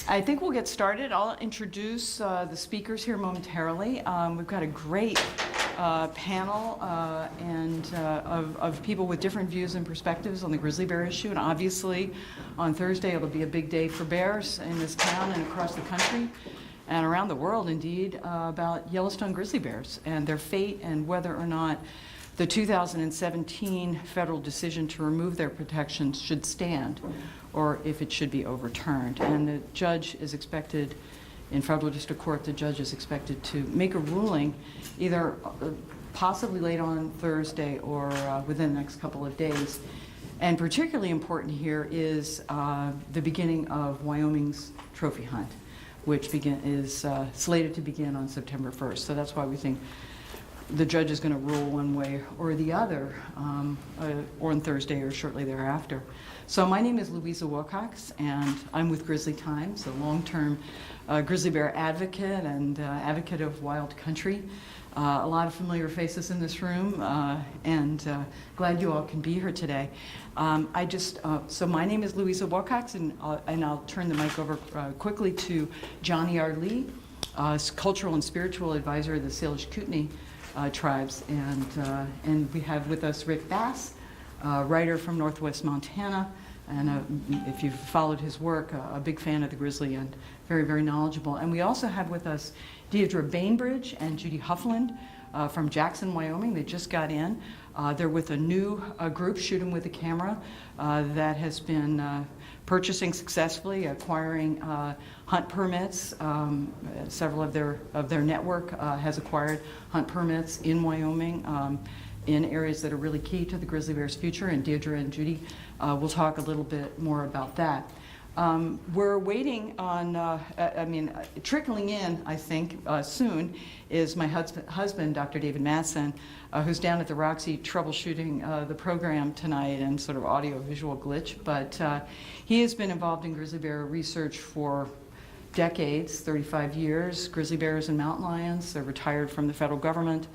I think we'll get started. I'll introduce the speakers here momentarily. We've got a great panel of people with different views and perspectives on the grizzly bear issue. And obviously, on Thursday, it'll be a big day for bears in this town and across the country and around the world, indeed, about Yellowstone grizzly bears and their fate and whether or not the 2017 federal decision to remove their protections should stand, or if it should be overturned. And the judge is expected, in federal district court, the judge is expected to make a ruling either possibly late on Thursday or within the next couple of days. And particularly important here is the beginning of Wyoming's trophy hunt, which is slated to begin on September 1st. So that's why we think the judge is going to rule one way or the other, or on Thursday or shortly thereafter. So my name is Louisa Wilcox, and I'm with Grizzly Times, a long-term grizzly bear advocate and advocate of wild country. A lot of familiar faces in this room, and glad you all can be here today. So my name is Louisa Wilcox, and I'll turn the mic over quickly to Johnny R. Lee, cultural and spiritual advisor of the Salish Kootenai tribes, and we have with us Rick Bass, writer from Northwest Montana, and if you've followed his work, a big fan of the grizzly and very, very knowledgeable. And we also have with us Deidre Bainbridge and Judy Hoffman from Jackson, Wyoming. They just got in. They're with a new group, Shooting with a Camera, that has been purchasing successfully, acquiring hunt permits. Several of their network has acquired hunt permits in Wyoming in areas that are really key to the grizzly bear's future. And Deirdre and Judy will talk a little bit more about that. We're waiting on, trickling in, I think, soon, is my husband, Dr. David Mattson, who's down at the Roxy troubleshooting the program tonight and sort of audio-visual glitch. But he has been involved in grizzly bear research for decades, 35 years, grizzly bears and mountain lions. They're retired from the federal government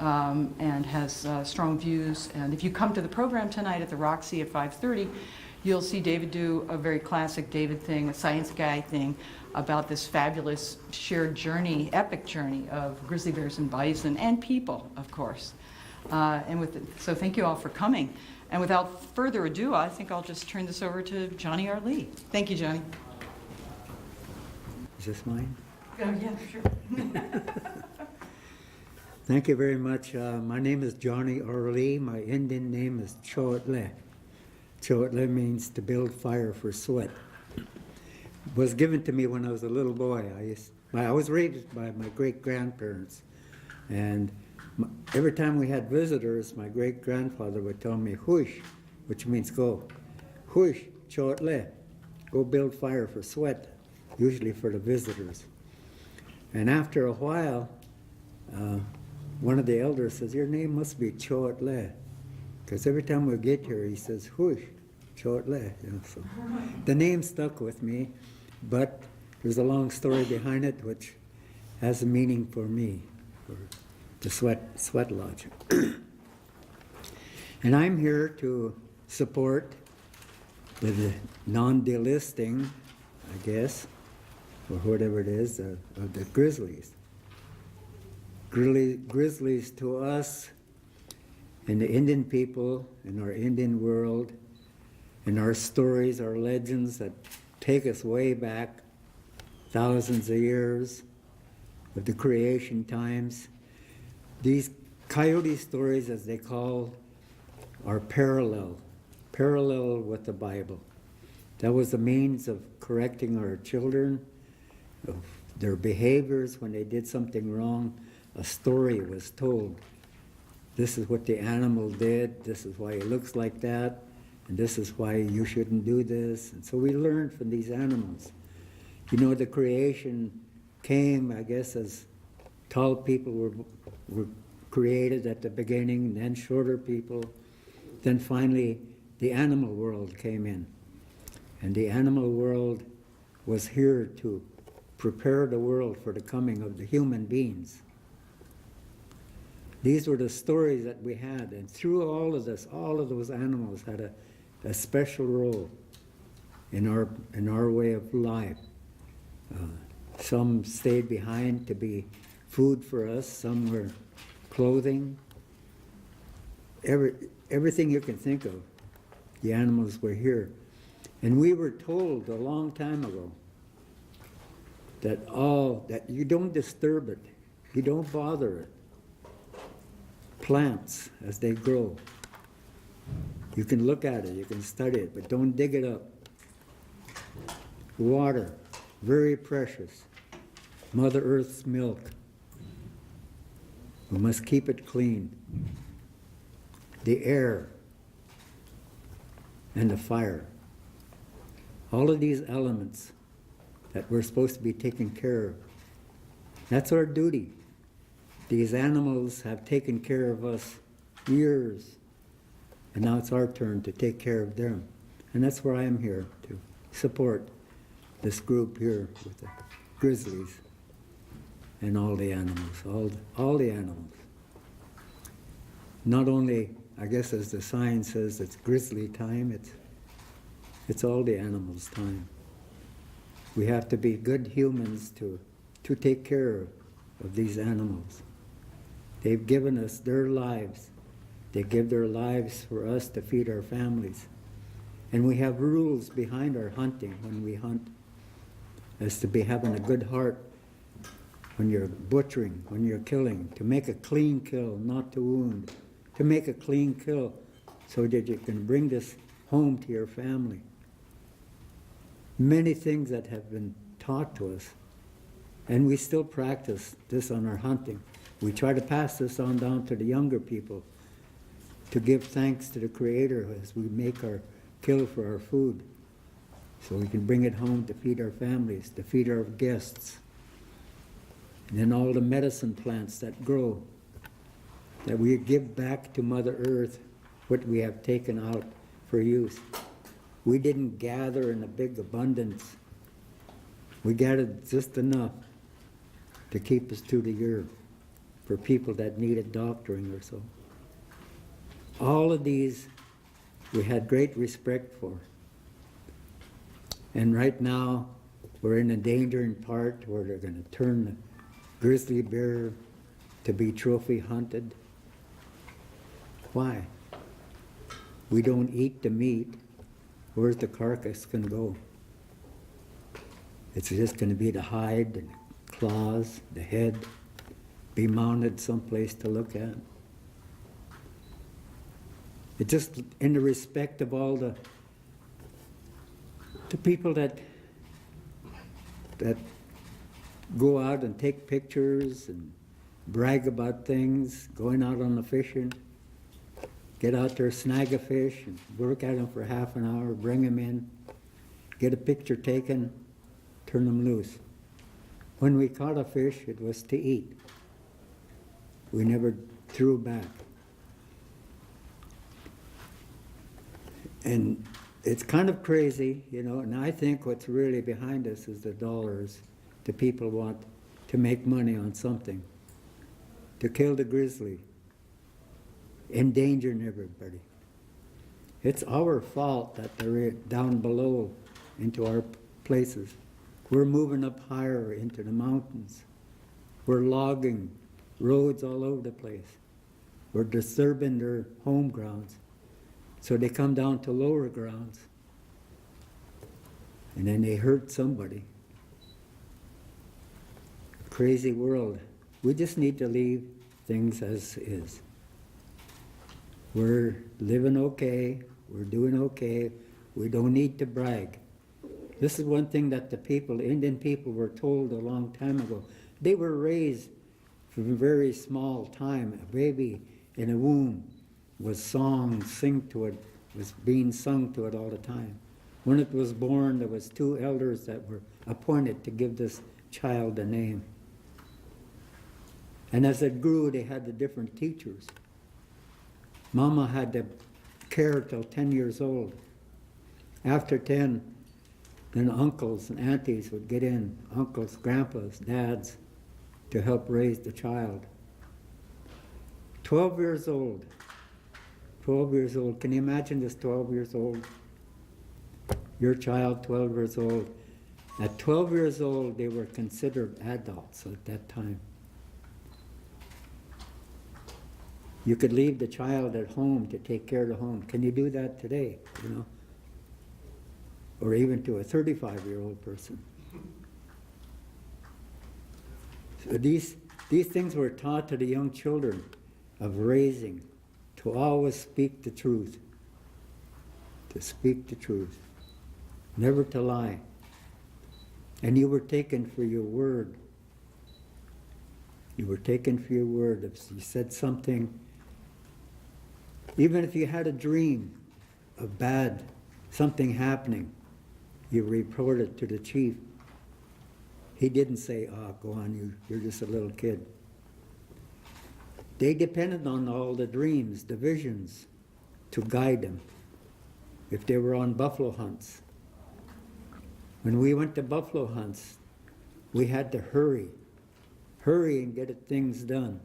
and has strong views. And if you come to the program tonight at the Roxy at 5:30, you'll see David do a very classic David thing, a science guy thing, about this fabulous shared journey, epic journey of grizzly bears and bison and people, of course. So thank you all for coming. And without further ado, I think I'll just turn this over to Johnny R. Lee. Thank you, Johnny. Is this mine? Yeah, sure. Thank you very much. My name is Johnny R. Lee. My Indian name is Choatle. Choatle means to build fire for sweat. It was given to me when I was a little boy. I was raised by my great-grandparents, and every time we had visitors, my great-grandfather would tell me, "Hush," which means go. "Hush, Choatle," go build fire for sweat, usually for the visitors. And after a while, one of the elders says, "Your name must be Choatle," because every time we get here, he says, "Hush, Choatle." So the name stuck with me, but there's a long story behind it which has a meaning for me, for the sweat lodge. And I'm here to support the non-delisting, I guess, or whatever it is, of the grizzlies. Grizzlies to us, and the Indian people, in our Indian world, in our stories, our legends that take us way back thousands of years of the creation times. These coyote stories, as they call, are parallel with the Bible. That was the means of correcting our children, of their behaviors when they did something wrong. A story was told. This is what the animal did, this is why it looks like that, and this is why you shouldn't do this. And so we learned from these animals. You know, the creation came, I guess, as tall people were created at the beginning, and then shorter people. Then finally, the animal world came in. And the animal world was here to prepare the world for the coming of the human beings. These were the stories that we had, and through all of this, all of those animals had a special role in our way of life. Some stayed behind to be food for us. Some were clothing. Everything you can think of, the animals were here. And we were told a long time ago that you don't disturb it, you don't bother it. Plants, as they grow, you can look at it, you can study it, but don't dig it up. Water, very precious. Mother Earth's milk. We must keep it clean. The air and the fire. All of these elements that we're supposed to be taking care of. That's our duty. These animals have taken care of us years, and now it's our turn to take care of them. And that's where I am here, to support this group here with the grizzlies and all the animals, all the animals. Not only, I guess as the sign says, it's grizzly time, it's all the animals' time. We have to be good humans to take care of these animals. They've given us their lives. They give their lives for us to feed our families. And we have rules behind our hunting when we hunt, as to be having a good heart when you're butchering, when you're killing, to make a clean kill, not to wound, to make a clean kill so that you can bring this home to your family. Many things that have been taught to us, and we still practice this on our hunting. We try to pass this on down to the younger people, to give thanks to the Creator as we make our kill for our food, so we can bring it home to feed our families, to feed our guests. And then all the medicine plants that grow, that we give back to Mother Earth what we have taken out for use. We didn't gather in a big abundance. We gathered just enough to keep us through the year for people that needed doctoring or so. All of these we had great respect for. And right now, we're in a dangerous part where they're going to turn the grizzly bear to be trophy hunted. Why? We don't eat the meat. Where's the carcass going to go? It's just going to be the hide and claws, the head, be mounted someplace to look at. It's just in the respect of all the people that go out and take pictures and brag about things, going out on the fishing, get out there, snag a fish, and work at them for half an hour, bring them in, get a picture taken, turn them loose. When we caught a fish, it was to eat. We never threw back. And it's kind of crazy, you know, and I think what's really behind us is the dollars. The people want to make money on something, to kill the grizzly, endangering everybody. It's our fault that they're down below into our places. We're moving up higher into the mountains. We're logging roads all over the place. We're disturbing their home grounds. So they come down to lower grounds. And then they hurt somebody. Crazy world. We just need to leave things as is. We're living okay. We're doing okay. We don't need to brag. This is one thing that the people, Indian people, were told a long time ago. They were raised from a very small time. A baby in a womb was being sung to it all the time. When it was born, there was 2 elders that were appointed to give this child a name. And as it grew, they had the different teachers. Mama had to care till 10 years old. After 10, then uncles and aunties would get in, uncles, grandpas, dads, to help raise the child. 12 years old. 12 years old. Can you imagine this 12 years old? Your child, 12 years old, At 12 years old, they were considered adults at that time. You could leave the child at home to take care of the home. Can you do that today, you know? Or even to a 35-year-old person. So these things were taught to the young children of raising, to always speak the truth. To speak the truth. Never to lie. And you were taken for your word. You were taken for your word. If you said something, even if you had a dream of bad, something happening, you report it to the chief. He didn't say, "Oh, go on, you're just a little kid." They depended on all the dreams, the visions, to guide them. If they were on buffalo hunts. When we went to buffalo hunts, we had to hurry and get things done.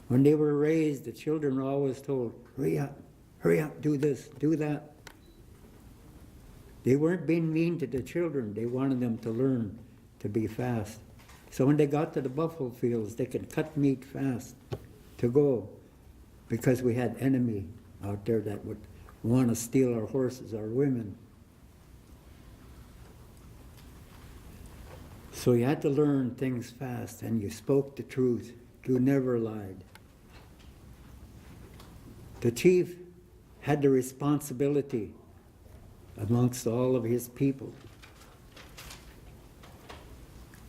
When they were raised, the children were always told, hurry up, do this, do that. They weren't being mean to the children. They wanted them to learn to be fast. So when they got to the buffalo fields, they could cut meat fast to go, because we had enemy out there that would want to steal our horses, our women. So you had to learn things fast, and you spoke the truth. You never lied. The chief had the responsibility amongst all of his people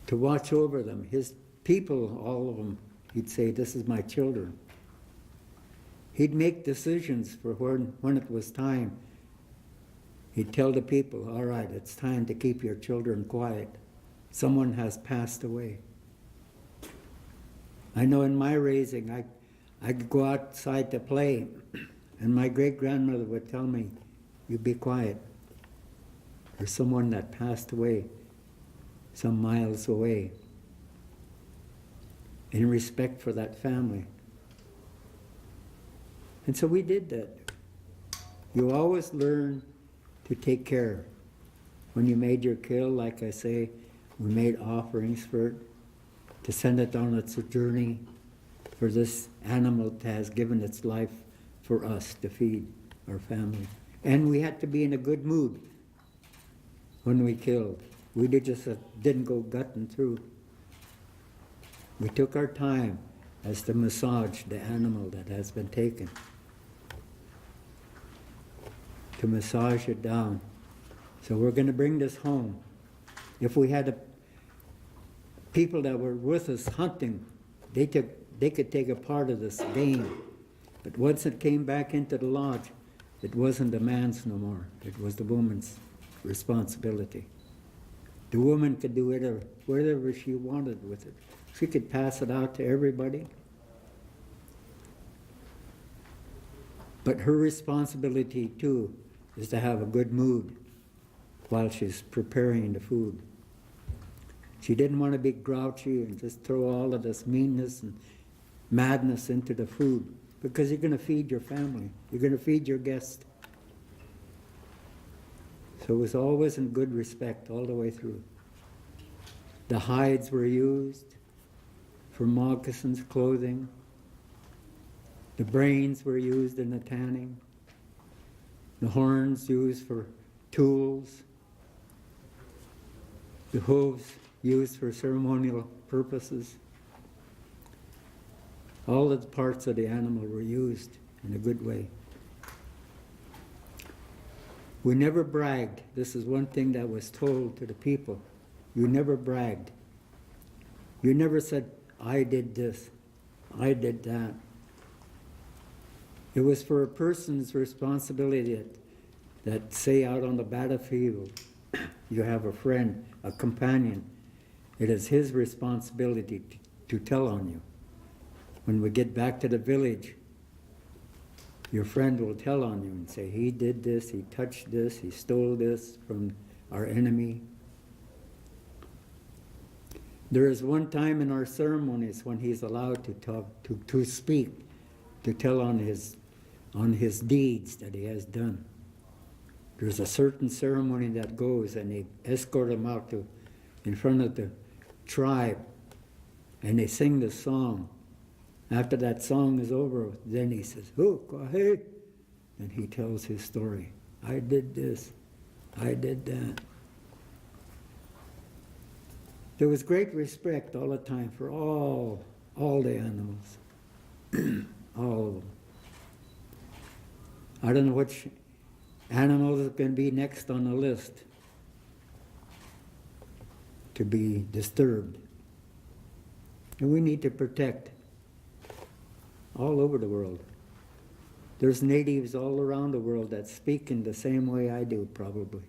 to watch over them. His people, all of them, he'd say, "This is my children." He'd make decisions for when it was time. He'd tell the people, "All right, it's time to keep your children quiet. Someone has passed away." I know in my raising, I could go outside to play, and my great-grandmother would tell me, "You be quiet. There's someone that passed away some miles away," in respect for that family. And so we did that. You always learn to take care. When you made your kill, like I say, we made offerings for it, to send it on its journey, for this animal that has given its life for us to feed our family. And we had to be in a good mood when we killed. We didn't go gutting through. We took our time as to massage the animal that has been taken, to massage it down. So we're going to bring this home. If we had people that were with us hunting, they could take a part of this game. But once it came back into the lodge, it wasn't the man's no more. It was the woman's responsibility. The woman could do whatever she wanted with it. She could pass it out to everybody. But her responsibility too is to have a good mood while she's preparing the food. She didn't want to be grouchy and just throw all of this meanness and madness into the food, because you're going to feed your family. You're going to feed your guest. So it was always in good respect all the way through. The hides were used for moccasins, clothing. The brains were used in the tanning. The horns used for tools. The hooves used for ceremonial purposes. All of the parts of the animal were used in a good way. We never bragged. This is one thing that was told to the people. You never bragged. You never said, "I did this, I did that." It was for a person's responsibility that say out on the battlefield, you have a friend, a companion. It is his responsibility to tell on you. When we get back to the village, your friend will tell on you and say, "He did this, he touched this, he stole this from our enemy." There is one time in our ceremonies when he's allowed to talk, to speak, to tell on his deeds that he has done. there's a certain ceremony that goes, and they escort them out to in front of the tribe, and they sing the song. After that song is over, then he says, "Oh, go ahead," and he tells his story. I did this, I did that. There was great respect all the time for all the animals, all of them. I don't know which animals is going to be next on the list to be disturbed. And we need to protect all over the world. There's natives all around the world that speak in the same way I do, probably,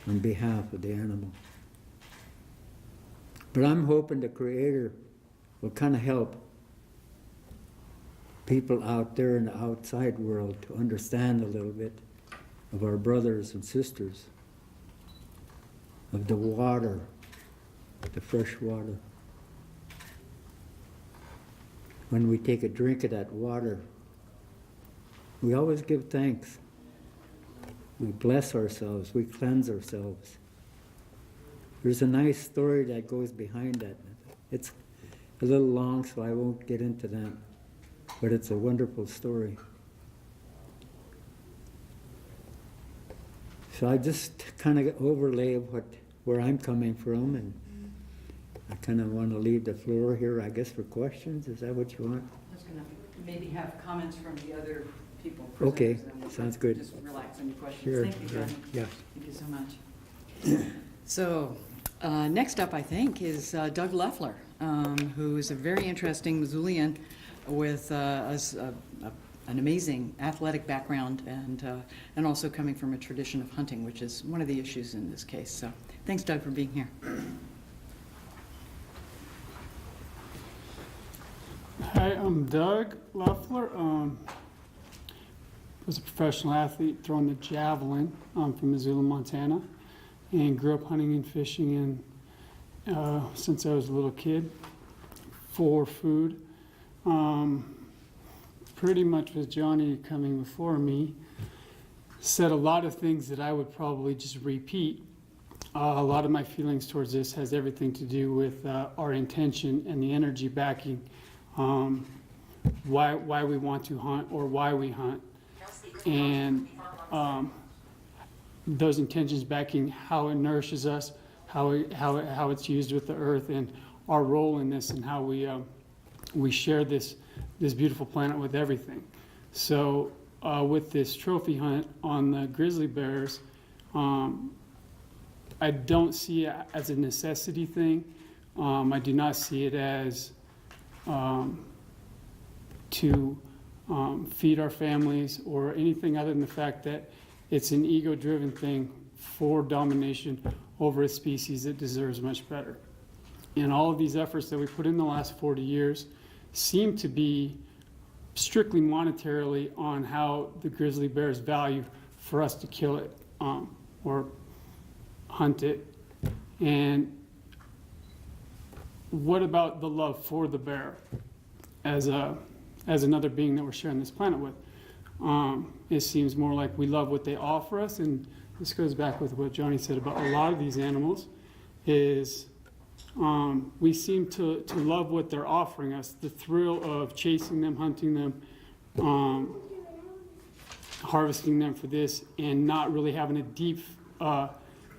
on behalf of the animal. But I'm hoping the Creator will kind of help people out there in the outside world to understand a little bit of our brothers and sisters, of the water, the fresh water. When we take a drink of that water, we always give thanks. We bless ourselves, we cleanse ourselves. There's a nice story that goes behind that. It's a little long, so I won't get into that, but it's a wonderful story. So I just kind of overlay where I'm coming from, and I kind of want to leave the floor here, I guess, for questions. Is that what you want? I was going to maybe have comments from the other people. Okay, presenters, and we'll sounds good. Just relax any questions. Sure, Thank you, sure, Johnny. yeah. Thank you so much. So, next up, I think, is Doug Lafleur, who is a very interesting Missoulian with an amazing athletic background and also coming from a tradition of hunting, which is one of the issues in this case. So, thanks, Doug, for being here. Hi, I'm Doug Lafleur. Was a professional athlete throwing the javelin from Missoula, Montana, and grew up hunting and fishing since I was a little kid for food. Pretty much with Johnny coming before me, said a lot of things that I would probably just repeat. A lot of my feelings towards this has everything to do with our intention and the energy backing why we want to hunt or why we hunt, and those intentions backing how it nourishes us, how it's used with the earth, and our role in this, and how we share this beautiful planet with everything. So with this trophy hunt on the grizzly bears, I don't see it as a necessity thing. I do not see it as to feed our families or anything other than the fact that it's an ego-driven thing for domination over a species that deserves much better. And all of these efforts that we put in the last 40 years seem to be strictly monetarily on how the grizzly bears value for us to kill it or hunt it. And what about the love for the bear as another being that we're sharing this planet with? It seems more like we love what they offer us, and this goes back with what Johnny said about a lot of these animals, is we seem to love what they're offering us, the thrill of chasing them, hunting them, harvesting them for this, and not really having a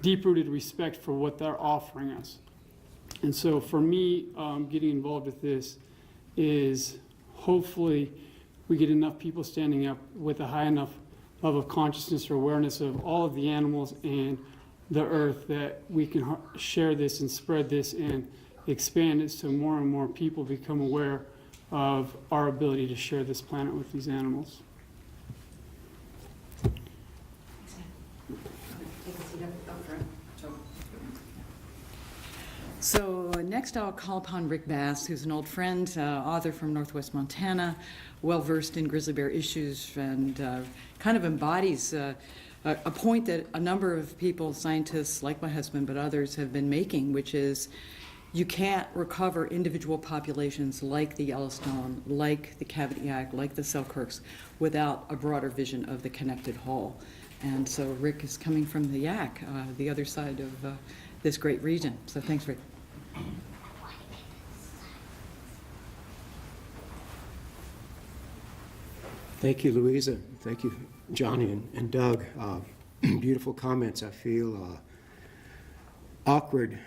deep-rooted respect for what they're offering us. And so for me, getting involved with this is hopefully we get enough people standing up with a high enough level of consciousness or awareness of all of the animals and the earth that we can share this and spread this and expand it so more and more people become aware of our ability to share this planet with these animals. Take a seat up front. So next I'll call upon Rick Bass, who's an old friend, author from Northwest Montana, well-versed in grizzly bear issues, and kind of embodies a point that a number of people, scientists like my husband, but others have been making, which is you can't recover individual populations like the Yellowstone, like the Cavity Yak, like the Selkirks, without a broader vision of the connected whole. And so Rick is coming from the Yak, the other side of this great region. So thanks, Rick. Thank you, Louisa. Thank you, Johnny and Doug. Beautiful comments. I feel awkward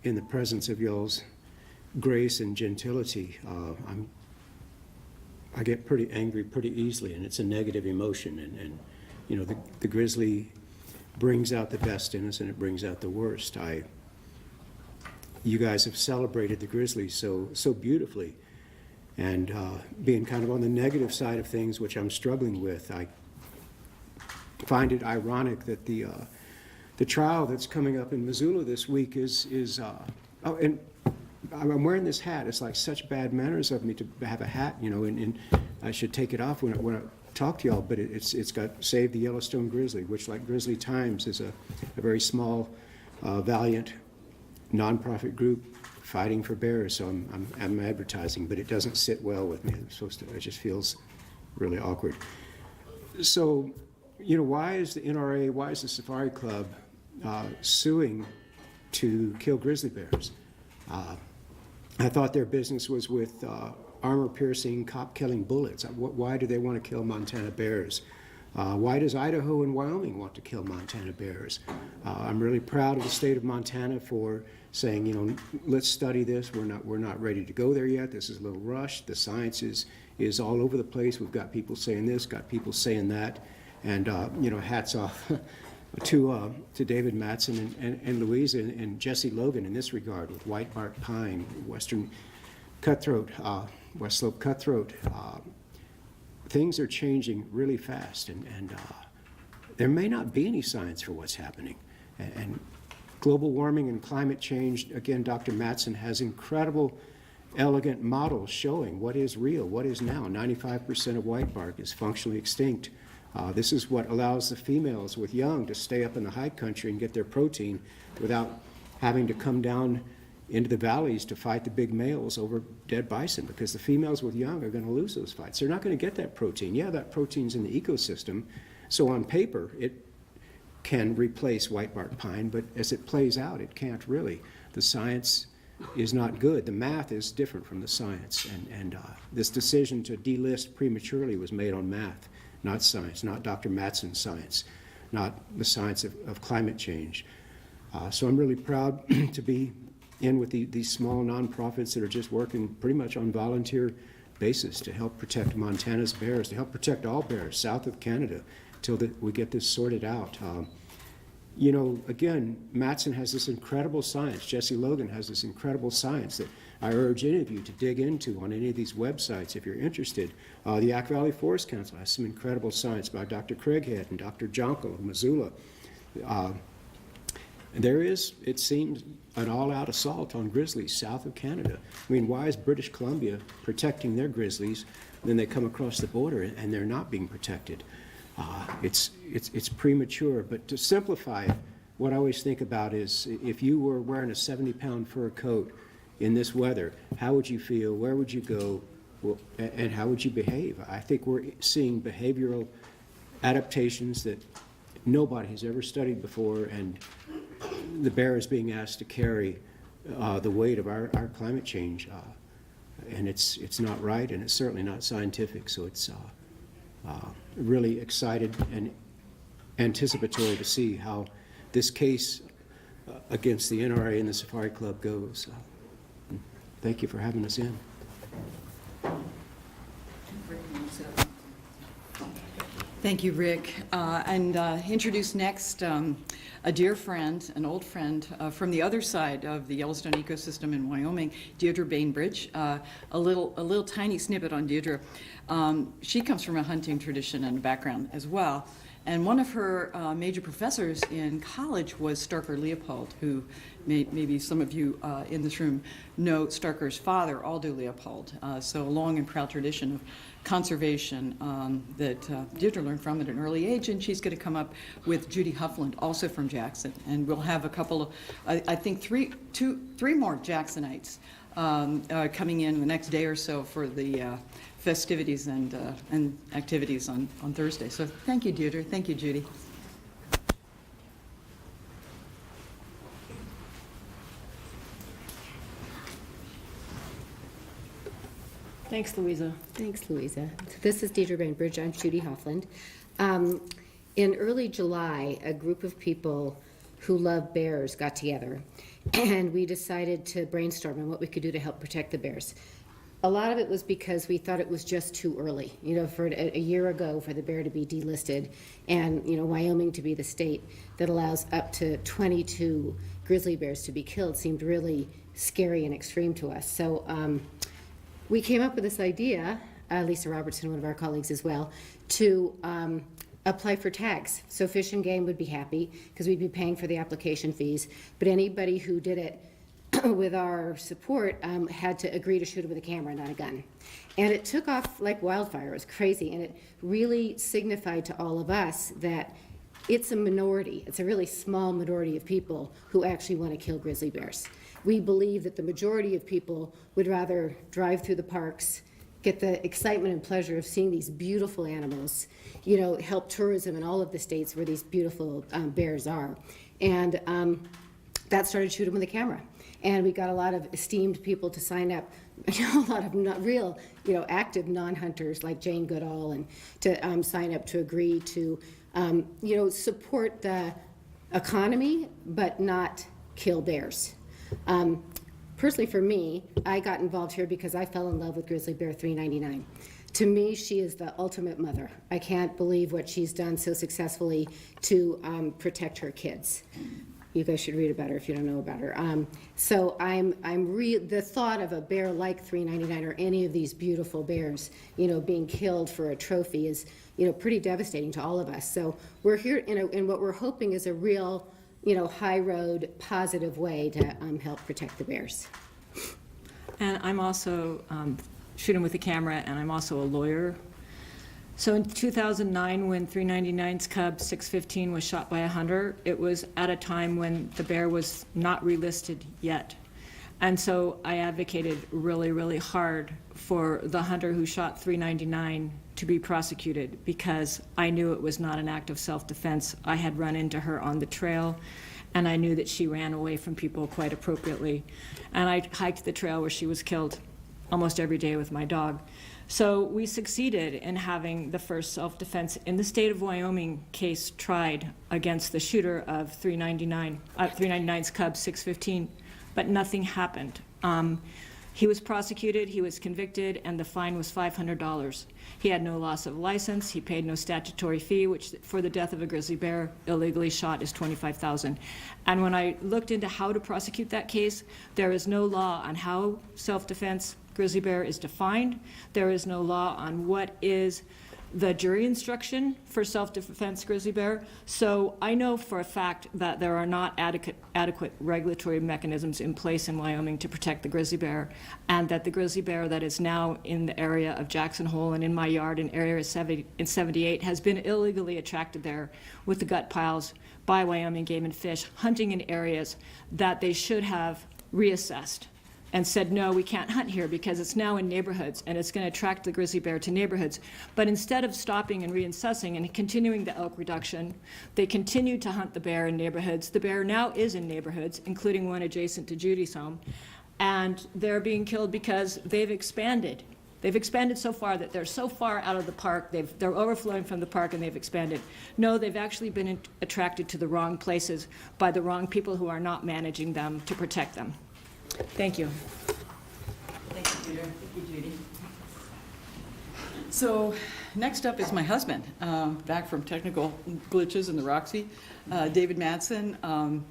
in the presence of y'all's grace and gentility. I get pretty angry pretty easily, and it's a negative emotion. And you know, the grizzly brings out the best in us, and it brings out the worst. You guys have celebrated the grizzly so beautifully. And being kind of on the negative side of things, which I'm struggling with, I find it ironic that the trial that's coming up in Missoula this week is oh, and I'm wearing this hat. It's like such bad manners of me to have a hat, you know, and I should take it off when I talk to y'all. But it's got Save the Yellowstone Grizzly, which, like Grizzly Times, is a very small, valiant, nonprofit group fighting for bears. So I'm advertising, but it doesn't sit well with me. It just feels really awkward. So, you know, why is the NRA, why is the Safari Club suing to kill grizzly bears? I thought their business was with armor-piercing, cop-killing bullets. Why do they want to kill Montana bears? Why does Idaho and Wyoming want to kill Montana bears? I'm really proud of the state of Montana for saying, you know, let's study this. We're not ready to go there yet. This is a little rushed. The science is all over the place. We've got people saying this, got people saying that, and you know, hats off to David Mattson and Louisa and Jesse Logan in this regard with white bark pine, western cutthroat, west slope cutthroat. Things are changing really fast, and there may not be any science for what's happening. And global warming and climate change, again, Dr. Mattson has incredible, elegant models showing what is real, what is now. 95% of white bark is functionally extinct. This is what allows the females with young to stay up in the high country and get their protein without having to come down into the valleys to fight the big males over dead bison, because the females with young are going to lose those fights. They're not going to get that protein. Yeah, that protein's in the ecosystem, so on paper it can replace white bark pine, but as it plays out, it can't really. The science is not good. The math is different from the science, and this decision to delist prematurely was made on math, not science, not Dr. Mattson's science, not the science of climate change. So I'm really proud to be in with these small nonprofits that are just working pretty much on volunteer basis to help protect Montana's bears, to help protect all bears south of Canada till we get this sorted out. You know, again, Mattson has this incredible science. Jesse Logan has this incredible science that I urge any of you to dig into on any of these websites if you're interested. The Yak Valley Forest Council has some incredible science by Dr. Craighead and Dr. Jonkel of Missoula. There is, it seems, an all-out assault on grizzlies south of Canada. I mean, why is British Columbia protecting their grizzlies, then they come across the border and they're not being protected? It's premature, but to simplify it, what I always think about is if you were wearing a 70-pound fur coat in this weather, how would you feel, where would you go, and how would you behave? I think we're seeing behavioral adaptations that nobody has ever studied before, and the bear is being asked to carry the weight of our climate change, and it's not right, and it's certainly not scientific. So it's really excited and anticipatory to see how this case against the NRA and the Safari Club goes. Thank you for having us in. Thank you, Rick. And introduce next a dear friend, an old friend from the other side of the Yellowstone ecosystem in Wyoming, Deirdre Bainbridge. A little tiny snippet on Deirdre. She comes from a hunting tradition and background as well. And one of her major professors in college was Starker Leopold, who maybe some of you in this room know Starker's father, Aldo Leopold. So a long and proud tradition of conservation that Deirdre learned from at an early age, and she's going to come up with Judy Hoffman, also from Jackson. And we'll have a couple of, I think three more Jacksonites coming in the next day or so for the festivities and activities on Thursday. So thank you, Deirdre. Thank you, Judy. Thanks, Louisa. Thanks, Louisa. So this is Deidre Bainbridge. I'm Judy Hoffman. In early July, a group of people who love bears got together, and we decided to brainstorm on what we could do to help protect the bears. A lot of it was because we thought it was just too early, for a year ago for the bear to be delisted, and Wyoming to be the state that allows up to 22 grizzly bears to be killed seemed really scary and extreme to us. So we came up with this idea, Lisa Robertson, one of our colleagues as well, to apply for tags. So Fish and Game would be happy because we'd be paying for the application fees, but anybody who did it with our support had to agree to shoot it with a camera, not a gun. And it took off like wildfire. It was crazy, and it really signified to all of us that it's a minority. It's a really small minority of people who actually want to kill grizzly bears. We believe that the majority of people would rather drive through the parks, get the excitement and pleasure of seeing these beautiful animals, help tourism in all of the states where these beautiful bears are. And that started shooting with a camera. And we got a lot of esteemed people to sign up, a lot of not real, active non-hunters like Jane Goodall, and to sign up to agree to, support the economy, but not kill bears. Personally, for me, I got involved here because I fell in love with Grizzly Bear 399. To me, she is the ultimate mother. I can't believe what she's done so successfully to protect her kids. You guys should read about her if you don't know about her. So the thought of a bear like 399 or any of these beautiful bears, being killed for a trophy is, pretty devastating to all of us. So we're here, and what we're hoping is a real, high road, positive way to help protect the bears. And I'm also shooting with a camera, and I'm also a lawyer. So in 2009, when 399's cub 615 was shot by a hunter, it was at a time when the bear was not relisted yet. And so I advocated really, really hard for the hunter who shot 399 to be prosecuted, because I knew it was not an act of self-defense. I had run into her on the trail, and I knew that she ran away from people quite appropriately. And I hiked the trail where she was killed almost every day with my dog. So we succeeded in having the first self-defense in the state of Wyoming case tried against the shooter of 399's cub 615, but nothing happened. He was prosecuted, he was convicted, and the fine was $500. He had no loss of license, he paid no statutory fee, which for the death of a grizzly bear illegally shot is $25,000. And when I looked into how to prosecute that case, there is no law on how self-defense grizzly bear is defined. There is no law on what is the jury instruction for self-defense grizzly bear. So I know for a fact that there are not adequate regulatory mechanisms in place in Wyoming to protect the grizzly bear, and that the grizzly bear that is now in the area of Jackson Hole and in my yard in Area 78 has been illegally attracted there with the gut piles by Wyoming Game and Fish, hunting in areas that they should have reassessed and said, no, we can't hunt here because it's now in neighborhoods and it's going to attract the grizzly bear to neighborhoods. But instead of stopping and reassessing and continuing the elk reduction, they continued to hunt the bear in neighborhoods. The bear now is in neighborhoods, including one adjacent to Judy's home, and they're being killed because they've expanded. They've expanded so far that they're so far out of the park, they're overflowing from the park and they've expanded. No, they've actually been attracted to the wrong places by the wrong people who are not managing them to protect them. Thank you. Thank you, Peter. Thank you, Judy. So next up is my husband, back from technical glitches in the Roxy, David Mattson.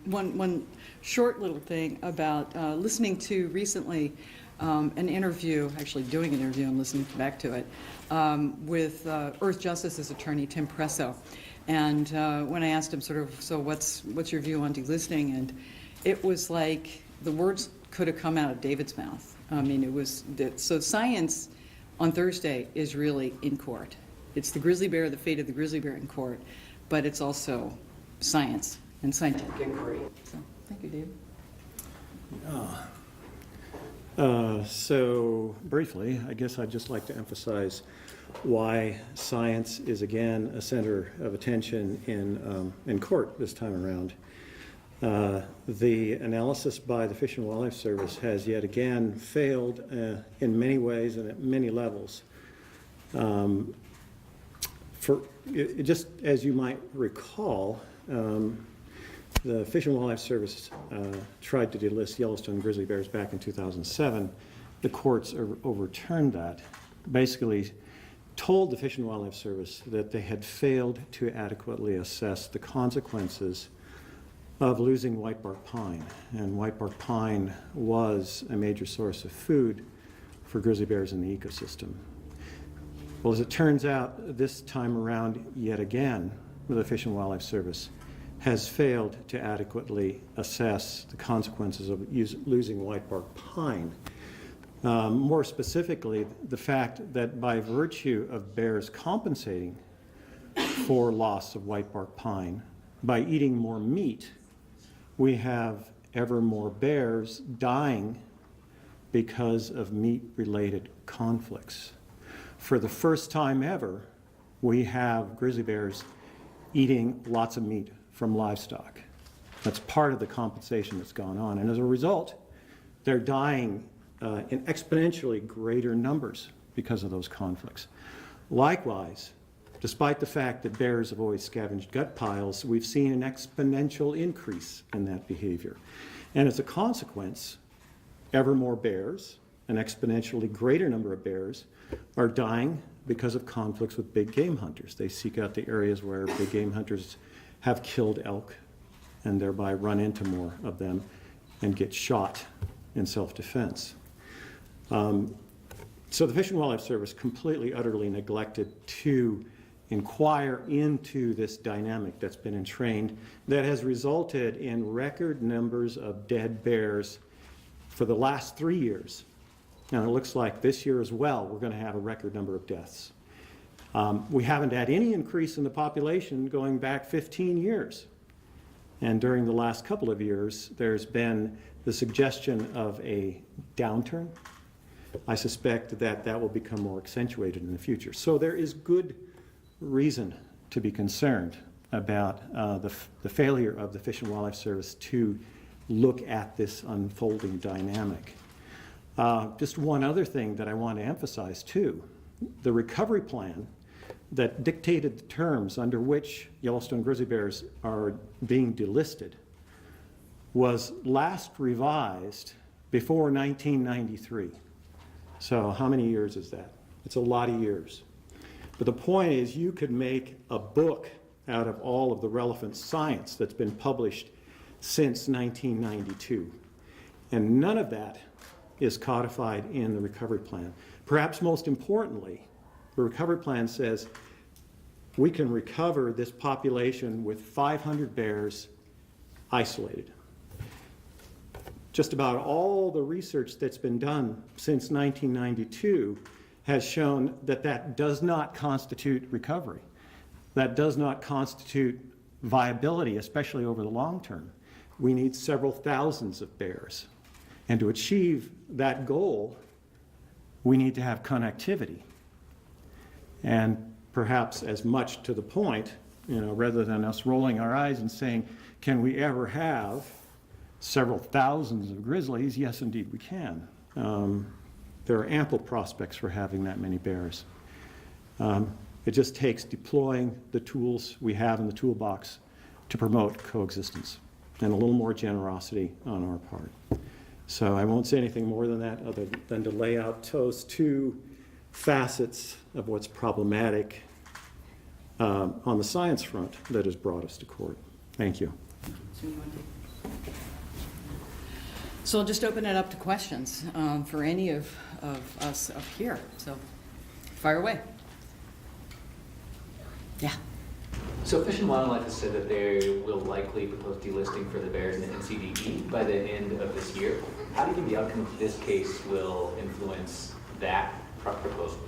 One short little thing about listening to recently an interview, actually doing an interview and listening back to it, with Earth Justice's attorney, Tim Presso. And when I asked him sort of, so what's your view on delisting? And it was like the words could have come out of David's mouth. I mean, it was, so science on Thursday is really in court. It's the grizzly bear, the fate of the grizzly bear in court, but it's also science and scientific inquiry. So, thank you, Dave. So briefly, I guess I'd just like to emphasize why science is again a center of attention in court this time around. The analysis by the Fish and Wildlife Service has yet again failed in many ways and at many levels. Just as you might recall, the Fish and Wildlife Service tried to delist Yellowstone grizzly bears back in 2007. The courts overturned that, basically told the Fish and Wildlife Service that they had failed to adequately assess the consequences of losing whitebark pine. And whitebark pine was a major source of food for grizzly bears in the ecosystem. Well, as it turns out, this time around, yet again, the Fish and Wildlife Service has failed to adequately assess the consequences of losing whitebark pine. More specifically, the fact that by virtue of bears compensating for loss of whitebark pine, by eating more meat, we have ever more bears dying because of meat-related conflicts. For the first time ever, we have grizzly bears eating lots of meat from livestock. That's part of the compensation that's gone on. And as a result, they're dying in exponentially greater numbers because of those conflicts. Likewise, despite the fact that bears have always scavenged gut piles, we've seen an exponential increase in that behavior. And as a consequence, ever more bears, an exponentially greater number of bears, are dying because of conflicts with big game hunters. They seek out the areas where big game hunters have killed elk and thereby run into more of them and get shot in self-defense. So the Fish and Wildlife Service completely, utterly neglected to inquire into this dynamic that's been entrained that has resulted in record numbers of dead bears for the last 3 years. And it looks like this year as well, we're going to have a record number of deaths. We haven't had any increase in the population going back 15 years. And during the last couple of years, there's been the suggestion of a downturn. I suspect that that will become more accentuated in the future. So there is good reason to be concerned about the failure of the Fish and Wildlife Service to look at this unfolding dynamic. Just one other thing that I want to emphasize too, the recovery plan that dictated the terms under which Yellowstone grizzly bears are being delisted was last revised before 1993. So how many years is that? It's a lot of years. But the point is, you could make a book out of all of the relevant science that's been published since 1992. And none of that is codified in the recovery plan. Perhaps most importantly, the recovery plan says we can recover this population with 500 bears isolated. Just about all the research that's been done since 1992 has shown that that does not constitute recovery. That does not constitute viability, especially over the long term. We need several thousands of bears. And to achieve that goal, we need to have connectivity. And perhaps as much to the point, rather than us rolling our eyes and saying, can we ever have several thousands of grizzlies? Yes, indeed we can. There are ample prospects for having that many bears. It just takes deploying the tools we have in the toolbox to promote coexistence and a little more generosity on our part. So I won't say anything more than that other than to lay out those two facets of what's problematic on the science front that has brought us to court. Thank you. So I'll just open it up to questions for any of us up here. So fire away. Yeah. So Fish and Wildlife has said that they will likely propose delisting for the bears in the NCDE by the end of this year. How do you think the outcome of this case will influence that proposal?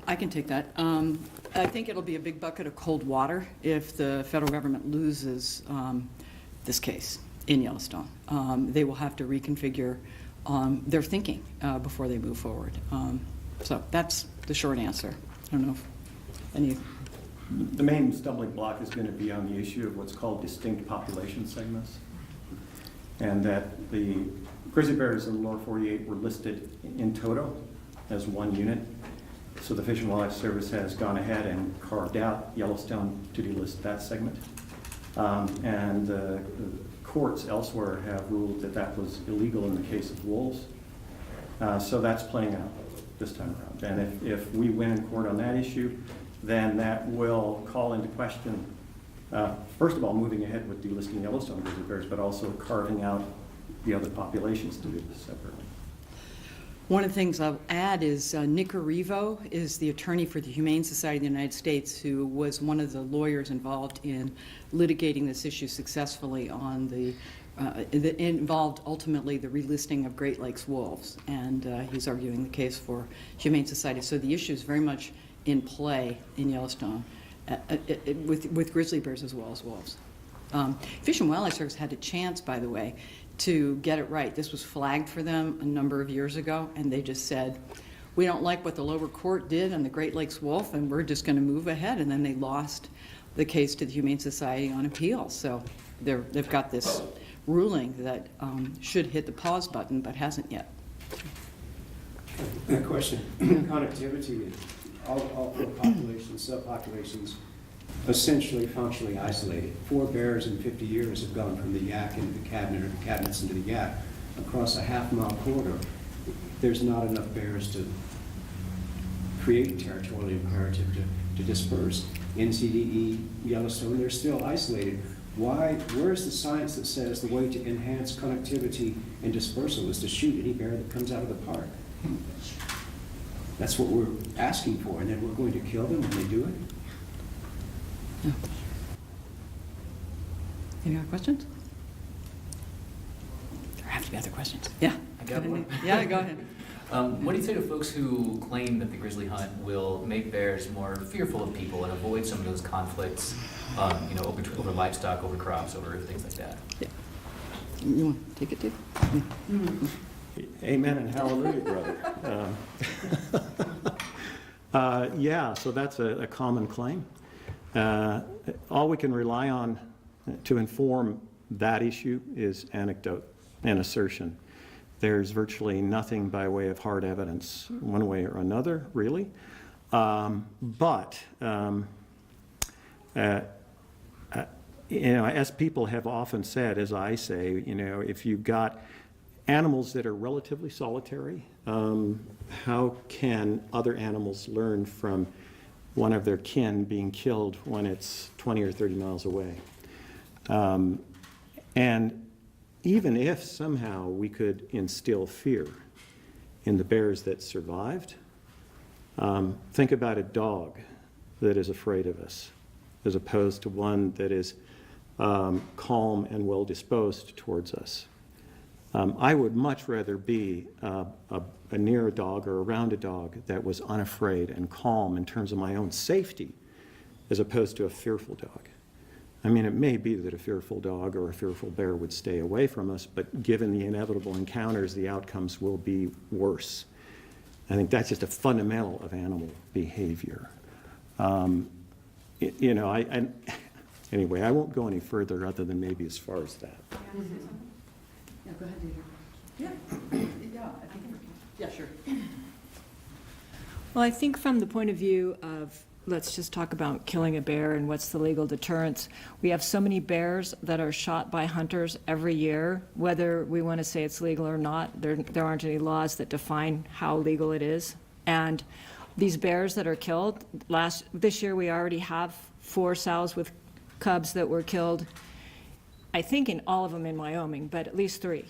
I can take that. I think it'll be a big bucket of cold water if the federal government loses this case in Yellowstone. They will have to reconfigure their thinking before they move forward. So that's the short answer. I don't know if any. The main stumbling block is going to be on the issue of what's called distinct population segments, and that the grizzly bears in the lower 48 were listed in toto as one unit. So the Fish and Wildlife Service has gone ahead and carved out Yellowstone to delist that segment. And the courts elsewhere have ruled that that was illegal in the case of wolves. So that's playing out this time around. And if we win in court on that issue, then that will call into question, first of all, moving ahead with delisting Yellowstone grizzly bears, but also carving out the other populations to do this separately. One of the things I'll add is Nick Arrivo is the attorney for the Humane Society of the United States, who was one of the lawyers involved in litigating this issue successfully on that involved ultimately the relisting of Great Lakes wolves, and he's arguing the case for Humane Society. So the issue is very much in play in Yellowstone with grizzly bears as well as wolves. Fish and Wildlife Service had a chance, by the way, to get it right. This was flagged for them a number of years ago, and they just said, we don't like what the lower court did on the Great Lakes wolf, and we're just going to move ahead. And then they lost the case to the Humane Society on appeal. So they've got this ruling that should hit the pause button, but hasn't yet. A question. Connectivity, all four populations, subpopulations, essentially functionally isolated. 4 bears in 50 years have gone from the yak into the cabinet, or the cabinets into the yak. Across a half-mile corridor, there's not enough bears to create a territorial imperative to disperse. NCDE, Yellowstone, they're still isolated. Why? Where's the science that says the way to enhance connectivity and dispersal is to shoot any bear that comes out of the park? That's what we're asking for, and then we're going to kill them when they do it? Yeah. Any other questions? There have to be other questions. Yeah. I got one. Yeah, go ahead. What do you say to folks who claim that the grizzly hunt will make bears more fearful of people and avoid some of those conflicts, over livestock, over crops, over things like that? Yeah. You want to take it, Dave? Yeah. Amen and hallelujah, brother. Yeah, so that's a common claim. All we can rely on to inform that issue is anecdote and assertion. There's virtually nothing by way of hard evidence, one way or another, really. As people have often said, as I say, if you've got animals that are relatively solitary, how can other animals learn from one of their kin being killed when it's 20 or 30 miles away? And even if somehow we could instill fear in the bears that survived, think about a dog that is afraid of us, as opposed to one that is calm and well disposed towards us. I would much rather be near a dog or around a dog that was unafraid and calm in terms of my own safety, as opposed to a fearful dog. I mean, it may be that a fearful dog or a fearful bear would stay away from us, but given the inevitable encounters, the outcomes will be worse. I think that's just a fundamental of animal behavior. Anyway, I won't go any further other than maybe as far as that. Yeah, go ahead, David. Yeah, I think, yeah, sure. Well, I think from the point of view of, let's just talk about killing a bear and what's the legal deterrence. We have so many bears that are shot by hunters every year, whether we want to say it's legal or not. There aren't any laws that define how legal it is. And these bears that are killed, this year we already have 4 sows with cubs that were killed, I think in all of them in Wyoming, but at least 3.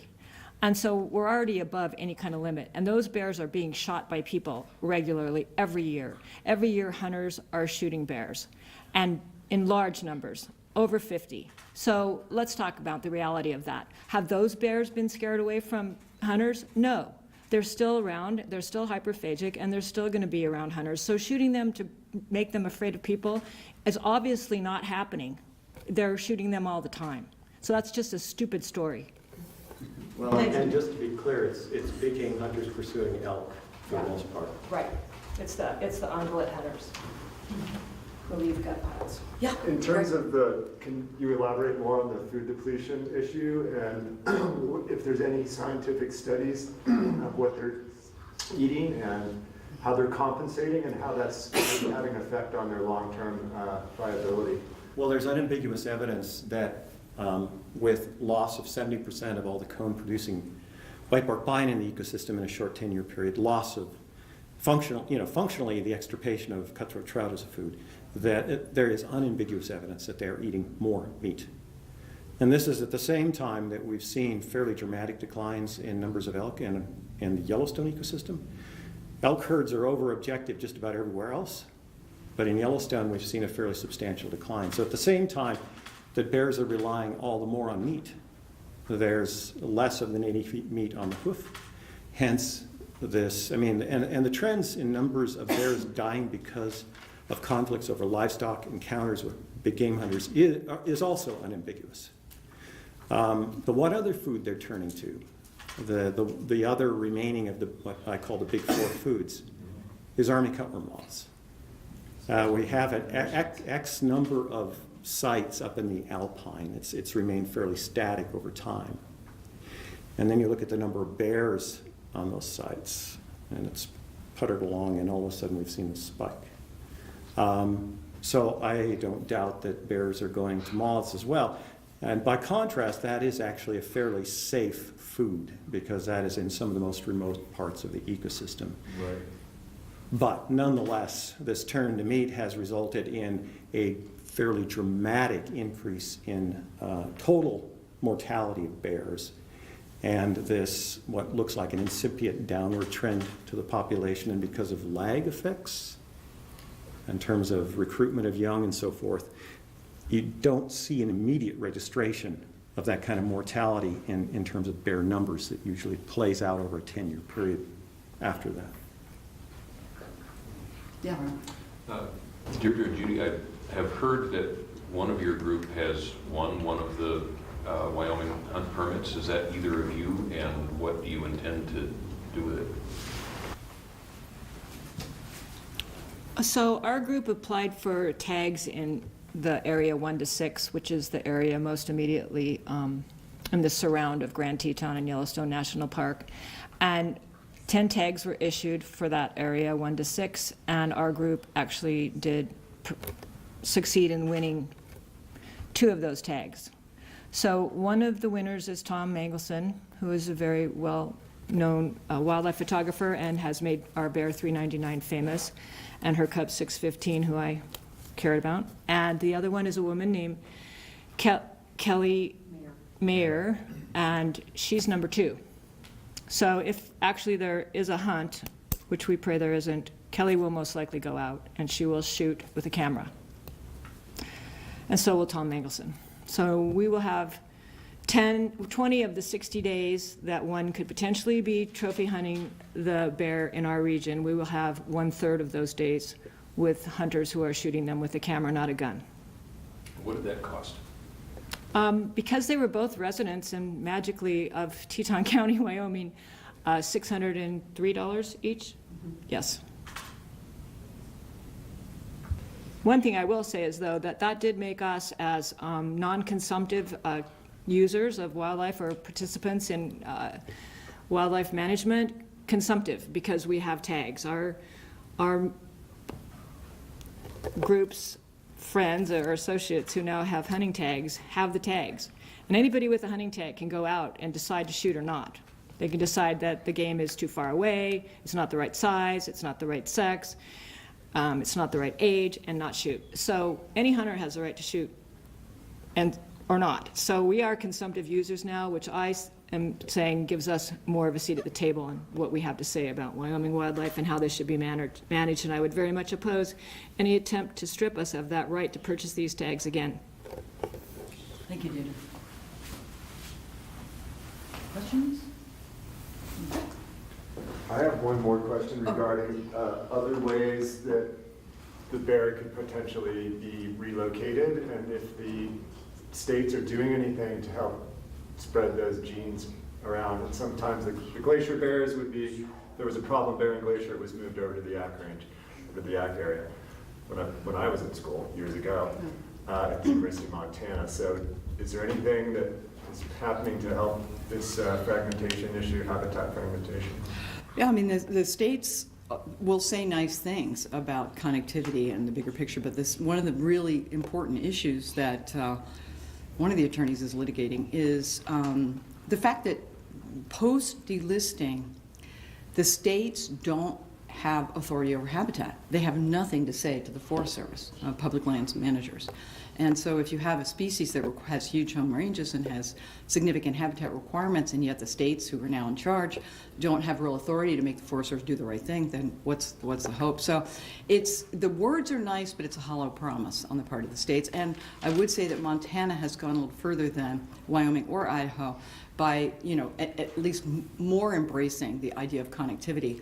And so we're already above any kind of limit. And those bears are being shot by people regularly every year. Every year hunters are shooting bears, and in large numbers, over 50. So let's talk about the reality of that. Have those bears been scared away from hunters? No. They're still around, they're still hyperphagic, and they're still going to be around hunters. So shooting them to make them afraid of people is obviously not happening. They're shooting them all the time. So that's just a stupid story. Well, and just to be clear, it's big game hunters pursuing elk for the most part. Right. It's the ungulate hunters. relieve gut piles. Yeah. In terms of can you elaborate more on the food depletion issue and if there's any scientific studies of what they're eating and how they're compensating and how that's having an effect on their long-term viability? Well, there's unambiguous evidence that with loss of 70% of all the cone-producing whitebark pine in the ecosystem in a short 10-year period, loss of functionally the extirpation of cutthroat trout as a food, that there is unambiguous evidence that they are eating more meat. And this is at the same time that we've seen fairly dramatic declines in numbers of elk in the Yellowstone ecosystem. Elk herds are over objective just about everywhere else, but in Yellowstone we've seen a fairly substantial decline. So at the same time that bears are relying all the more on meat, there's less of the native meat on the hoof. Hence this, and the trends in numbers of bears dying because of conflicts over livestock encounters with big game hunters is also unambiguous. The one other food they're turning to, the other remaining of what I call the big four foods, is army cutworm moths. We have an X number of sites up in the alpine. It's remained fairly static over time. And then you look at the number of bears on those sites, and it's puttered along, and all of a sudden we've seen a spike. So I don't doubt that bears are going to moths as well. And by contrast, that is actually a fairly safe food because that is in some of the most remote parts of the ecosystem. Right. But nonetheless, this turn to meat has resulted in a fairly dramatic increase in total mortality of bears, and this, what looks like an incipient downward trend to the population, and because of lag effects in terms of recruitment of young and so forth, you don't see an immediate registration of that kind of mortality in terms of bear numbers that usually plays out over a 10-year period after that. Yeah. Deirdre and Judy, I have heard that one of your group has won one of the Wyoming hunt permits. Is that either of you, and what do you intend to do with it? So our group applied for tags in the area 1 to 6, which is the area most immediately in the surround of Grand Teton and Yellowstone National Park. And 10 tags were issued for that area 1 to 6, and our group actually did succeed in winning 2 of those tags. So one of the winners is Tom Mangelson, who is a very well-known wildlife photographer and has made our bear 399 famous, and her cub 615, who I cared about. And the other one is a woman named Kelly Mayer, and she's number 2. So if actually there is a hunt, which we pray there isn't, Kelly will most likely go out and she will shoot with a camera. And so will Tom Mangelson. So we will have 20 of the 60 days that one could potentially be trophy hunting the bear in our region. We will have 1/3 of those days with hunters who are shooting them with a camera, not a gun. What did that cost? Because they were both residents and magically of Teton County, Wyoming, $603 each. Yes. One thing I will say is, though, that did make us, as non-consumptive users of wildlife or participants in wildlife management, consumptive, because we have tags. Our group's friends or associates who now have hunting tags have the tags. And anybody with a hunting tag can go out and decide to shoot or not. They can decide that the game is too far away, it's not the right size, it's not the right sex, it's not the right age, and not shoot. So any hunter has the right to shoot or not. So we are consumptive users now, which I am saying gives us more of a seat at the table on what we have to say about Wyoming wildlife and how this should be managed. And I would very much oppose any attempt to strip us of that right to purchase these tags again. Thank you, Deirdre. Questions? I have one more question regarding other ways that the bear could potentially be relocated, and if the states are doing anything to help spread those genes around. And sometimes the glacier bears would be, there was a problem bear in Glacier, it was moved over to the Yaak Range, over the Yaak area. when I was in school years ago at the University of Montana. So is there anything that is happening to help this fragmentation issue, habitat fragmentation? Yeah, I mean, the states will say nice things about connectivity and the bigger picture, but one of the really important issues that one of the attorneys is litigating is the fact that post-delisting, the states don't have authority over habitat. They have nothing to say to the Forest Service, public lands managers. And so if you have a species that has huge home ranges and has significant habitat requirements, and yet the states who are now in charge don't have real authority to make the Forest Service do the right thing, then what's the hope? So the words are nice, but it's a hollow promise on the part of the states. And I would say that Montana has gone a little further than Wyoming or Idaho by, at least more embracing the idea of connectivity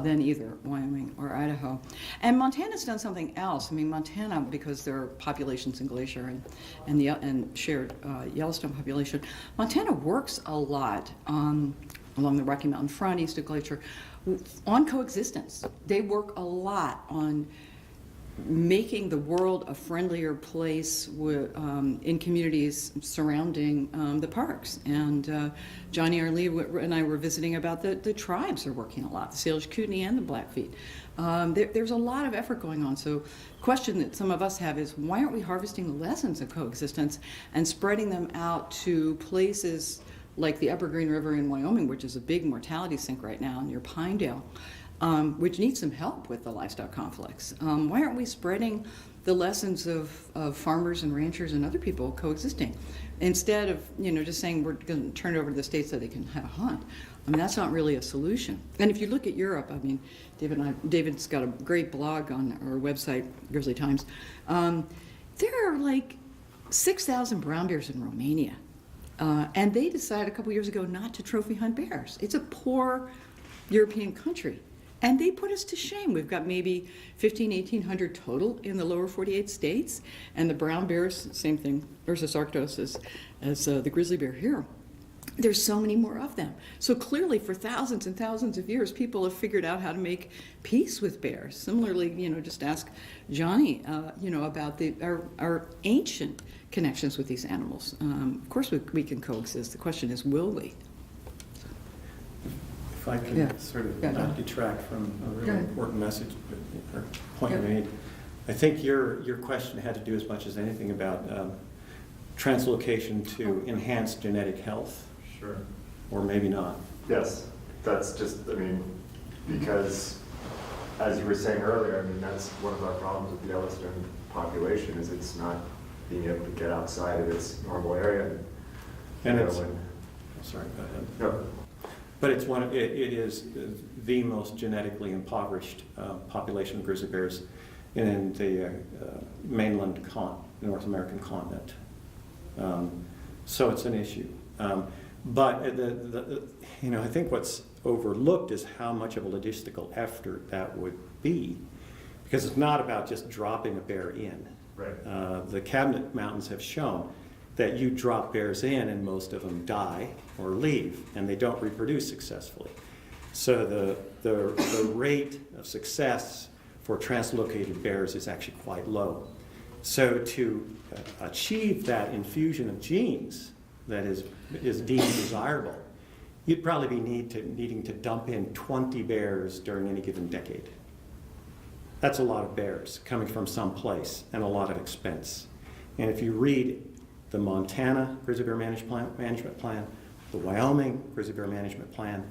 than either Wyoming or Idaho. And Montana's done something else. I mean, Montana, because there are populations in Glacier and shared Yellowstone population, Montana works a lot along the Rocky Mountain front, east of Glacier, on coexistence. They work a lot on making the world a friendlier place in communities surrounding the parks. And Johnny Arlee and I were visiting about the tribes are working a lot, the Salish Kootenai and the Blackfeet. There's a lot of effort going on. So the question that some of us have is, why aren't we harvesting the lessons of coexistence and spreading them out to places like the Upper Green River in Wyoming, which is a big mortality sink right now near Pinedale, which needs some help with the livestock conflicts. Why aren't we spreading the lessons of farmers and ranchers and other people coexisting instead of just saying we're going to turn it over to the states so they can have a hunt? I mean, that's not really a solution. And if you look at Europe, I mean, David's got a great blog on our website, Grizzly Times. There are like 6,000 brown bears in Romania. And they decided a couple years ago not to trophy hunt bears. It's a poor European country. And they put us to shame. We've got maybe 1,800 total in the lower 48 states. And the brown bears, same thing, Ursus arctos as the grizzly bear here. There's so many more of them. So clearly for thousands and thousands of years, people have figured out how to make peace with bears. Similarly, just ask Johnny, about our ancient connections with these animals. Of course we can coexist. The question is, will we? If I can sort of not detract from a really important message or point you made, I think your question had to do as much as anything about translocation to enhance genetic health. Sure. Or maybe not. Yes, that's just, because as you were saying earlier, that's one of our problems with the Yellowstone population is it's not being able to get outside of its normal area. And it's, sorry, go ahead. No. But it is the most genetically impoverished population of grizzly bears in the mainland North American continent. So it's an issue. But I think what's overlooked is how much of a logistical effort that would be, because it's not about just dropping a bear in. Right. The Cabinet Mountains have shown that you drop bears in and most of them die or leave, and they don't reproduce successfully. So the rate of success for translocated bears is actually quite low. So to achieve that infusion of genes that is deemed desirable, you'd probably be needing to dump in 20 bears during any given decade. That's a lot of bears coming from some place and a lot of expense. And if you read the Montana Grizzly Bear Management Plan, the Wyoming Grizzly Bear Management Plan,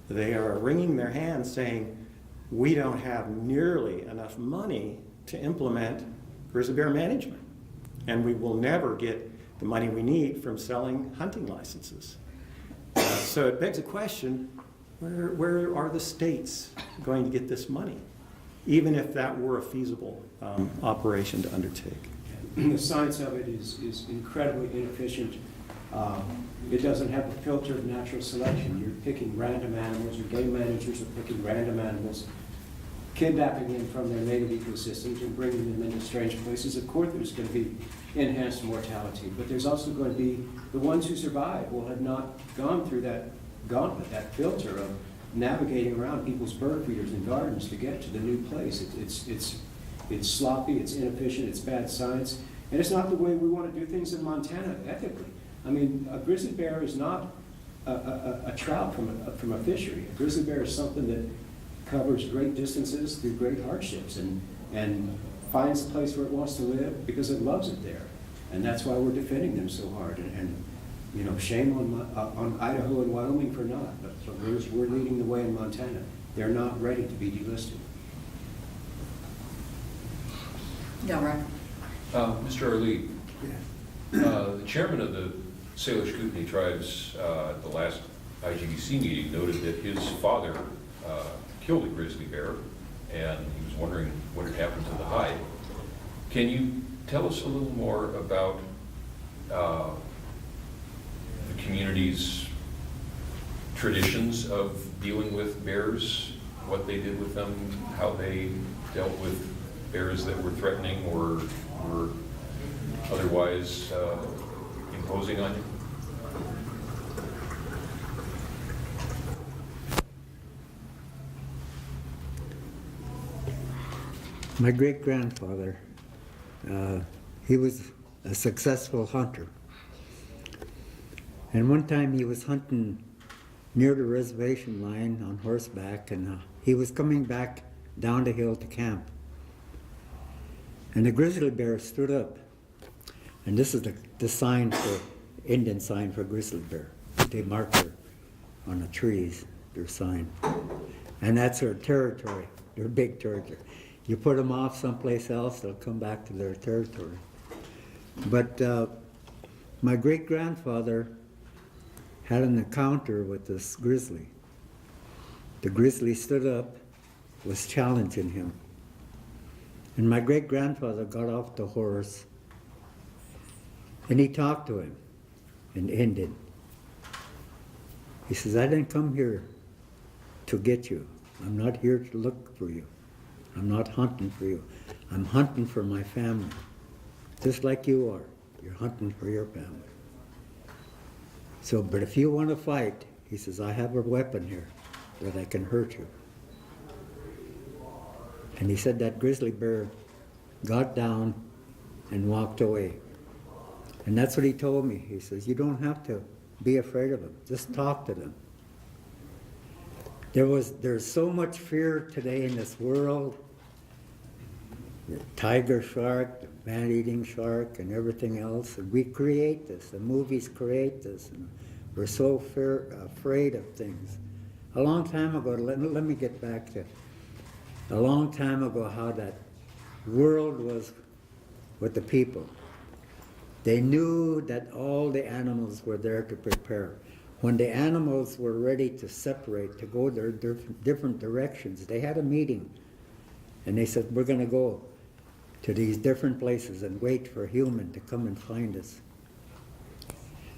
they are wringing their hands saying, we don't have nearly enough money to implement grizzly bear management. And we will never get the money we need from selling hunting licenses. So it begs a question, where are the states going to get this money, even if that were a feasible operation to undertake? The science of it is incredibly inefficient. It doesn't have the filter of natural selection. You're picking random animals, your game managers are picking random animals, kidnapping them from their native ecosystems and bringing them into strange places. Of course there's going to be enhanced mortality, but there's also going to be the ones who survive will have not gone through that gauntlet, that filter of navigating around people's bird feeders and gardens to get to the new place. It's sloppy, it's inefficient, it's bad science, and it's not the way we want to do things in Montana ethically. I mean, a grizzly bear is not a trout from a fishery. A grizzly bear is something that covers great distances through great hardships and finds a place where it wants to live because it loves it there. And that's why we're defending them so hard. And you know, shame on Idaho and Wyoming for not, but we're leading the way in Montana. They're not ready to be delisted. Yeah, right. Mr. Arlee, the chairman of the Salish Kootenai tribes at the last IGBC meeting noted that his father killed a grizzly bear, and he was wondering what had happened to the hide. Can you tell us a little more about the community's traditions of dealing with bears, what they did with them, how they dealt with bears that were threatening or were otherwise imposing on you? My great-grandfather, he was a successful hunter. And one time he was hunting near the reservation line on horseback, and he was coming back down the hill to camp. And the grizzly bear stood up. And this is the sign for, Indian sign for grizzly bear. They mark her on the trees, their sign. And that's their territory, their big territory. You put them off someplace else, they'll come back to their territory. But my great-grandfather had an encounter with this grizzly. The grizzly stood up, was challenging him. And my great-grandfather got off the horse and he talked to him in Indian. He says, I didn't come here to get you. I'm not here to look for you. I'm not hunting for you. I'm hunting for my family. Just like you are. You're hunting for your family. So, but if you want to fight, he says, I have a weapon here that I can hurt you. And he said that grizzly bear got down and walked away. And that's what he told me. He says, you don't have to be afraid of them. Just talk to them. There's so much fear today in this world. The tiger shark, the man-eating shark, and everything else. And we create this. The movies create this. And we're so afraid of things. A long time ago, let me get back to a long time ago how that world was with the people. They knew that all the animals were there to prepare. When the animals were ready to separate, to go their different directions, they had a meeting. And they said, we're going to go to these different places and wait for a human to come and find us.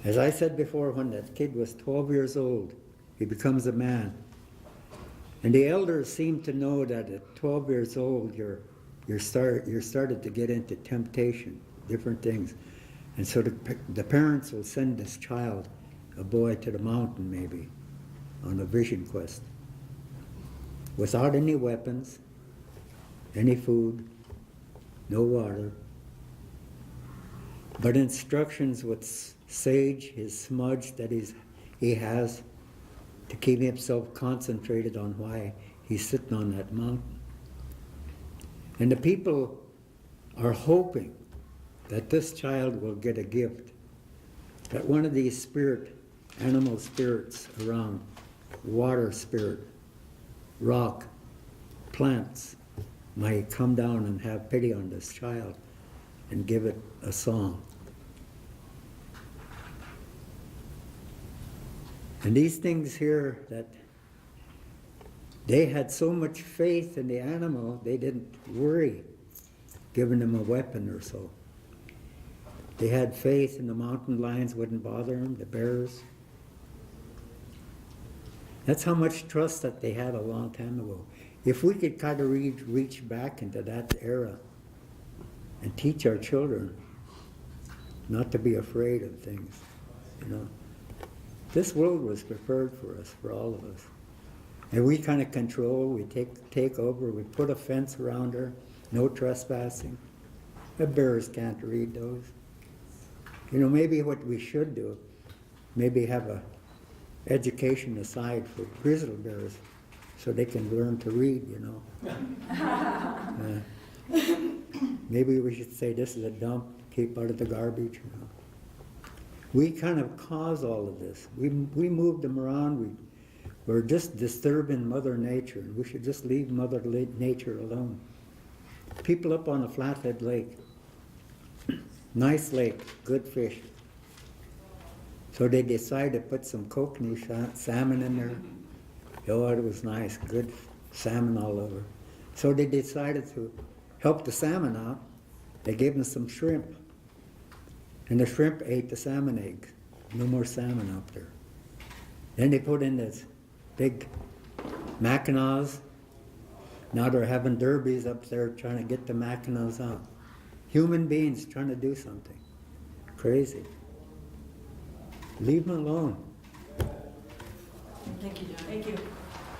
As I said before, when that kid was 12 years old, he becomes a man. And the elders seem to know that at 12 years old, you're started to get into temptation, different things. And so the parents will send this child, a boy, to the mountain maybe, on a vision quest, without any weapons, any food, no water, but instructions with sage, his smudge that he has to keep himself concentrated on why he's sitting on that mountain. And the people are hoping that this child will get a gift, that one of these animal spirits around, water spirit, rock, plants, might come down and have pity on this child and give it a song. And these things here, that they had so much faith in the animal, they didn't worry giving them a weapon or so. They had faith, and the mountain lions wouldn't bother them, the bears. That's how much trust that they had a long time ago. If we could kind of reach back into that era and teach our children not to be afraid of things, you know. This world was prepared for us, for all of us. And we kind of control, we take over, we put a fence around her, no trespassing. The bears can't read those. You know, maybe what we should do, maybe have a education aside for grizzly bears so they can learn to read, you know. Maybe we should say this is a dump, keep out of the garbage, you know. We kind of cause all of this. We moved them around. We're just disturbing Mother Nature, and we should just leave Mother Nature alone. People up on the Flathead Lake, nice lake, good fish. So they decided to put some kokanee salmon in there. Oh, it was nice, good salmon all over. So they decided to help the salmon out. They gave them some shrimp. And the shrimp ate the salmon eggs. No more salmon up there. Then they put in this big Mackinaws. Now they're having derbies up there trying to get the Mackinaws out. Human beings trying to do something. Crazy. Leave them alone. Thank you, John. Thank you.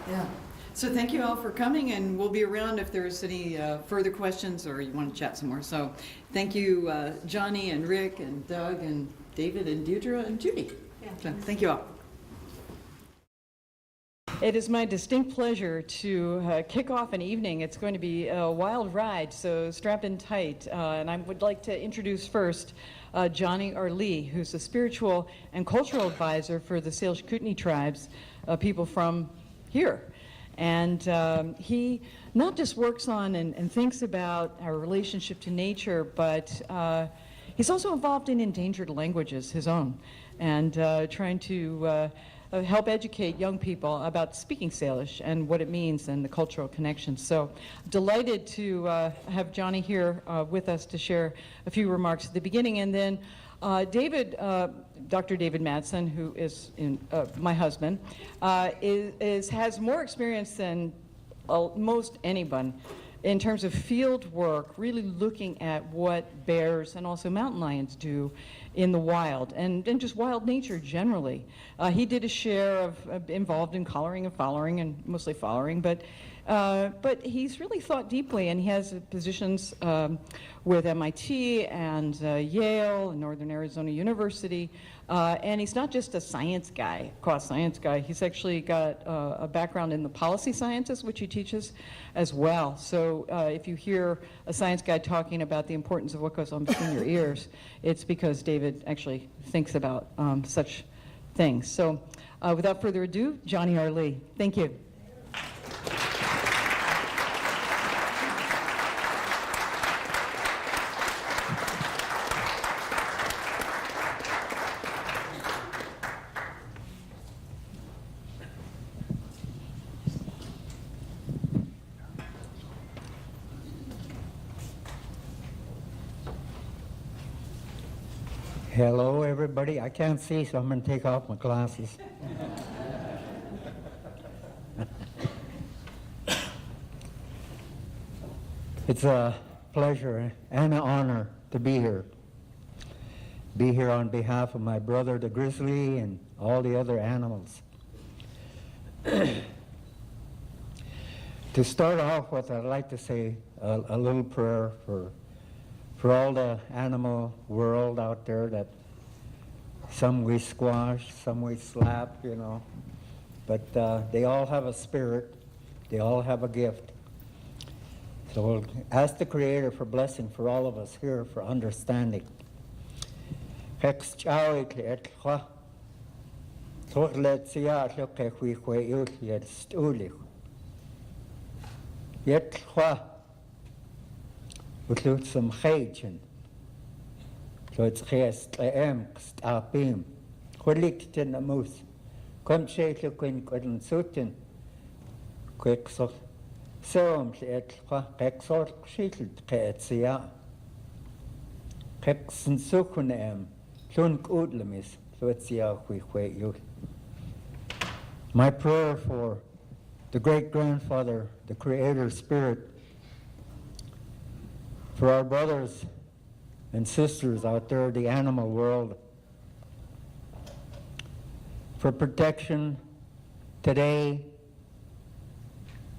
Yeah. So thank you all for coming, and we'll be around if there's any further questions or you want to chat some more. So thank you, Johnny and Rick and Doug and David and Deirdre and Judy. Yeah. So thank you all. It is my distinct pleasure to kick off an evening. It's going to be a wild ride, so strap in tight. And I would like to introduce first Johnny Arlee, who's a spiritual and cultural advisor for the Salish Kootenai tribes, people from here. And he not just works on and thinks about our relationship to nature, but he's also involved in endangered languages, his own, and trying to help educate young people about speaking Salish and what it means and the cultural connections. So delighted to have Johnny here with us to share a few remarks at the beginning. And then Dr. David Mattson, who is my husband, has more experience than most anyone in terms of field work, really looking at what bears and also mountain lions do in the wild and just wild nature generally. He did a share of involved in collaring and following, and mostly following, but he's really thought deeply, and he has positions with MIT and Yale and Northern Arizona University. And he's not just a science guy, cost science guy. He's actually got a background in the policy sciences, which he teaches as well. So if you hear a science guy talking about the importance of what goes on between your ears, it's because David actually thinks about such things. So without further ado, Johnny Arlee. Thank you. Hello, everybody. I can't see, so I'm going to take off my glasses. It's a pleasure and an honor to be here. Be here on behalf of my brother, the grizzly, and all the other animals. To start off with, I'd like to say a little prayer for all the animal world out there, that some we squash, some we slap, you know. But they all have a spirit. They all have a gift. So we'll ask the Creator for blessing for all of us here, for understanding. Utlut some chaychen. So it's chest stapim. Quilikt in the moose. Come shake the queen couldn't suitin. Quick so. So it quaxor shitted ketsia. Kexen sukunem. Lunk udlemis. So it's ya you. My prayer for the great grandfather, the Creator Spirit, for our brothers and sisters out there, the animal world, for protection today,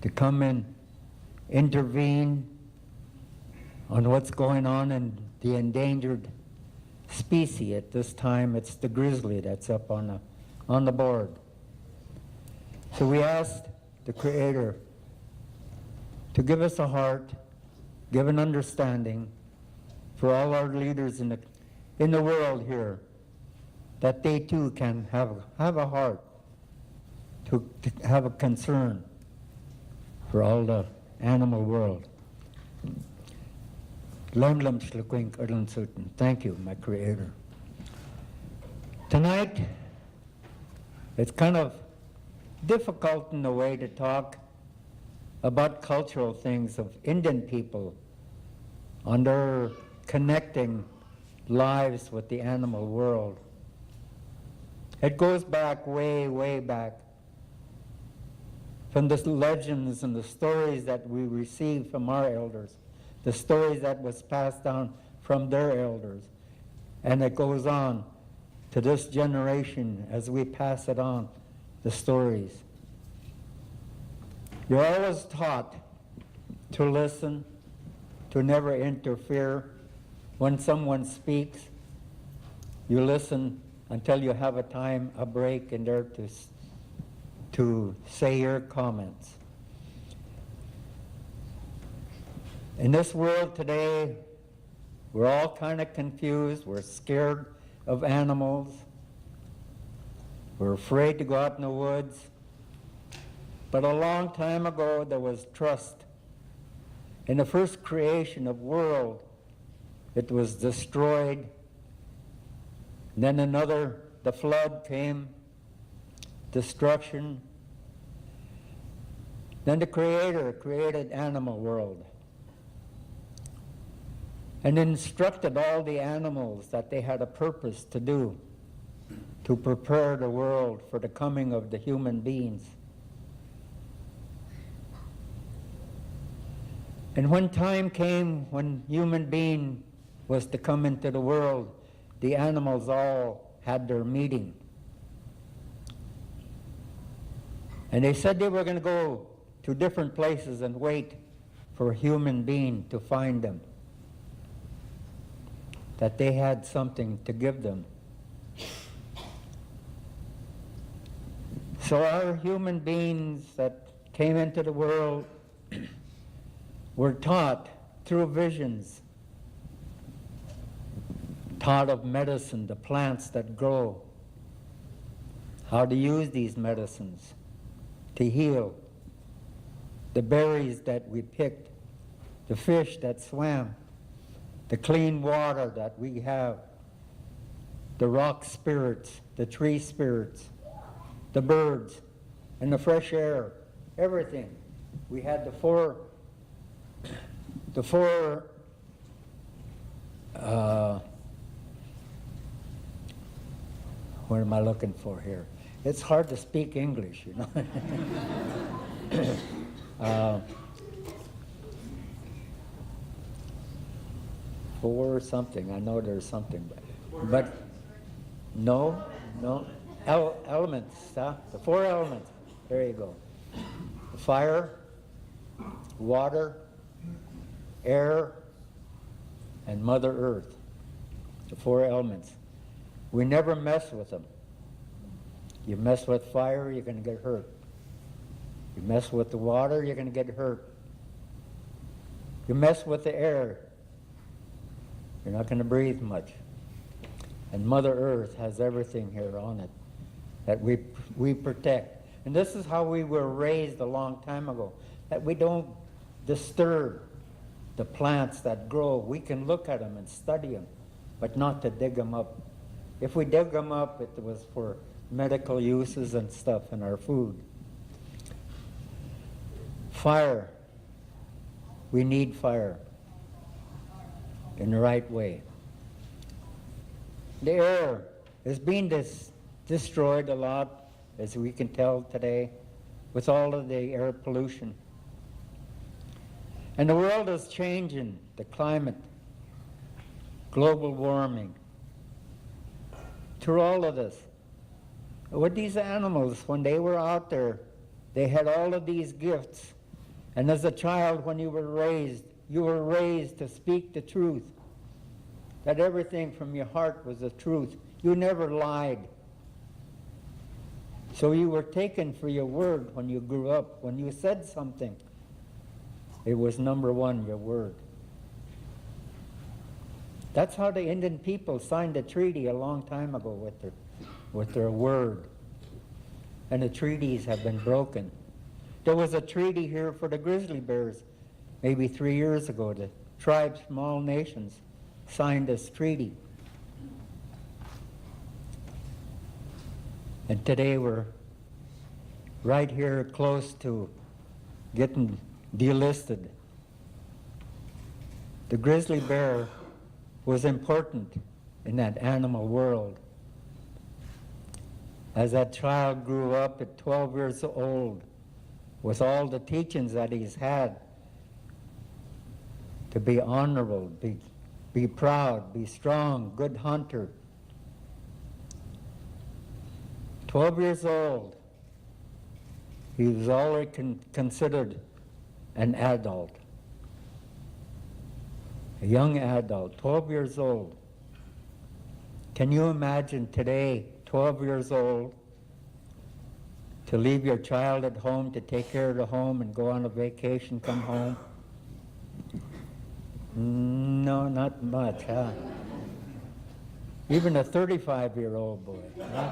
to come and intervene on what's going on in the endangered species. At this time, it's the grizzly that's up on the board. So we asked the Creator to give us a heart, give an understanding for all our leaders in the world here, that they too can have a heart, to have a concern for all the animal world. Thank you, my Creator. Tonight, it's kind of difficult in a way to talk about cultural things of Indian people on their connecting lives with the animal world. It goes back way, way back from the legends and the stories that we received from our elders, the stories that was passed down from their elders. And it goes on to this generation as we pass it on, the stories. You're always taught to listen, to never interfere. When someone speaks, you listen until you have a break in there to say your comments. In this world today, we're all kind of confused. We're scared of animals. We're afraid to go out in the woods. But a long time ago, there was trust. In the first creation of world, it was destroyed. Then the flood came, destruction. Then the Creator created animal world and instructed all the animals that they had a purpose to do, to prepare the world for the coming of the human beings. And when time came when human being was to come into the world, the animals all had their meeting. And they said they were going to go to different places and wait for a human being to find them, that they had something to give them. So our human beings that came into the world were taught through visions, taught of medicine, the plants that grow, how to use these medicines to heal, the berries that we picked, the fish that swam, the clean water that we have, the rock spirits, the tree spirits, the birds, and the fresh air, everything. We had the four what am I looking for here? It's hard to speak English, you know. Four something, I know there's something, but no, elements, huh? The four elements, there you go. The fire, water, air, and Mother Earth, the four elements. We never mess with them. You mess with fire, you're going to get hurt. You mess with the water, you're going to get hurt. You mess with the air, you're not going to breathe much. And Mother Earth has everything here on it that we protect. And this is how we were raised a long time ago, that we don't disturb the plants that grow. We can look at them and study them, but not to dig them up. If we dig them up, it was for medical uses and stuff in our food. Fire. We need fire in the right way. The air is being destroyed a lot, as we can tell today, with all of the air pollution. And the world is changing, the climate, global warming. Through all of this, with these animals, when they were out there, they had all of these gifts. And as a child, when you were raised, you were raised to speak the truth, that everything from your heart was the truth. You never lied. So you were taken for your word when you grew up. When you said something, it was number one, your word. That's how the Indian people signed a treaty a long time ago with their word. And the treaties have been broken. There was a treaty here for the grizzly bears maybe 3 years ago. The tribes from all nations signed this treaty. And today we're right here close to getting delisted. The grizzly bear was important in that animal world. As that child grew up at 12 years old, with all the teachings that he's had, to be honorable, be proud, be strong, good hunter. 12 years old, he was already considered an adult. A young adult, 12 years old. Can you imagine today, 12 years old, to leave your child at home, to take care of the home and go on a vacation, come home? No, not much, huh? Even a 35-year-old boy, huh?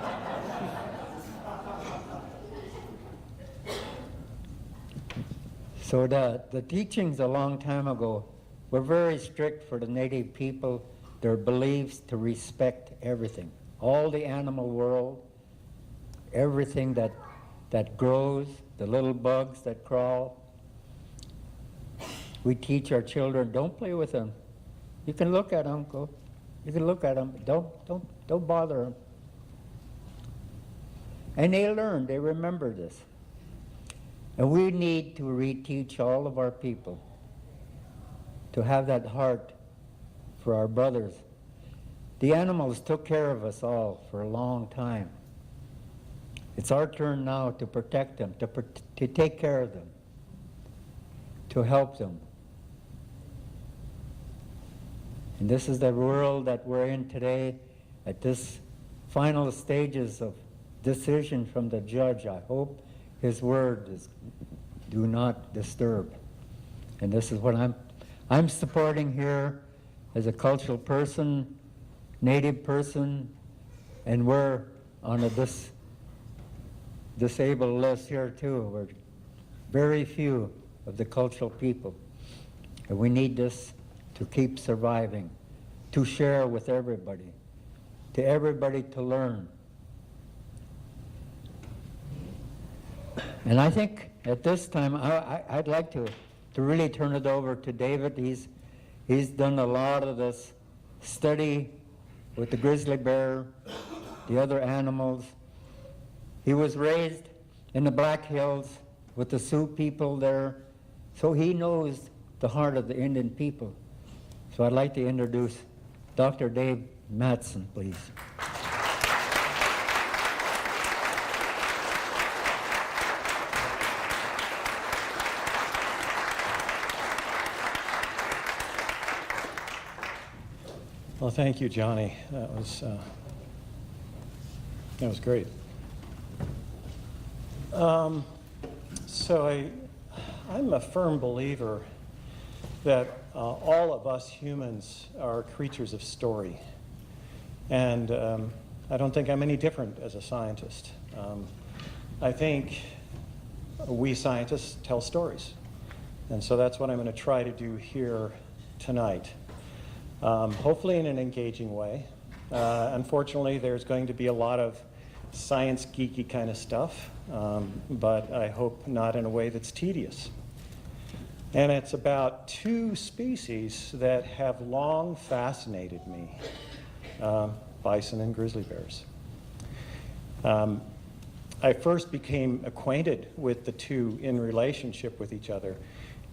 So the teachings a long time ago were very strict for the native people, their beliefs to respect everything. All the animal world, everything that grows, the little bugs that crawl. We teach our children, don't play with them. You can look at them, go. You can look at them, don't bother them. And they learn, they remember this. And we need to reteach all of our people to have that heart for our brothers. The animals took care of us all for a long time. It's our turn now to protect them, to take care of them, to help them. And this is the world that we're in today, at this final stages of decision from the judge. I hope his word is do not disturb. And this is what I'm supporting here as a cultural person, native person, and we're on a disabled list here too. We're very few of the cultural people. And we need this to keep surviving, to share with everybody, to learn. And I think at this time, I'd like to really turn it over to David. He's done a lot of this study with the grizzly bear, the other animals. He was raised in the Black Hills with the Sioux people there, so he knows the heart of the Indian people. So I'd like to introduce Dr. Dave Mattson, please. Well, thank you, Johnny. That was great. So I'm a firm believer that all of us humans are creatures of story. And I don't think I'm any different as a scientist. I think we scientists tell stories. And so that's what I'm going to try to do here tonight. Hopefully in an engaging way. Unfortunately, there's going to be a lot of science geeky kind of stuff, but I hope not in a way that's tedious. And it's about two species that have long fascinated me, bison and grizzly bears. I first became acquainted with the two in relationship with each other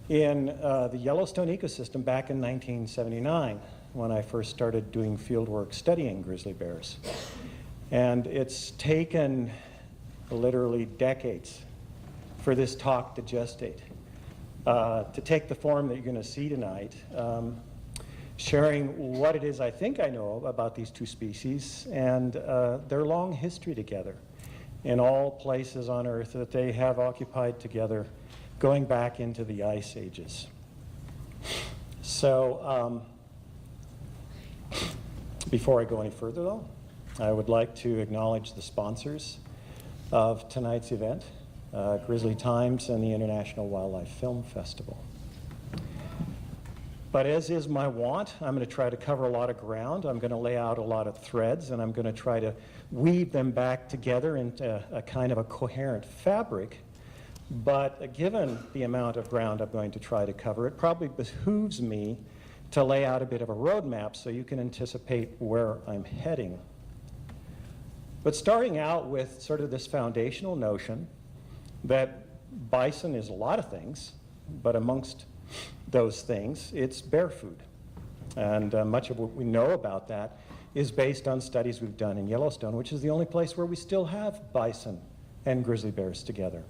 in the Yellowstone ecosystem back in 1979, when I first started doing fieldwork studying grizzly bears. And it's taken literally decades for this talk to gestate. to take the form that you're going to see tonight, sharing what it is I think I know about these two species and their long history together in all places on Earth that they have occupied together, going back into the ice ages. So before I go any further, though, I would like to acknowledge the sponsors of tonight's event, Grizzly Times and the International Wildlife Film Festival. But as is my wont, I'm going to try to cover a lot of ground. I'm going to lay out a lot of threads, and I'm going to try to weave them back together into a kind of a coherent fabric. But given the amount of ground I'm going to try to cover, it probably behooves me to lay out a bit of a roadmap so you can anticipate where I'm heading. But starting out with sort of this foundational notion that bison is a lot of things, but amongst those things, it's bear food. And much of what we know about that is based on studies we've done in Yellowstone, which is the only place where we still have bison and grizzly bears together.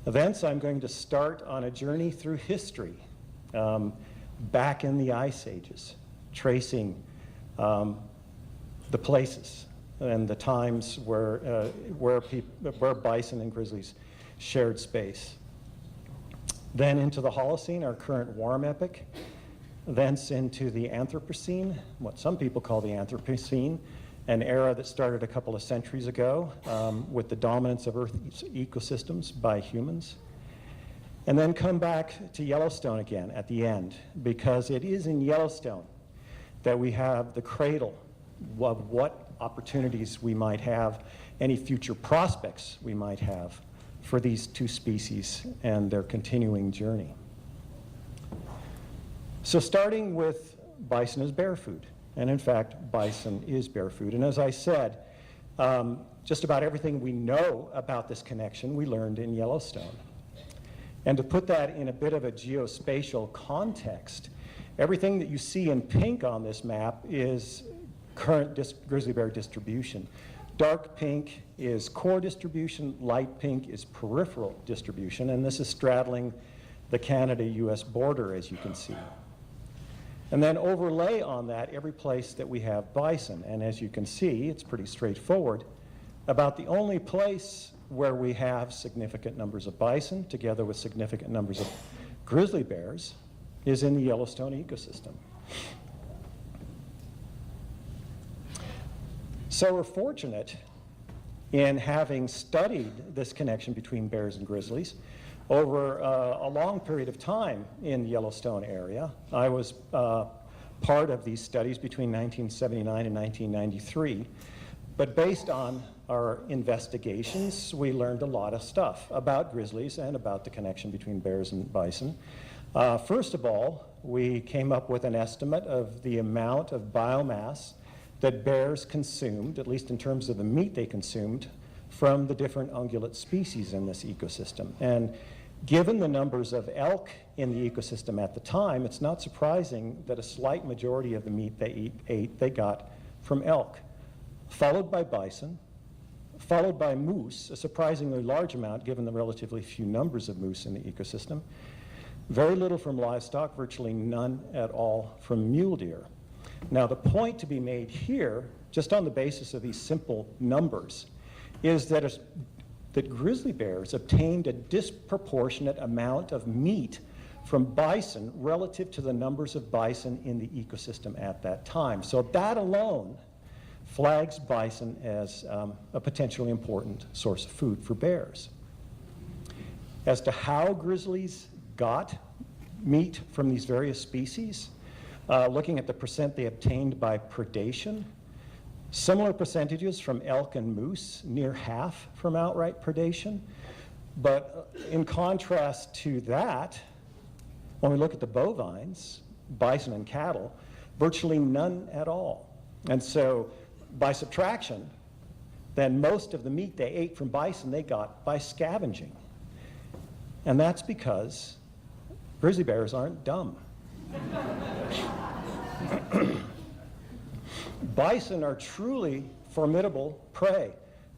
Thence, I'm going to start on a journey through history, back in the ice ages, tracing the places and the times where bison and grizzlies shared space. Then into the Holocene, our current warm epoch, thence into the Anthropocene, what some people call the Anthropocene, an era that started a couple of centuries ago with the dominance of Earth's ecosystems by humans. And then come back to Yellowstone again at the end, because it is in Yellowstone that we have the cradle of what opportunities we might have, any future prospects we might have for these two species and their continuing journey. So starting with bison as bear food, and in fact, bison is bear food. And as I said, just about everything we know about this connection we learned in Yellowstone. And to put that in a bit of a geospatial context, everything that you see in pink on this map is current grizzly bear distribution. Dark pink is core distribution, light pink is peripheral distribution, and this is straddling the Canada-US border, as you can see. And then overlay on that every place that we have bison, and as you can see, it's pretty straightforward. About the only place where we have significant numbers of bison, together with significant numbers of grizzly bears, is in the Yellowstone ecosystem. So we're fortunate in having studied this connection between bears and grizzlies over a long period of time in the Yellowstone area. I was part of these studies between 1979 and 1993. But based on our investigations, we learned a lot of stuff about grizzlies and about the connection between bears and bison. First of all, we came up with an estimate of the amount of biomass that bears consumed, at least in terms of the meat they consumed, from the different ungulate species in this ecosystem. And given the numbers of elk in the ecosystem at the time, it's not surprising that a slight majority of the meat they got from elk, followed by bison, followed by moose, a surprisingly large amount given the relatively few numbers of moose in the ecosystem. Very little from livestock, virtually none at all from mule deer. Now, the point to be made here, just on the basis of these simple numbers, is that grizzly bears obtained a disproportionate amount of meat from bison relative to the numbers of bison in the ecosystem at that time. So that alone flags bison as a potentially important source of food for bears. As to how grizzlies got meat from these various species, looking at the percent they obtained by predation, similar percentages from elk and moose, near half from outright predation. But in contrast to that, when we look at the bovines, bison and cattle, virtually none at all. And so by subtraction, then most of the meat they ate from bison they got by scavenging. And that's because grizzly bears aren't dumb. Bison are truly formidable prey.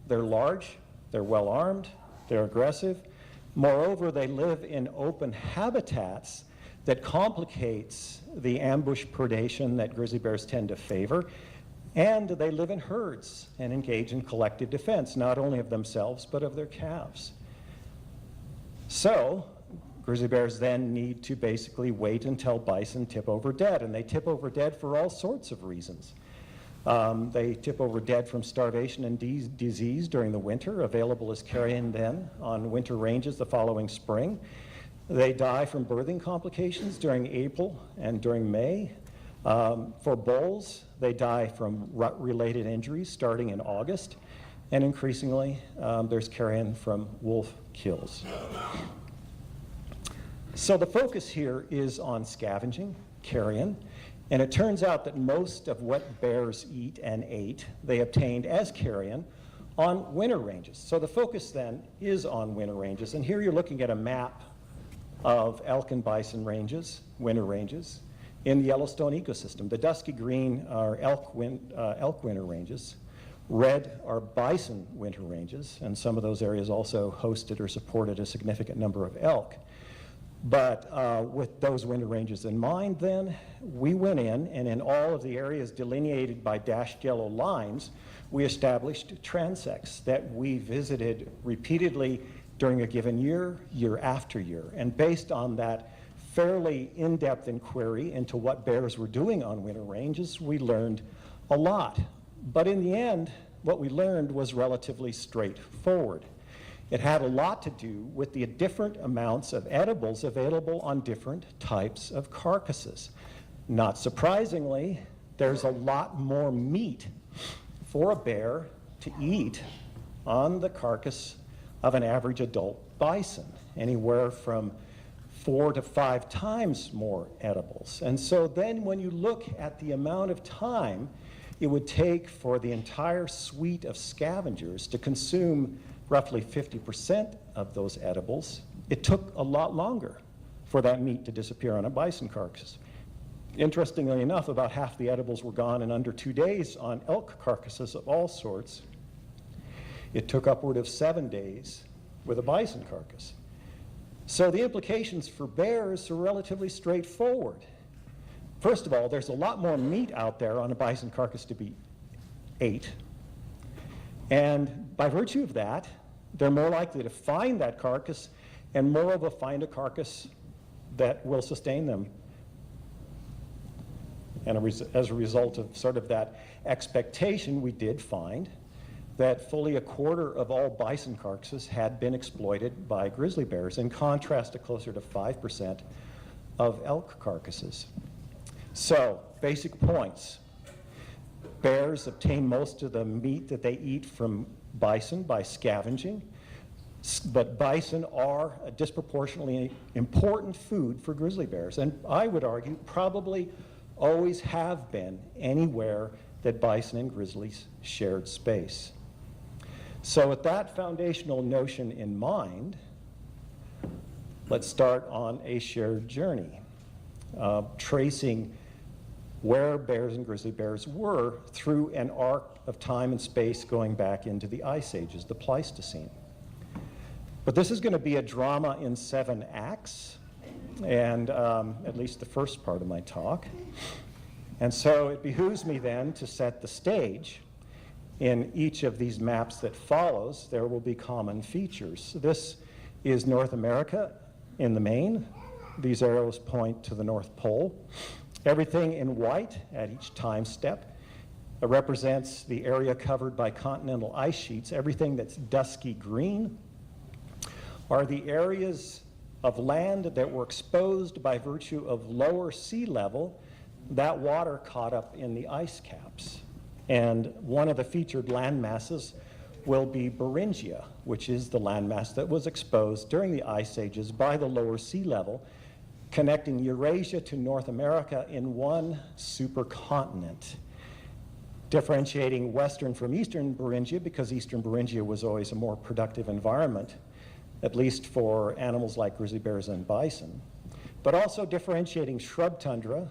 They're large, they're well armed, they're aggressive, Moreover, they live in open habitats that complicates the ambush predation that grizzly bears tend to favor. And they live in herds and engage in collective defense, not only of themselves, but of their calves. So, grizzly bears then need to basically wait until bison tip over dead, and they tip over dead for all sorts of reasons. They tip over dead from starvation and disease during the winter, available as carrion then on winter ranges the following spring. They die from birthing complications during April and during May. For bulls, they die from rut-related injuries starting in August, and increasingly there's carrion from wolf kills. So the focus here is on scavenging, carrion, and it turns out that most of what bears eat and ate, they obtained as carrion on winter ranges. So the focus then is on winter ranges, and here you're looking at a map of elk and bison ranges, winter ranges, in the Yellowstone ecosystem. The dusky green are elk winter ranges. Red are bison winter ranges, and some of those areas also hosted or supported a significant number of elk. But with those winter ranges in mind then, we went in, and in all of the areas delineated by dashed yellow lines, we established transects that we visited repeatedly during a given year, year after year. And based on that fairly in-depth inquiry into what bears were doing on winter ranges, we learned a lot. But in the end, what we learned was relatively straightforward. It had a lot to do with the different amounts of edibles available on different types of carcasses. Not surprisingly, there's a lot more meat for a bear to eat on the carcass of an average adult bison, anywhere from 4 to 5 times more edibles. And so then when you look at the amount of time it would take for the entire suite of scavengers to consume roughly 50% of those edibles, it took a lot longer for that meat to disappear on a bison carcass. Interestingly enough, about half the edibles were gone in under 2 days on elk carcasses of all sorts. It took upward of 7 days with a bison carcass. So the implications for bears are relatively straightforward. First of all, there's a lot more meat out there on a bison carcass to be ate. And by virtue of that, they're more likely to find that carcass, and moreover find a carcass that will sustain them. And as a result of sort of that expectation, we did find that fully a quarter of all bison carcasses had been exploited by grizzly bears, in contrast to closer to 5% of elk carcasses. So, basic points. Bears obtain most of the meat that they eat from bison by scavenging, but bison are a disproportionately important food for grizzly bears, and I would argue probably always have been anywhere that bison and grizzlies shared space. So with that foundational notion in mind, let's start on a shared journey, tracing where bears and grizzly bears were through an arc of time and space going back into the Ice Ages, the Pleistocene. But this is going to be a drama in 7 acts, and at least the first part of my talk. And so it behooves me then to set the stage. In each of these maps that follows, there will be common features. This is North America in the main. These arrows point to the North Pole. Everything in white at each time step represents the area covered by continental ice sheets. Everything that's dusky green are the areas of land that were exposed by virtue of lower sea level. That water caught up in the ice caps. And one of the featured land masses will be Beringia, which is the landmass that was exposed during the ice ages by the lower sea level, connecting Eurasia to North America in one supercontinent, differentiating western from eastern Beringia, because eastern Beringia was always a more productive environment, at least for animals like grizzly bears and bison, but also differentiating shrub tundra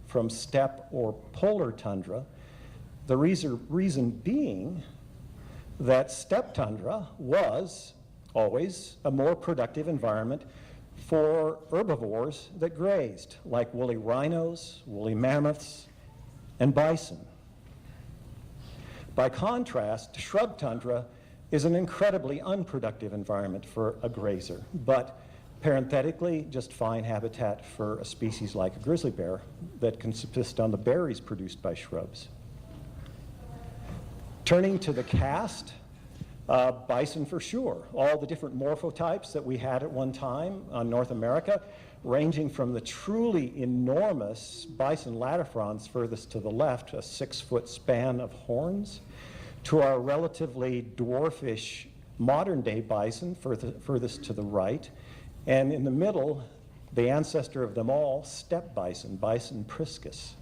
from steppe or polar tundra. The reason being that steppe tundra was always a more productive environment for herbivores that grazed, like woolly rhinos, woolly mammoths, and bison. By contrast, shrub tundra is an incredibly unproductive environment for a grazer, but parenthetically, just fine habitat for a species like a grizzly bear that can subsist on the berries produced by shrubs. Turning to the cast, bison for sure. All the different morphotypes that we had at one time on North America, ranging from the truly enormous bison latifrons furthest to the left, a 6-foot span of horns, to our relatively dwarfish modern-day bison furthest to the right, and in the middle, the ancestor of them all, steppe bison, Bison priscus.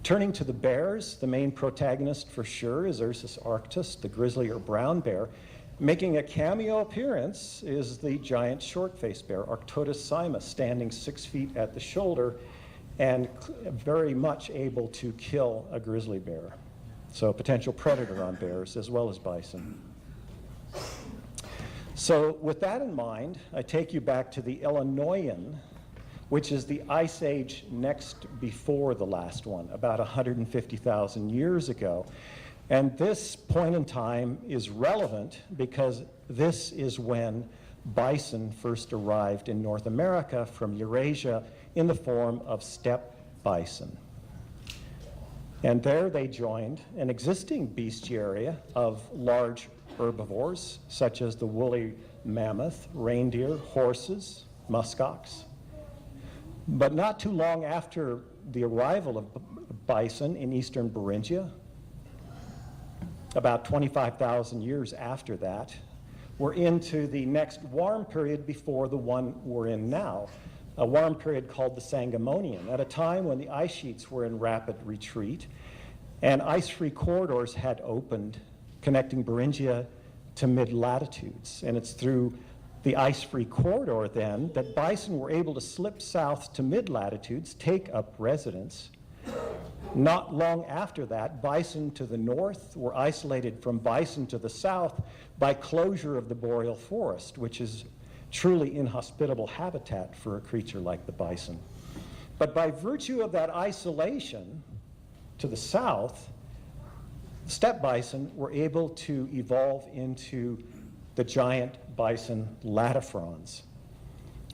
Turning to the bears, the main protagonist for sure is Ursus arctos, the grizzly or brown bear. Making a cameo appearance is the giant short-faced bear, Arctotus simus, standing 6 feet at the shoulder and very much able to kill a grizzly bear. So a potential predator on bears as well as bison. So with that in mind, I take you back to the Illinoisan, which is the ice age next before the last one, about 150,000 years ago. And this point in time is relevant because this is when bison first arrived in North America from Eurasia in the form of steppe bison. And there they joined an existing bestiaria of large herbivores, such as the woolly mammoth, reindeer, horses, muskox. But not too long after the arrival of bison in eastern Beringia, about 25,000 years after that, we're into the next warm period before the one we're in now, a warm period called the Sangamonian, at a time when the ice sheets were in rapid retreat and ice-free corridors had opened connecting Beringia to mid-latitudes. And it's through the ice-free corridor then that bison were able to slip south to mid-latitudes, take up residence. Not long after that, bison to the north were isolated from bison to the south by closure of the boreal forest, which is truly inhospitable habitat for a creature like the bison. But by virtue of that isolation to the south, steppe bison were able to evolve into the giant bison latifrons,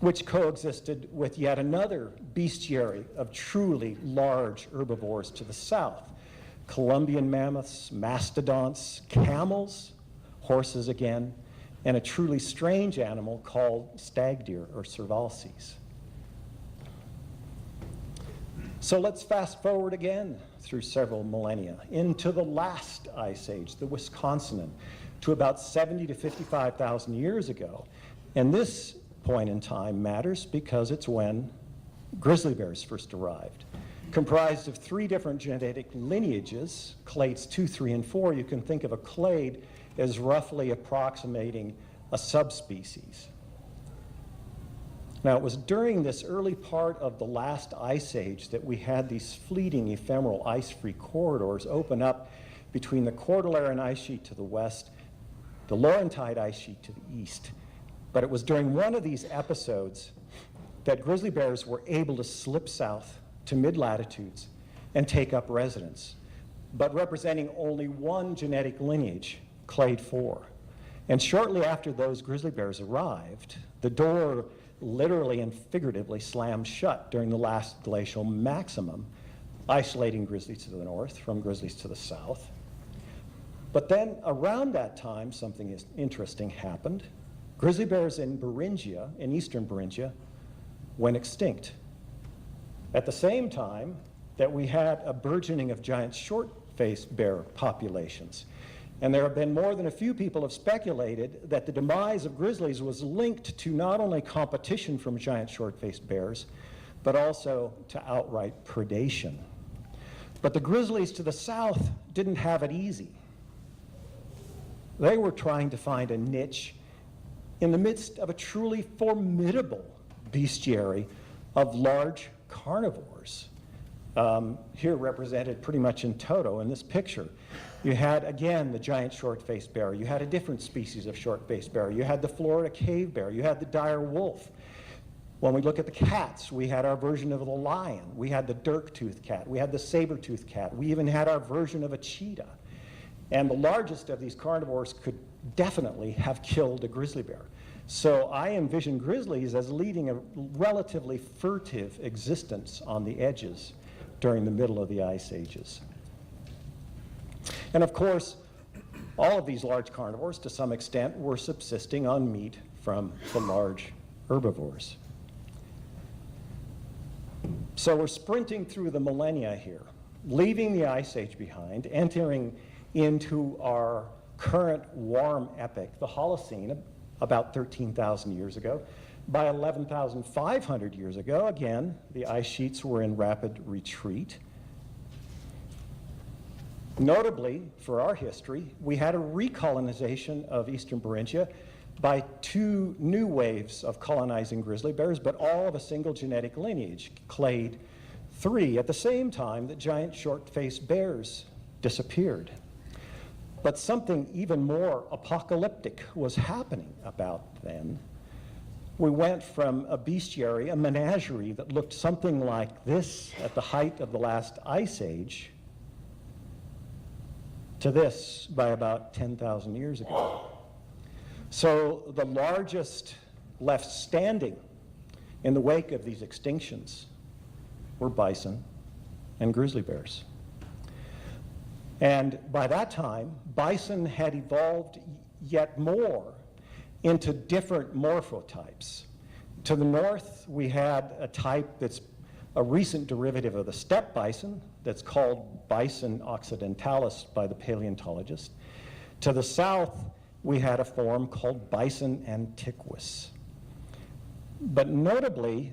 which coexisted with yet another bestiary of truly large herbivores to the south. Columbian mammoths, mastodonts, camels, horses again, and a truly strange animal called stag deer or cervalces. So let's fast forward again through several millennia into the last ice age, the Wisconsinan, to about 70 to 55,000 years ago. And this point in time matters because it's when grizzly bears first arrived. Comprised of 3 different genetic lineages, clades 2, 3, and 4, you can think of a clade as roughly approximating a subspecies. Now, it was during this early part of the last ice age that we had these fleeting ephemeral ice-free corridors open up between the Cordilleran ice sheet to the west, the Laurentide ice sheet to the east. But it was during one of these episodes that grizzly bears were able to slip south to mid-latitudes and take up residence, but representing only one genetic lineage, clade 4. And shortly after those grizzly bears arrived, the door literally and figuratively slammed shut during the last glacial maximum, isolating grizzlies to the north from grizzlies to the south. But then around that time, something interesting happened. Grizzly bears in Beringia, in eastern Beringia, went extinct. At the same time that we had a burgeoning of giant short-faced bear populations. And there have been more than a few people have speculated that the demise of grizzlies was linked to not only competition from giant short-faced bears, but also to outright predation. But the grizzlies to the south didn't have it easy. They were trying to find a niche in the midst of a truly formidable bestiary of large carnivores, here represented pretty much in toto in this picture. You had, again, the giant short-faced bear. You had a different species of short-faced bear. You had the Florida cave bear. You had the dire wolf. When we look at the cats, we had our version of the lion. We had the dirk-toothed cat. We had the saber-toothed cat. We even had our version of a cheetah. And the largest of these carnivores could definitely have killed a grizzly bear. So I envision grizzlies as leading a relatively furtive existence on the edges during the middle of the ice ages. And of course, all of these large carnivores, to some extent, were subsisting on meat from the large herbivores. So we're sprinting through the millennia here, leaving the Ice Age behind, entering into our current warm epoch, the Holocene, about 13,000 years ago. By 11,500 years ago, again, the ice sheets were in rapid retreat. Notably, for our history, we had a recolonization of eastern Beringia by two new waves of colonizing grizzly bears, but all of a single genetic lineage, clade 3, at the same time that giant short-faced bears disappeared. But something even more apocalyptic was happening about then. We went from a bestiary, a menagerie that looked something like this at the height of the last ice age, to this by about 10,000 years ago. So the largest left standing in the wake of these extinctions were bison and grizzly bears. And by that time, bison had evolved yet more into different morphotypes. To the north, we had a type that's a recent derivative of the steppe bison that's called Bison occidentalis by the paleontologist. To the south, we had a form called Bison antiquus. But notably,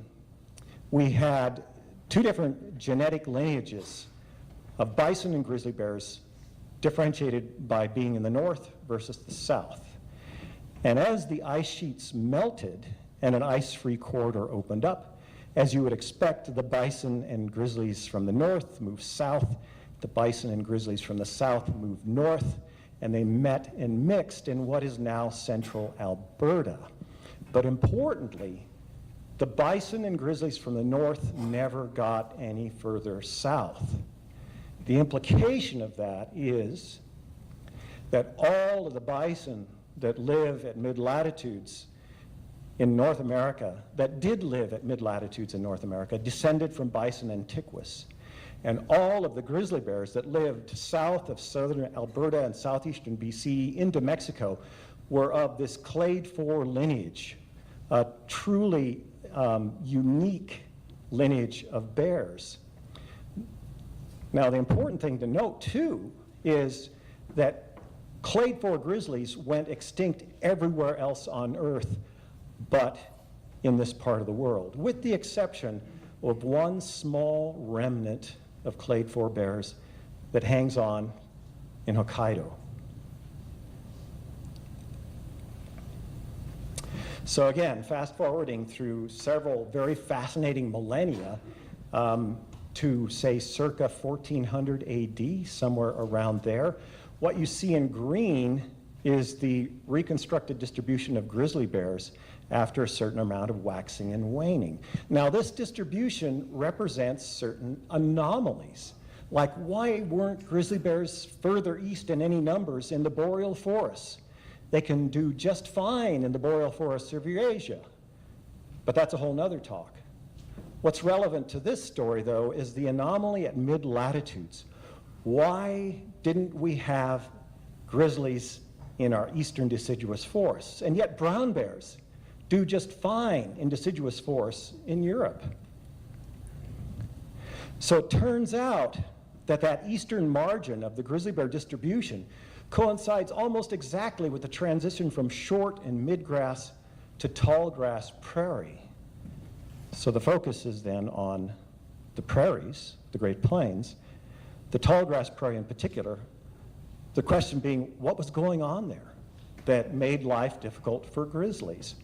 we had two different genetic lineages of bison and grizzly bears, differentiated by being in the north versus the south. And as the ice sheets melted and an ice-free corridor opened up, as you would expect, the bison and grizzlies from the north moved south, the bison and grizzlies from the south moved north, and they met and mixed in what is now central Alberta. But importantly, the bison and grizzlies from the north never got any further south. The implication of that is that all of the bison that live at mid-latitudes in North America, that did live at mid-latitudes in North America, descended from Bison antiquus. And all of the grizzly bears that lived south of southern Alberta and southeastern BC into Mexico were of this clade 4 lineage, a truly unique lineage of bears. Now, the important thing to note, too, is that clade 4 grizzlies went extinct everywhere else on Earth but in this part of the world, with the exception of one small remnant of clade 4 bears that hangs on in Hokkaido. So again, fast forwarding through several very fascinating millennia to, say, circa 1400 AD, somewhere around there, what you see in green is the reconstructed distribution of grizzly bears after a certain amount of waxing and waning. Now, this distribution represents certain anomalies, like why weren't grizzly bears further east in any numbers in the boreal forests? They can do just fine in the boreal forests of Eurasia, but that's a whole nother talk. What's relevant to this story, though, is the anomaly at mid-latitudes. Why didn't we have grizzlies in our eastern deciduous forests, and yet brown bears do just fine in deciduous forests in Europe? So it turns out that that eastern margin of the grizzly bear distribution coincides almost exactly with the transition from short and midgrass to tall grass prairie. So the focus is then on the prairies, the Great Plains, the tall grass prairie in particular, the question being, what was going on there that made life difficult for grizzlies?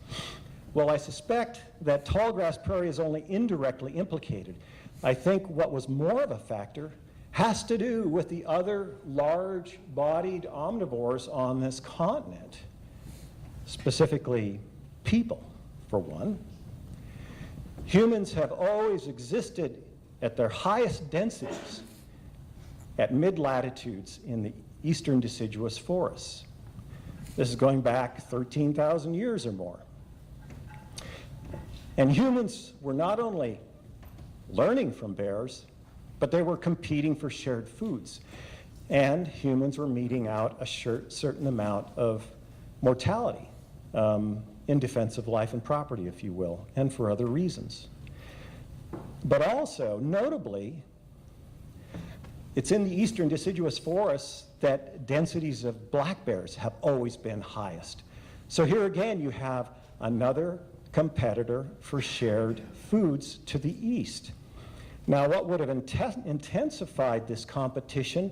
Well, I suspect that tall grass prairie is only indirectly implicated. I think what was more of a factor has to do with the other large-bodied omnivores on this continent, specifically people, for one. Humans have always existed at their highest densities at mid-latitudes in the eastern deciduous forests. This is going back 13,000 years or more. And humans were not only learning from bears, but they were competing for shared foods. And humans were meting out a certain amount of mortality in defense of life and property, if you will, and for other reasons. But also, notably, it's in the eastern deciduous forests that densities of black bears have always been highest. So here again, you have another competitor for shared foods to the east. Now, what would have intensified this competition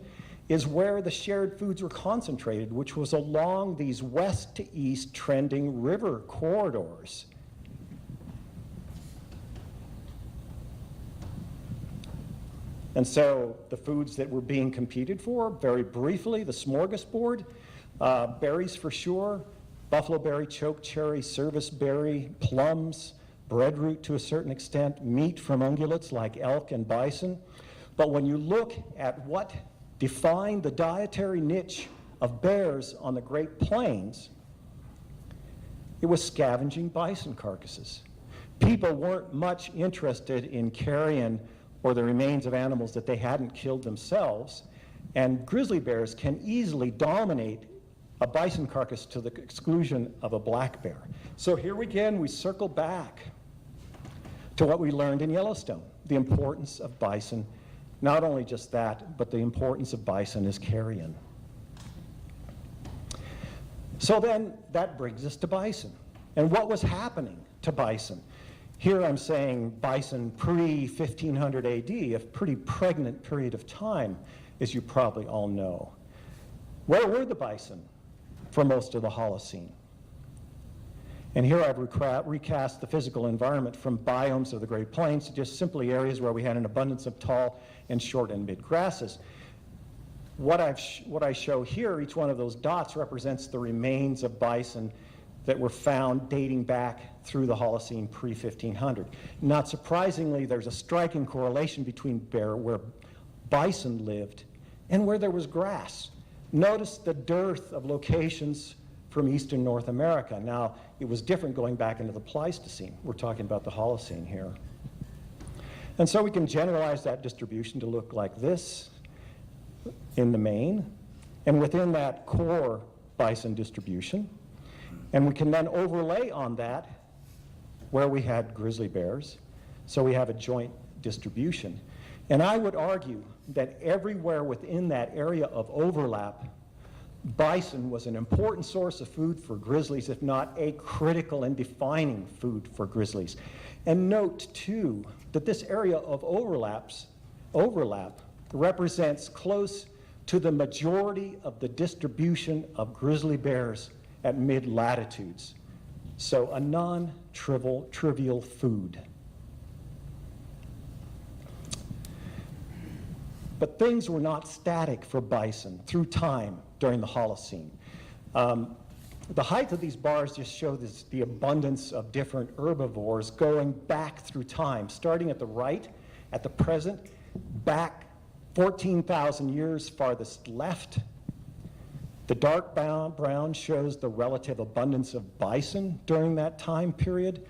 is where the shared foods were concentrated, which was along these west to east trending river corridors. And so the foods that were being competed for, very briefly, the smorgasbord, berries for sure, buffalo berry, chokecherry, service berry, plums, breadroot to a certain extent, meat from ungulates like elk and bison. But when you look at what defined the dietary niche of bears on the Great Plains, it was scavenging bison carcasses. People weren't much interested in carrion or the remains of animals that they hadn't killed themselves, and grizzly bears can easily dominate a bison carcass to the exclusion of a black bear. So here again, we circle back to what we learned in Yellowstone, the importance of bison, not only just that, but the importance of bison as carrion. So then that brings us to bison. And what was happening to bison? Here I'm saying bison pre-1500 AD, a pretty pregnant period of time, as you probably all know. Where were the bison for most of the Holocene? And here I've recast the physical environment from biomes of the Great Plains to just simply areas where we had an abundance of tall and short and mid grasses. What I show here, each one of those dots represents the remains of bison that were found dating back through the Holocene pre-1500. Not surprisingly, there's a striking correlation between where bison lived and where there was grass. Notice the dearth of locations from eastern North America. Now, it was different going back into the Pleistocene. We're talking about the Holocene here. And so we can generalize that distribution to look like this in the main, and within that core bison distribution. And we can then overlay on that where we had grizzly bears, so we have a joint distribution. And I would argue that everywhere within that area of overlap, bison was an important source of food for grizzlies, if not a critical and defining food for grizzlies. And note, too, that this area of overlap represents close to the majority of the distribution of grizzly bears at mid-latitudes. So a non-trivial food. But things were not static for bison through time during the Holocene. The height of these bars just show the abundance of different herbivores going back through time, starting at the right, at the present, back 14,000 years farthest left. The dark brown shows the relative abundance of bison during that time period.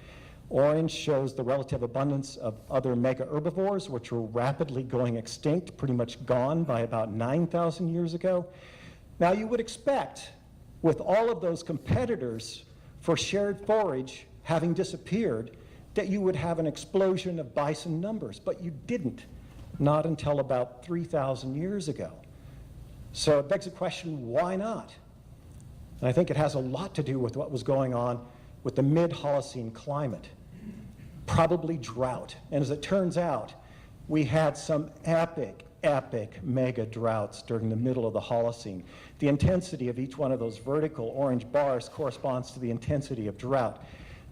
Orange shows the relative abundance of other mega herbivores, which were rapidly going extinct, pretty much gone by about 9,000 years ago. Now, you would expect, with all of those competitors for shared forage having disappeared, that you would have an explosion of bison numbers, but you didn't, not until about 3,000 years ago. So it begs the question, why not? And I think it has a lot to do with what was going on with the mid-Holocene climate. Probably drought. And as it turns out, we had some epic mega droughts during the middle of the Holocene. The intensity of each one of those vertical orange bars corresponds to the intensity of drought.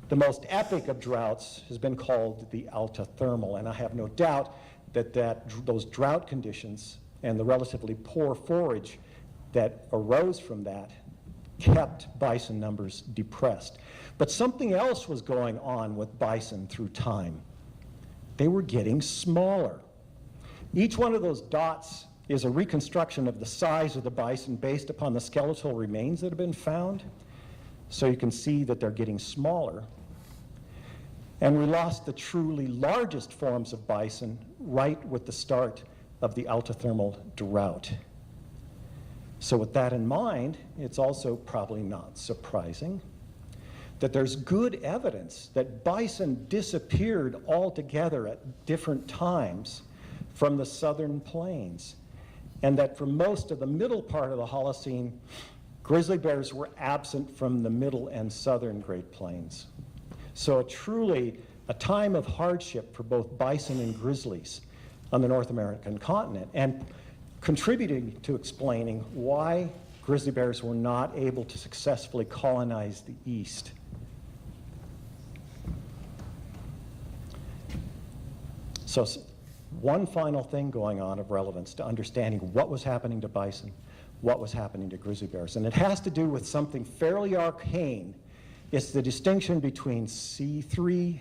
The most epic of droughts has been called the altithermal, and I have no doubt that those drought conditions and the relatively poor forage that arose from that kept bison numbers depressed. But something else was going on with bison through time. They were getting smaller. Each one of those dots is a reconstruction of the size of the bison based upon the skeletal remains that have been found. So you can see that they're getting smaller. And we lost the truly largest forms of bison right with the start of the altithermal drought. So with that in mind, it's also probably not surprising that there's good evidence that bison disappeared altogether at different times from the southern plains, and that for most of the middle part of the Holocene, grizzly bears were absent from the middle and southern Great Plains. So truly a time of hardship for both bison and grizzlies on the North American continent, and contributing to explaining why grizzly bears were not able to successfully colonize the East. So one final thing going on of relevance to understanding what was happening to bison, what was happening to grizzly bears. And it has to do with something fairly arcane. It's the distinction between C3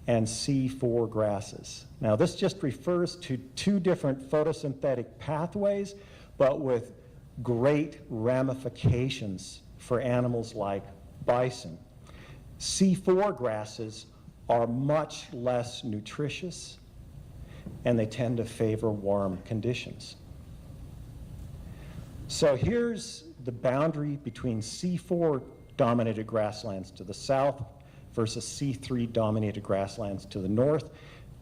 and C4 grasses. Now, this just refers to two different photosynthetic pathways, but with great ramifications for animals like bison. C4 grasses are much less nutritious, and they tend to favor warm conditions. So here's the boundary between C4 dominated grasslands to the south versus C3 dominated grasslands to the north.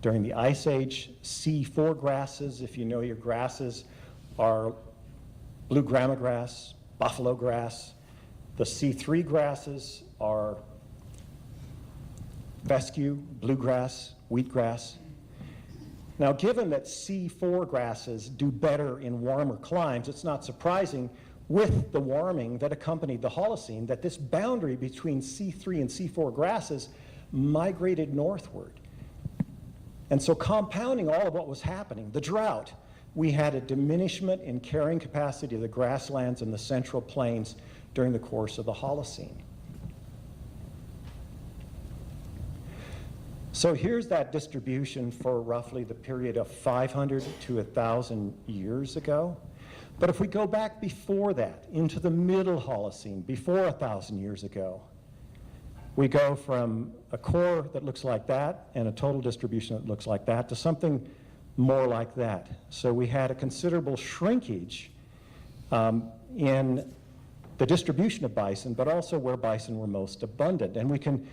During the Ice Age, C4 grasses, if you know your grasses, are blue grama grass, buffalo grass. The C3 grasses are fescue, bluegrass, wheatgrass. Now, given that C4 grasses do better in warmer climes, it's not surprising with the warming that accompanied the Holocene that this boundary between C3 and C4 grasses migrated northward. And so compounding all of what was happening, the drought, we had a diminishment in carrying capacity of the grasslands in the Central Plains during the course of the Holocene. So here's that distribution for roughly the period of 500 to 1,000 years ago. But if we go back before that, into the middle Holocene, before 1,000 years ago, we go from a core that looks like that and a total distribution that looks like that to something more like that. So we had a considerable shrinkage in the distribution of bison, but also where bison were most abundant. And we can,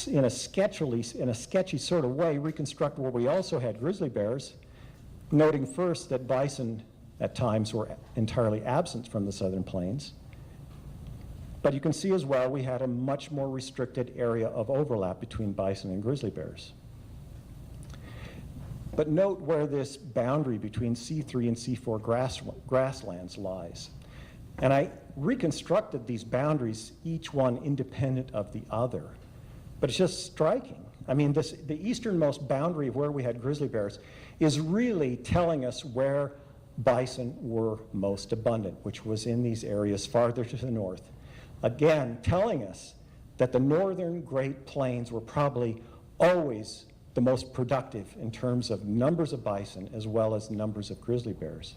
in a sketchy sort of way, reconstruct where we also had grizzly bears, noting first that bison at times were entirely absent from the southern plains. But you can see as well we had a much more restricted area of overlap between bison and grizzly bears. But note where this boundary between C3 and C4 grasslands lies. And I reconstructed these boundaries, each one independent of the other. But it's just striking. I mean, the easternmost boundary of where we had grizzly bears is really telling us where bison were most abundant, which was in these areas farther to the north. Again, telling us that the northern Great Plains were probably always the most productive in terms of numbers of bison as well as numbers of grizzly bears.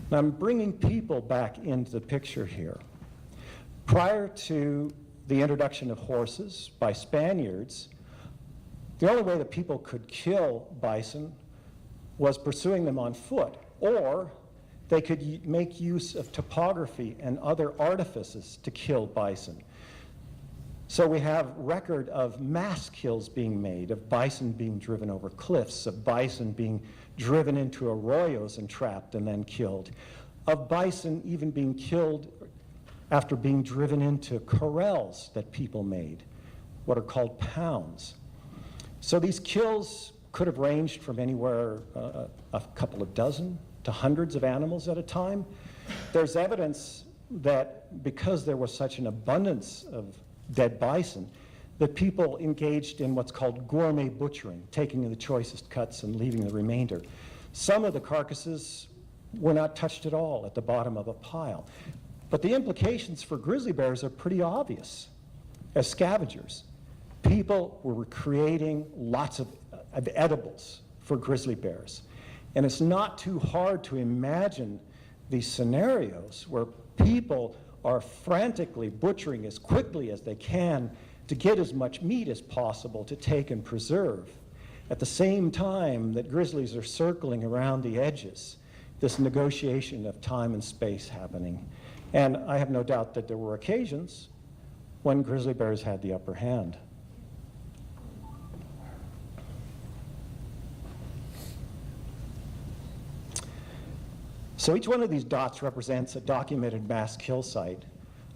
Now, I'm bringing people back into the picture here. Prior to the introduction of horses by Spaniards, the only way that people could kill bison was pursuing them on foot, or they could make use of topography and other artifices to kill bison. So we have record of mass kills being made, of bison being driven over cliffs, of bison being driven into arroyos and trapped and then killed, of bison even being killed after being driven into corrals that people made, what are called pounds. So these kills could have ranged from anywhere a couple of dozen to hundreds of animals at a time. There's evidence that because there was such an abundance of dead bison, that people engaged in what's called gourmet butchering, taking the choicest cuts and leaving the remainder. Some of the carcasses were not touched at all at the bottom of a pile. But the implications for grizzly bears are pretty obvious. As scavengers, people were creating lots of edibles for grizzly bears. And it's not too hard to imagine these scenarios where people are frantically butchering as quickly as they can to get as much meat as possible to take and preserve. At the same time that grizzlies are circling around the edges, this negotiation of time and space happening. And I have no doubt that there were occasions when grizzly bears had the upper hand. So each one of these dots represents a documented mass kill site.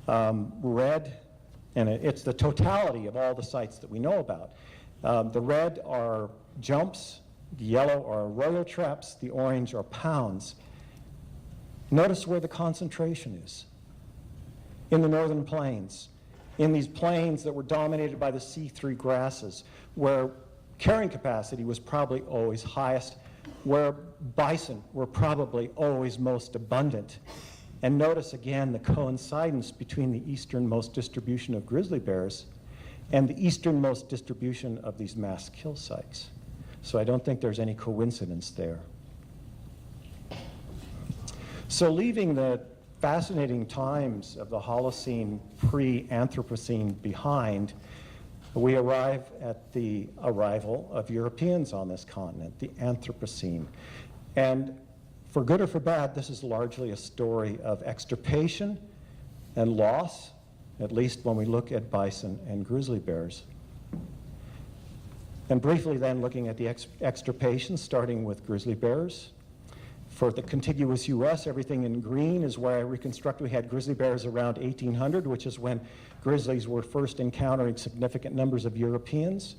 Red, and it's the totality of all the sites that we know about. The red are jumps, the yellow are arroyo traps, the orange are pounds. Notice where the concentration is. In the northern plains, in these plains that were dominated by the C3 grasses, where carrying capacity was probably always highest, where bison were probably always most abundant. And notice again the coincidence between the easternmost distribution of grizzly bears and the easternmost distribution of these mass kill sites. So I don't think there's any coincidence there. So leaving the fascinating times of the Holocene, pre-Anthropocene behind, we arrive at the arrival of Europeans on this continent, the Anthropocene. And for good or for bad, this is largely a story of extirpation and loss, at least when we look at bison and grizzly bears. And briefly then looking at the extirpation, starting with grizzly bears. For the contiguous US, everything in green is where I reconstruct. We had grizzly bears around 1800, which is when grizzlies were first encountering significant numbers of Europeans.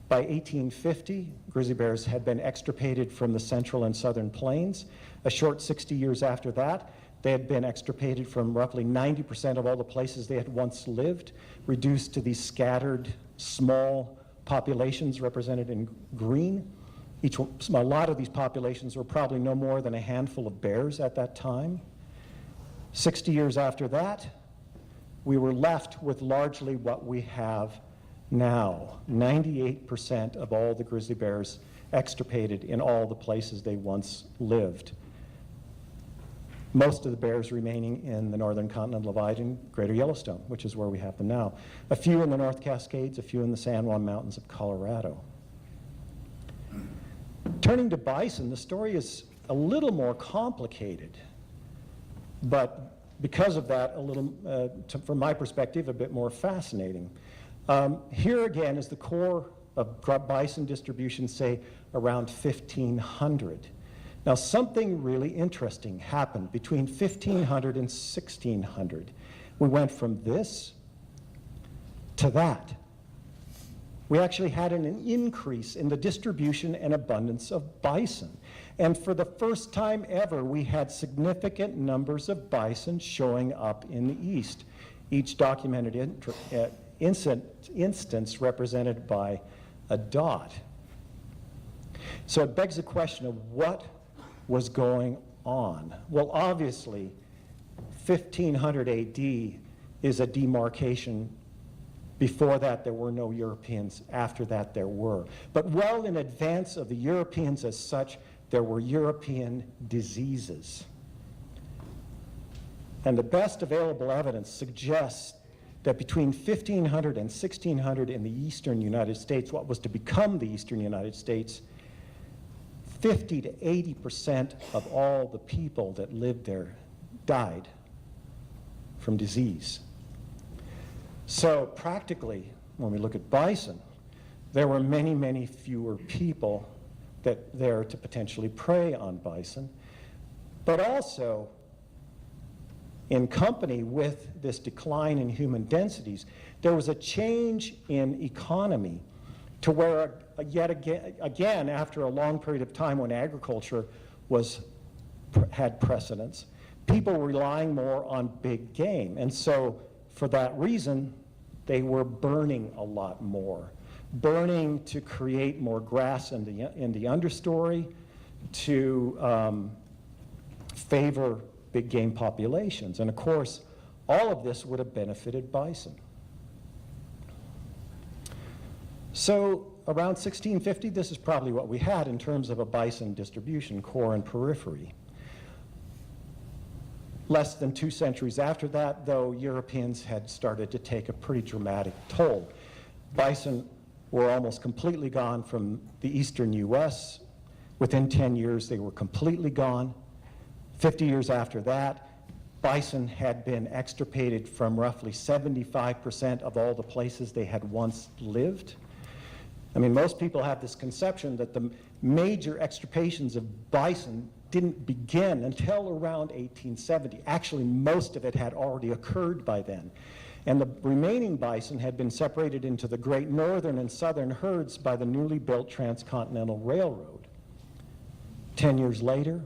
By 1850, grizzly bears had been extirpated from the central and southern plains. A short 60 years after that, they had been extirpated from roughly 90% of all the places they had once lived, reduced to these scattered, small populations represented in green. A lot of these populations were probably no more than a handful of bears at that time. 60 years after that, we were left with largely what we have now. 98% of all the grizzly bears extirpated in all the places they once lived. Most of the bears remaining in the northern continental divide in Greater Yellowstone, which is where we have them now. A few in the North Cascades, a few in the San Juan Mountains of Colorado. Turning to bison, the story is a little more complicated, but because of that, a little, from my perspective, a bit more fascinating. Here again is the core of bison distribution, say around 1500. Now something really interesting happened between 1500 and 1600. We went from this to that. We actually had an increase in the distribution and abundance of bison. And for the first time ever, we had significant numbers of bison showing up in the east, each documented instance represented by a dot. So it begs the question of what was going on. Well, obviously, 1500 AD is a demarcation. Before that, there were no Europeans. After that, there were. But well in advance of the Europeans as such, there were European diseases. And the best available evidence suggests that between 1500 and 1600 in the eastern United States, what was to become the eastern United States, 50 to 80% of all the people that lived there died from disease. So practically, when we look at bison, there were many, many fewer people that there to potentially prey on bison, but also in company with this decline in human densities, there was a change in economy to where yet again, after a long period of time when agriculture had precedence, people were relying more on big game. And so for that reason, they were burning a lot more. Burning to create more grass in the understory, to favor big game populations. And of course, all of this would have benefited bison. So around 1650, this is probably what we had in terms of a bison distribution, core and periphery. Less than 2 centuries after that, though, Europeans had started to take a pretty dramatic toll. Bison were almost completely gone from the eastern US. Within 10 years, they were completely gone. 50 years after that, bison had been extirpated from roughly 75% of all the places they had once lived. I mean, most people have this conception that the major extirpations of bison didn't begin until around 1870. Actually, most of it had already occurred by then. And the remaining bison had been separated into the great northern and southern herds by the newly built transcontinental railroad. 10 years later,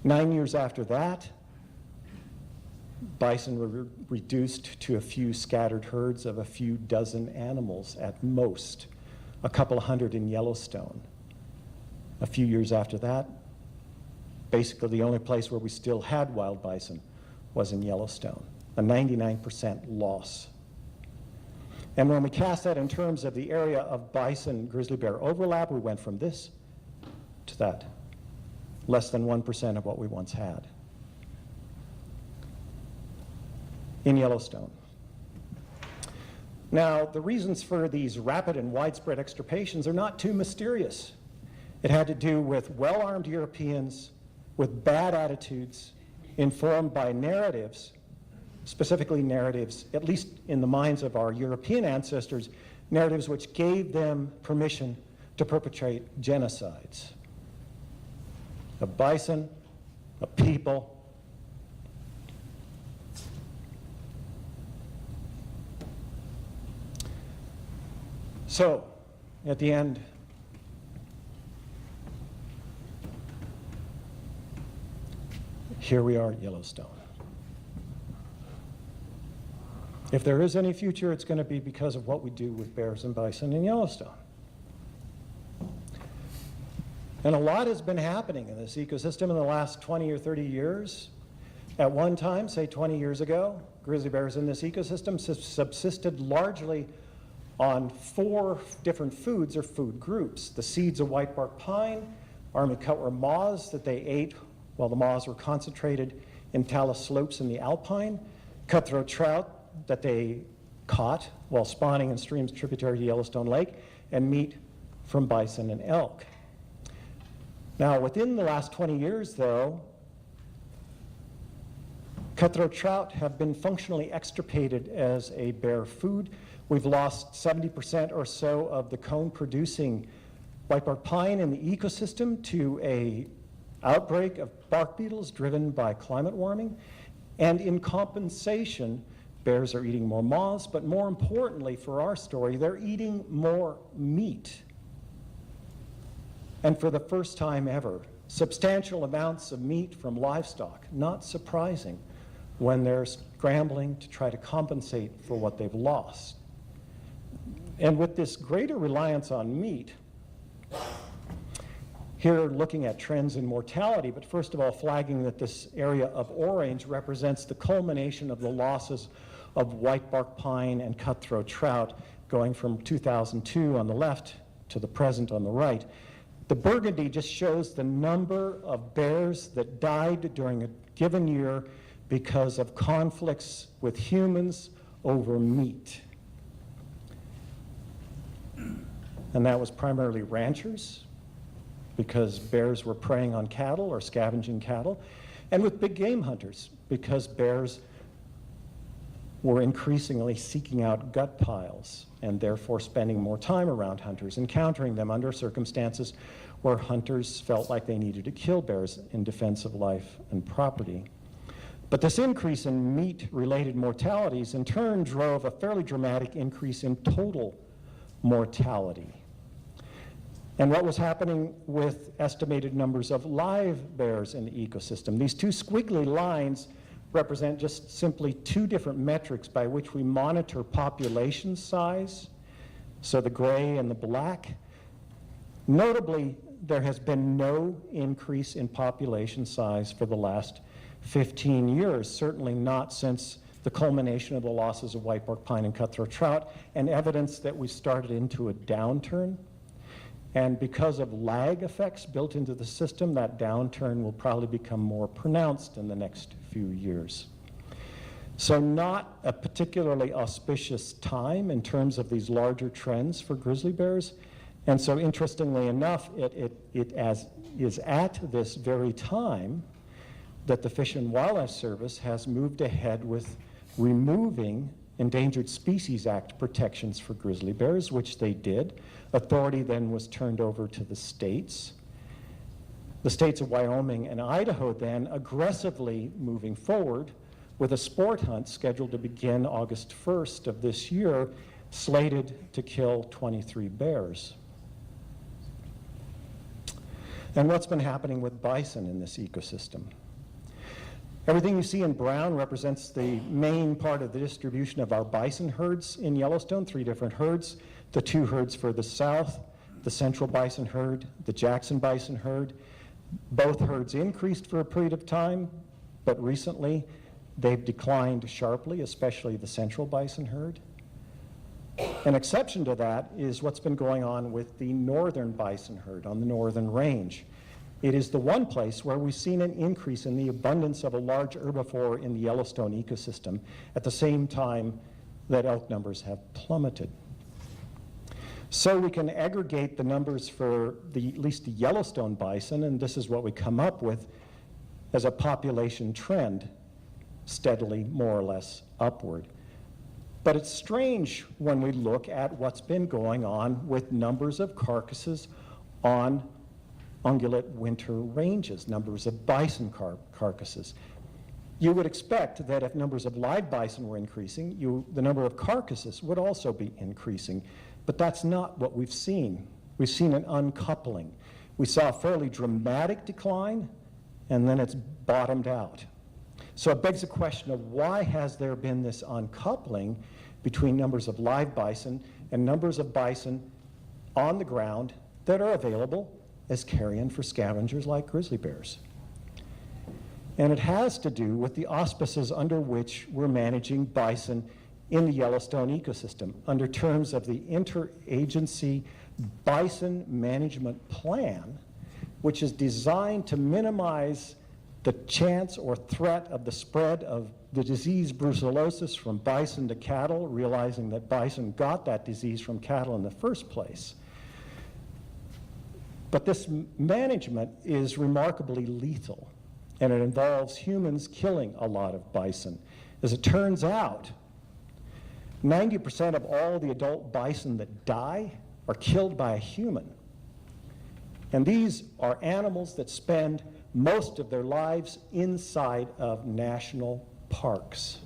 9 years after that, bison were reduced to a few scattered herds of a few dozen animals at most, a couple hundred in Yellowstone. A few years after that, basically the only place where we still had wild bison was in Yellowstone, a 99% loss. And when we cast that in terms of the area of bison-grizzly bear overlap, we went from this to that, less than 1% of what we once had in Yellowstone. Now, the reasons for these rapid and widespread extirpations are not too mysterious. It had to do with well-armed Europeans with bad attitudes informed by narratives, specifically narratives, at least in the minds of our European ancestors, narratives which gave them permission to perpetrate genocides of bison, of people. So, at the end, here we are at Yellowstone. If there is any future, it's going to be because of what we do with bears and bison in Yellowstone. And a lot has been happening in this ecosystem in the last 20 or 30 years. At one time, say 20 years ago, grizzly bears in this ecosystem subsisted largely on 4 different foods or food groups: the seeds of whitebark pine, army cutworm moths that they ate while the moths were concentrated in talus slopes in the alpine, cutthroat trout that they caught while spawning in streams tributary to Yellowstone Lake, and meat from bison and elk. Now, within the last 20 years, though, cutthroat trout have been functionally extirpated as a bear food. We've lost 70% or so of the cone-producing whitebark pine in the ecosystem to an outbreak of bark beetles driven by climate warming. And in compensation, bears are eating more moths, but more importantly for our story, they're eating more meat. And for the first time ever, substantial amounts of meat from livestock, not surprising when they're scrambling to try to compensate for what they've lost. And with this greater reliance on meat, here looking at trends in mortality, but first of all flagging that this area of orange represents the culmination of the losses of whitebark pine and cutthroat trout going from 2002 on the left to the present on the right. The burgundy just shows the number of bears that died during a given year because of conflicts with humans over meat. And that was primarily ranchers, because bears were preying on cattle or scavenging cattle, and with big game hunters, because bears were increasingly seeking out gut piles and therefore spending more time around hunters, encountering them under circumstances where hunters felt like they needed to kill bears in defense of life and property. But this increase in meat-related mortalities in turn drove a fairly dramatic increase in total mortality. And what was happening with estimated numbers of live bears in the ecosystem? These 2 squiggly lines represent just simply 2 different metrics by which we monitor population size, so the gray and the black. Notably, there has been no increase in population size for the last 15 years, certainly not since the culmination of the losses of whitebark pine and cutthroat trout, and evidence that we started into a downturn. And because of lag effects built into the system, that downturn will probably become more pronounced in the next few years. So not a particularly auspicious time in terms of these larger trends for grizzly bears. And so interestingly enough, it is at this very time that the Fish and Wildlife Service has moved ahead with removing Endangered Species Act protections for grizzly bears, which they did. Authority then was turned over to the states. The states of Wyoming and Idaho then aggressively moving forward with a sport hunt scheduled to begin August 1st of this year, slated to kill 23 bears. And what's been happening with bison in this ecosystem? Everything you see in brown represents the main part of the distribution of our bison herds in Yellowstone, 3 different herds. The 2 herds further south, the central bison herd, the Jackson bison herd. Both herds increased for a period of time, but recently they've declined sharply, especially the central bison herd. An exception to that is what's been going on with the northern bison herd on the northern range. It is the one place where we've seen an increase in the abundance of a large herbivore in the Yellowstone ecosystem at the same time that elk numbers have plummeted. So we can aggregate the numbers for at least the Yellowstone bison, and this is what we come up with as a population trend, steadily more or less upward. But it's strange when we look at what's been going on with numbers of carcasses on ungulate winter ranges, numbers of bison carcasses. You would expect that if numbers of live bison were increasing, the number of carcasses would also be increasing, but that's not what we've seen. We've seen an uncoupling. We saw a fairly dramatic decline, and then it's bottomed out. So it begs the question of why has there been this uncoupling between numbers of live bison and numbers of bison on the ground that are available as carrion for scavengers like grizzly bears. And it has to do with the auspices under which we're managing bison in the Yellowstone ecosystem under terms of the Interagency Bison Management Plan, which is designed to minimize the chance or threat of the spread of the disease brucellosis from bison to cattle, realizing that bison got that disease from cattle in the first place. But this management is remarkably lethal, and it involves humans killing a lot of bison. As it turns out, 90% of all the adult bison that die are killed by a human. And these are animals that spend most of their lives inside of national parks.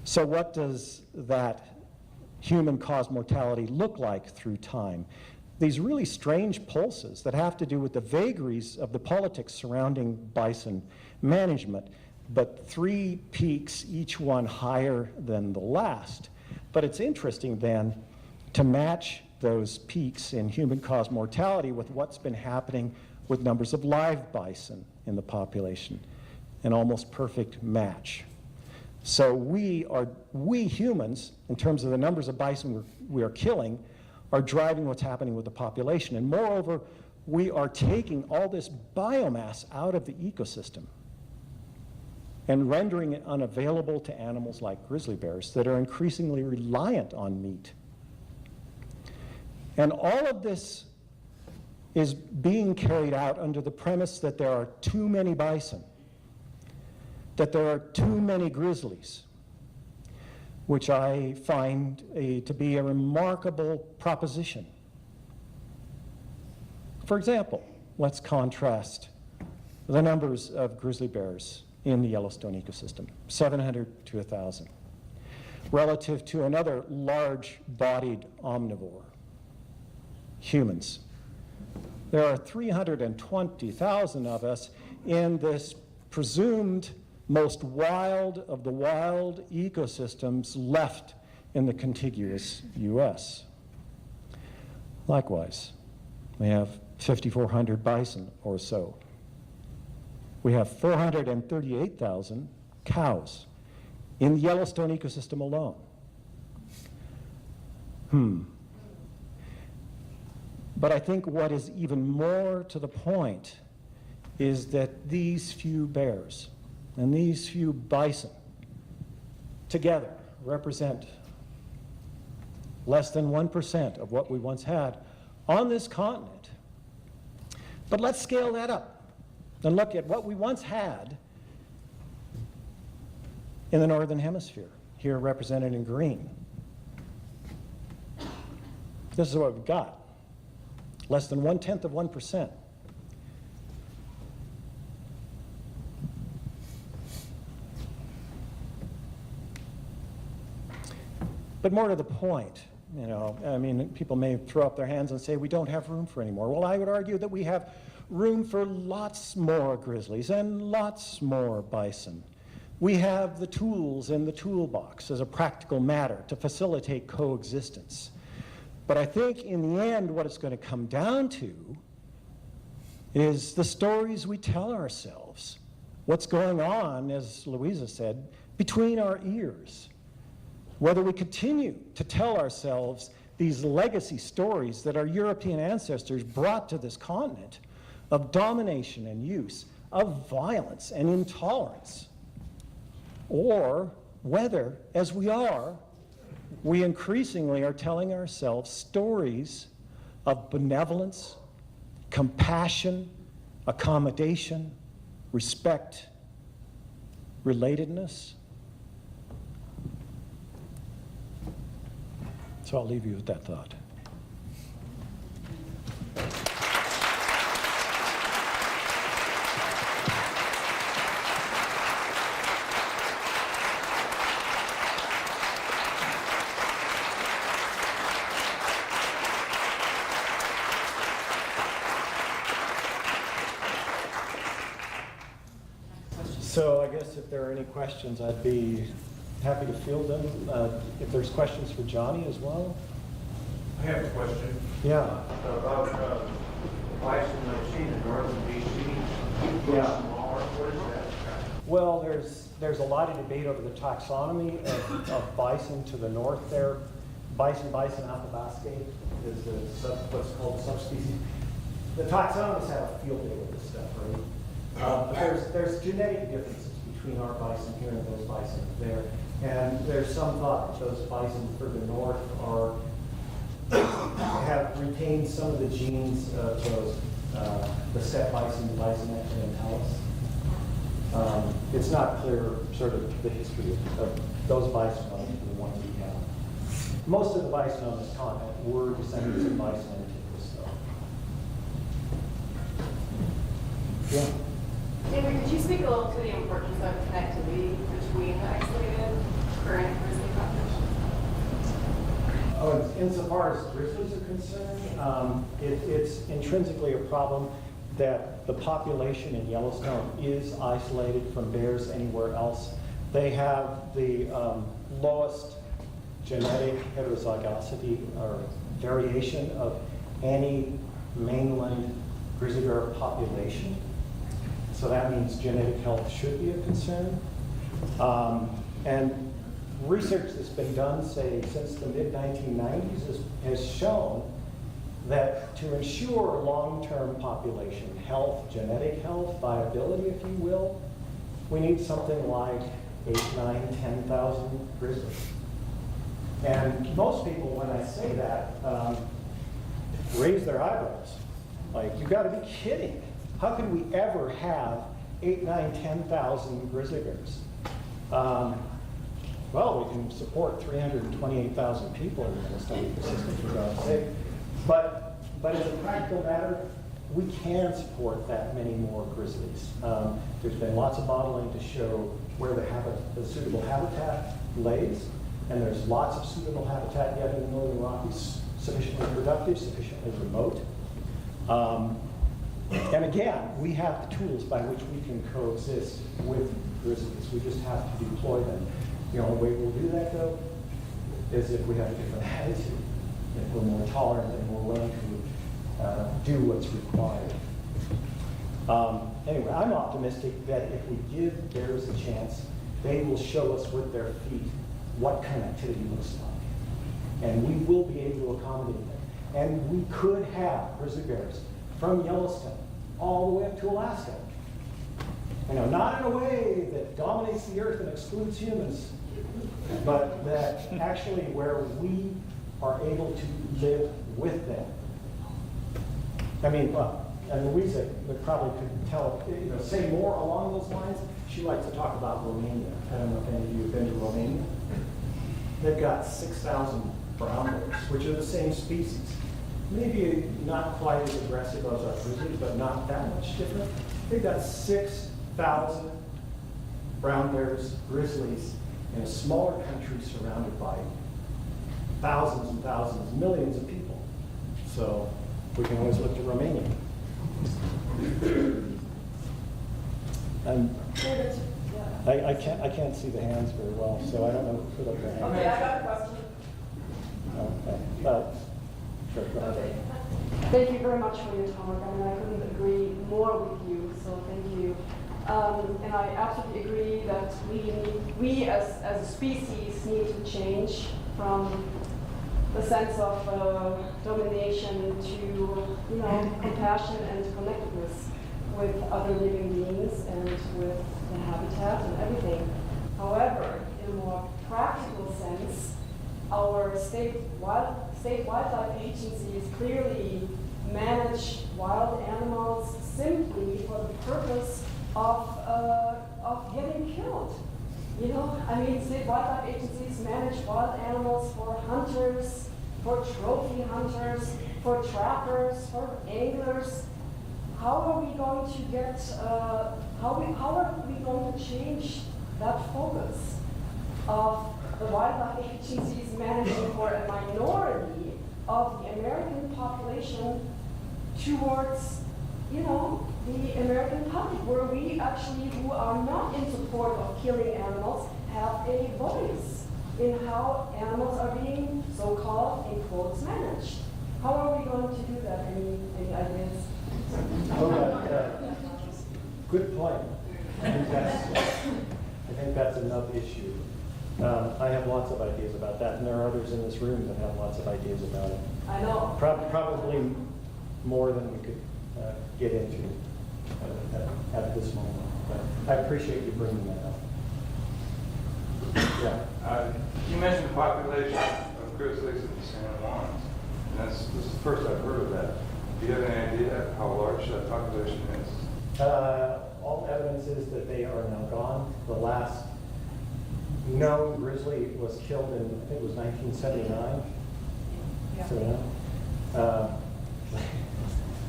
So what does that human-caused mortality look like through time? These really strange pulses that have to do with the vagaries of the politics surrounding bison management, but 3 peaks, each one higher than the last. But it's interesting then to match those peaks in human-caused mortality with what's been happening with numbers of live bison in the population. An almost perfect match. So we humans, in terms of the numbers of bison we are killing, are driving what's happening with the population. And moreover, we are taking all this biomass out of the ecosystem and rendering it unavailable to animals like grizzly bears that are increasingly reliant on meat. And all of this is being carried out under the premise that there are too many bison, that there are too many grizzlies, which I find to be a remarkable proposition. For example, let's contrast the numbers of grizzly bears in the Yellowstone ecosystem, 700 to 1,000, relative to another large-bodied omnivore, humans. There are 320,000 of us in this presumed most wild of the wild ecosystems left in the contiguous U.S. Likewise, We have 5,400 bison or so. We have 438,000 cows in the Yellowstone ecosystem alone. But I think what is even more to the point is that these few bears and these few bison together represent less than 1% of what we once had on this continent. But let's scale that up and look at what we once had in the Northern Hemisphere, here represented in green. This is what we've got, less than 1/10 of 1%. But more to the point, you know, I mean, people may throw up their hands and say we don't have room for any more. Well, I would argue that we have room for lots more grizzlies and lots more bison. We have the tools in the toolbox as a practical matter to facilitate coexistence. But I think in the end, what it's going to come down to is the stories we tell ourselves. What's going on, as Louisa said, between our ears. Whether we continue to tell ourselves these legacy stories that our European ancestors brought to this continent of domination and use, of violence and intolerance, or whether, as we increasingly are telling ourselves stories of benevolence, compassion, accommodation, respect, relatedness. So I'll leave you with that thought. So I guess if there are any questions, I'd be happy to field them. If there's questions for Johnny as well. I have a question. Yeah. About bison I've seen in northern BC. Yeah. What is that? Well, there's a lot of debate over the taxonomy of bison to the north there. Bison athabascae is what's called subspecies. The taxonomists have a field day with this stuff, right? But there's genetic differences between our bison here and those bison there. And there's some thought that those bison further north have retained some of the genes of those, the steppe bison, the bison echinopithecus. It's not clear sort of the history of those bison on the ones we have. Most of the bison on this continent were descendants of bison echinopithecus, though. Yeah. David, could you speak a little to the importance of connectivity between the isolated current grizzly populations? Oh, insofar as grizzlies are concerned, it's intrinsically a problem that the population in Yellowstone is isolated from bears anywhere else. They have the lowest genetic heterozygosity or variation of any mainland grizzly bear population. So that means genetic health should be a concern. And research that's been done, say, since the mid-1990s has shown that to ensure long-term population health, genetic health, viability, if you will, we need something like 8, 9, 10,000 grizzlies. And most people, when I say that, raise their eyebrows. Like, you gotta be kidding. How could we ever have 8, 9, 10,000 grizzly bears? Well, we can support 328,000 people in the Yellowstone ecosystem, for God's sake. But as a practical matter, we can support that many more grizzlies. There's been lots of modeling to show where the suitable habitat lays, and there's lots of suitable habitat yet in the Northern Rockies, sufficiently productive, sufficiently remote. And again, we have the tools by which we can coexist with grizzlies. We just have to deploy them. The only way we'll do that, though, is if we have a different attitude, if we're more tolerant and more willing to do what's required. Anyway, I'm optimistic that if we give bears a chance, they will show us with their feet what connectivity looks like. And we will be able to accommodate them. And we could have grizzly bears from Yellowstone all the way up to Alaska. You know, not in a way that dominates the earth and excludes humans, but that actually where we are able to live with them. I mean, and Louisa would probably could tell, say more along those lines. She likes to talk about Romania. I don't know if any of you have been to Romania. They've got 6,000 brown bears, which are the same species. Maybe not quite as aggressive as our grizzlies, but not that much different. They've got 6,000 brown bears, grizzlies, in a smaller country surrounded by thousands and thousands, millions of people. So we can always look to Romania. And I can't see the hands very well, so I don't know who put up their hands. Okay, I got a question. Okay. Sure, go ahead. Thank you very much for your talk. I mean, I couldn't agree more with you, so thank you. And I absolutely agree that we as a species need to change from the sense of domination to, compassion and connectedness with other living beings and with the habitat and everything. However, in a more practical sense, our state wildlife agencies clearly manage wild animals simply for the purpose of getting killed. State wildlife agencies manage wild animals for hunters, for trophy hunters, for trappers, for anglers. How are we going to get? How are we going to change that focus of the wildlife agencies managing for a minority of the American population towards, the American public, where we actually, who are not in support of killing animals, have a voice in how animals are being so-called, in quotes, managed. How are we going to do that? Any ideas? Good point. I think that's another issue. I have lots of ideas about that, and there are others in this room that have lots of ideas about it. I know. Probably more than we could get into at this moment. But I appreciate you bringing that up. Yeah. You mentioned the population of grizzlies in the San Juans, and this is the first I've heard of that. Do you have any idea how large that population is? All evidence is that they are now gone. The last known grizzly was killed in, I think it was 1979. Yeah. So,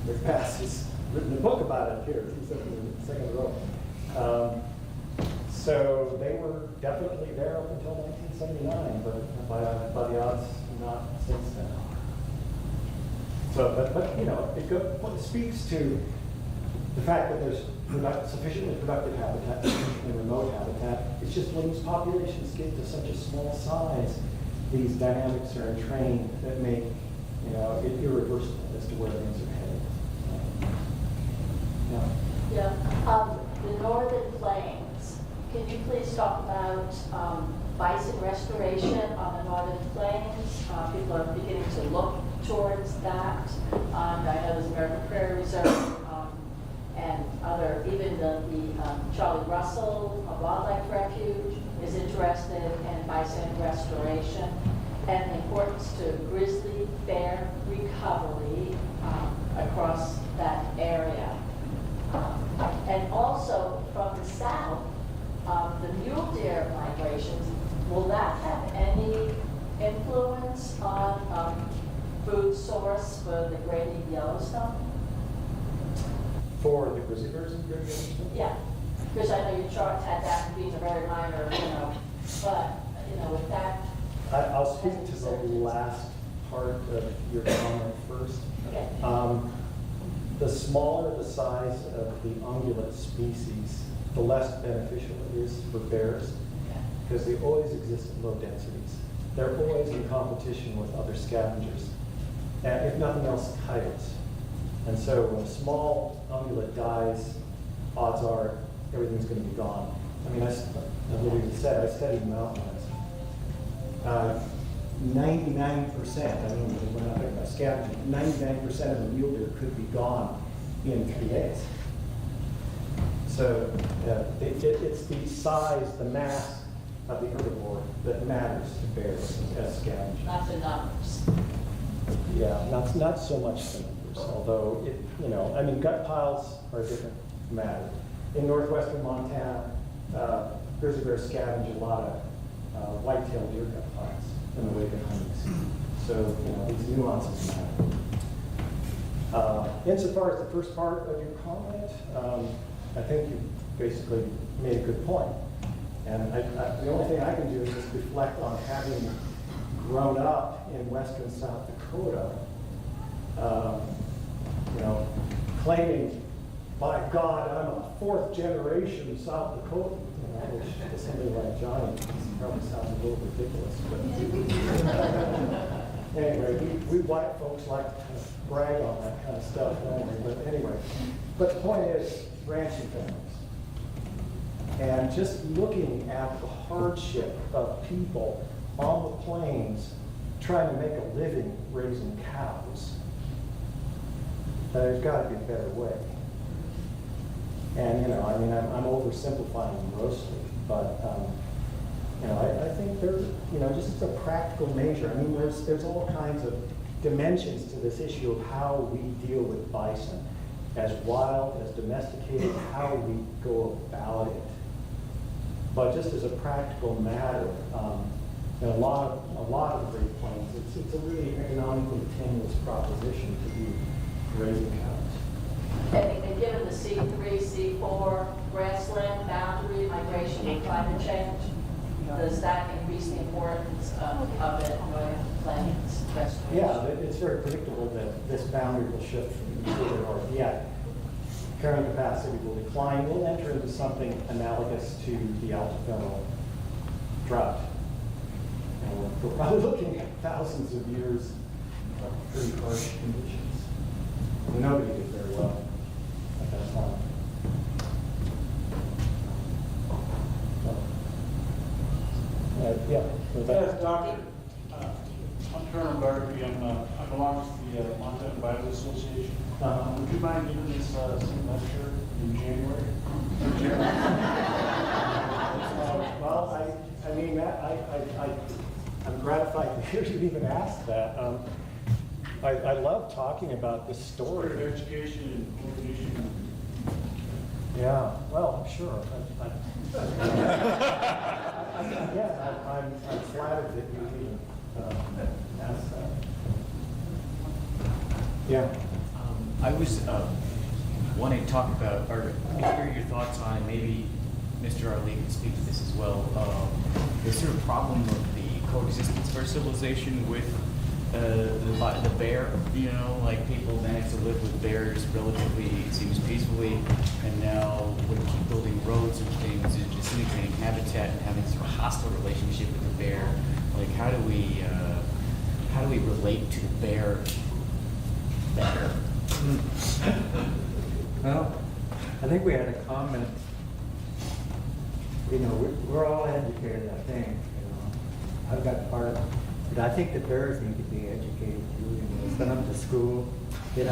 Rick Bass has written a book about it here. He's in the second row. So they were definitely there up until 1979, but by the odds, not since then. So, it speaks to the fact that there's sufficiently productive habitat, sufficiently remote habitat. It's just when these populations get to such a small size, these dynamics are entrained that make it irreversible as to where things are headed. The northern plains. Can you please talk about bison restoration on the northern plains? People are beginning to look towards that. I know there's American Prairie Reserve and even the Charlie Russell Wildlife Refuge is interested in bison restoration and the importance to grizzly bear recovery across that area. And also from the south, the mule deer migrations, will that have any influence on food source for the Greater Yellowstone? For the grizzly bears in Greater Yellowstone? Yeah, because I know your chart had that being a very minor, but, with that. I'll speak to the last part of your comment first. Okay. The smaller the size of the ungulate species, the less beneficial it is for bears, because they always exist at low densities. They're always in competition with other scavengers, and if nothing else, coyotes. And so when a small ungulate dies, odds are everything's going to be gone. I mean, as Lydia said, I studied mountain lions. 99%, I mean, when I think about scavenging, 99% of the mule deer could be gone in 3 days. So it's the size, the mass of the herbivore that matters to bears as scavengers. Not the numbers. Yeah, not so much the numbers, although it, I mean, gut piles are a different matter. In northwestern Montana, grizzly bears scavenge a lot of white-tailed deer gut piles in the wake of hunting season. So, these nuances matter. Insofar as the first part of your comment, I think you basically made a good point. And the only thing I can do is just reflect on having grown up in western South Dakota, claiming, by God, I'm a 4th generation South Dakotan, which to somebody like Johnny probably sounds a little ridiculous. But anyway, we white folks like to kind of brag on that kind of stuff, don't we? But anyway, but the point is, ranching families. And just looking at the hardship of people on the plains trying to make a living raising cows, there's got to be a better way. And, I'm oversimplifying grossly, but, I think there's, just as a practical measure, I mean, there's all kinds of dimensions to this issue of how we deal with bison, as wild, as domesticated, how we go about it. But just as a practical matter, in a lot of the Great Plains, it's a really economically tenuous proposition to be raising cows. And given the C3, C4 grassland boundary migration and climate change, does that increase the importance of it northern plains restoration? Yeah, it's very predictable that this boundary will shift from east to the north. Yeah, carrying capacity will decline. We'll enter into something analogous to the altitudinal drought. And we're probably looking at thousands of years of pretty harsh conditions. Nobody did very well at that time. Yeah. Yes, Doctor. I'm Colonel Garvey. I belong to the Montana Bible Association. Would you mind giving this some lecture in January? Well, I'm gratified to hear you even ask that. I love talking about this story. Sort of education and coordination. Yeah, well, sure. I'm flattered that you even asked that. Yeah. I was wanting to talk about, or hear your thoughts on, and maybe Mr. Arley can speak to this as well, the sort of problem of the coexistence of our civilization with the bear, like people manage to live with bears relatively, it seems, peacefully, and now we keep building roads and things and disintegrating habitat and having sort of hostile relationship with the bear. Like, how do we relate to the bear better? Well, I think we had a comment. We're all educated, I think. I've got part of it. But I think the bears need to be educated too. Send them to school, Let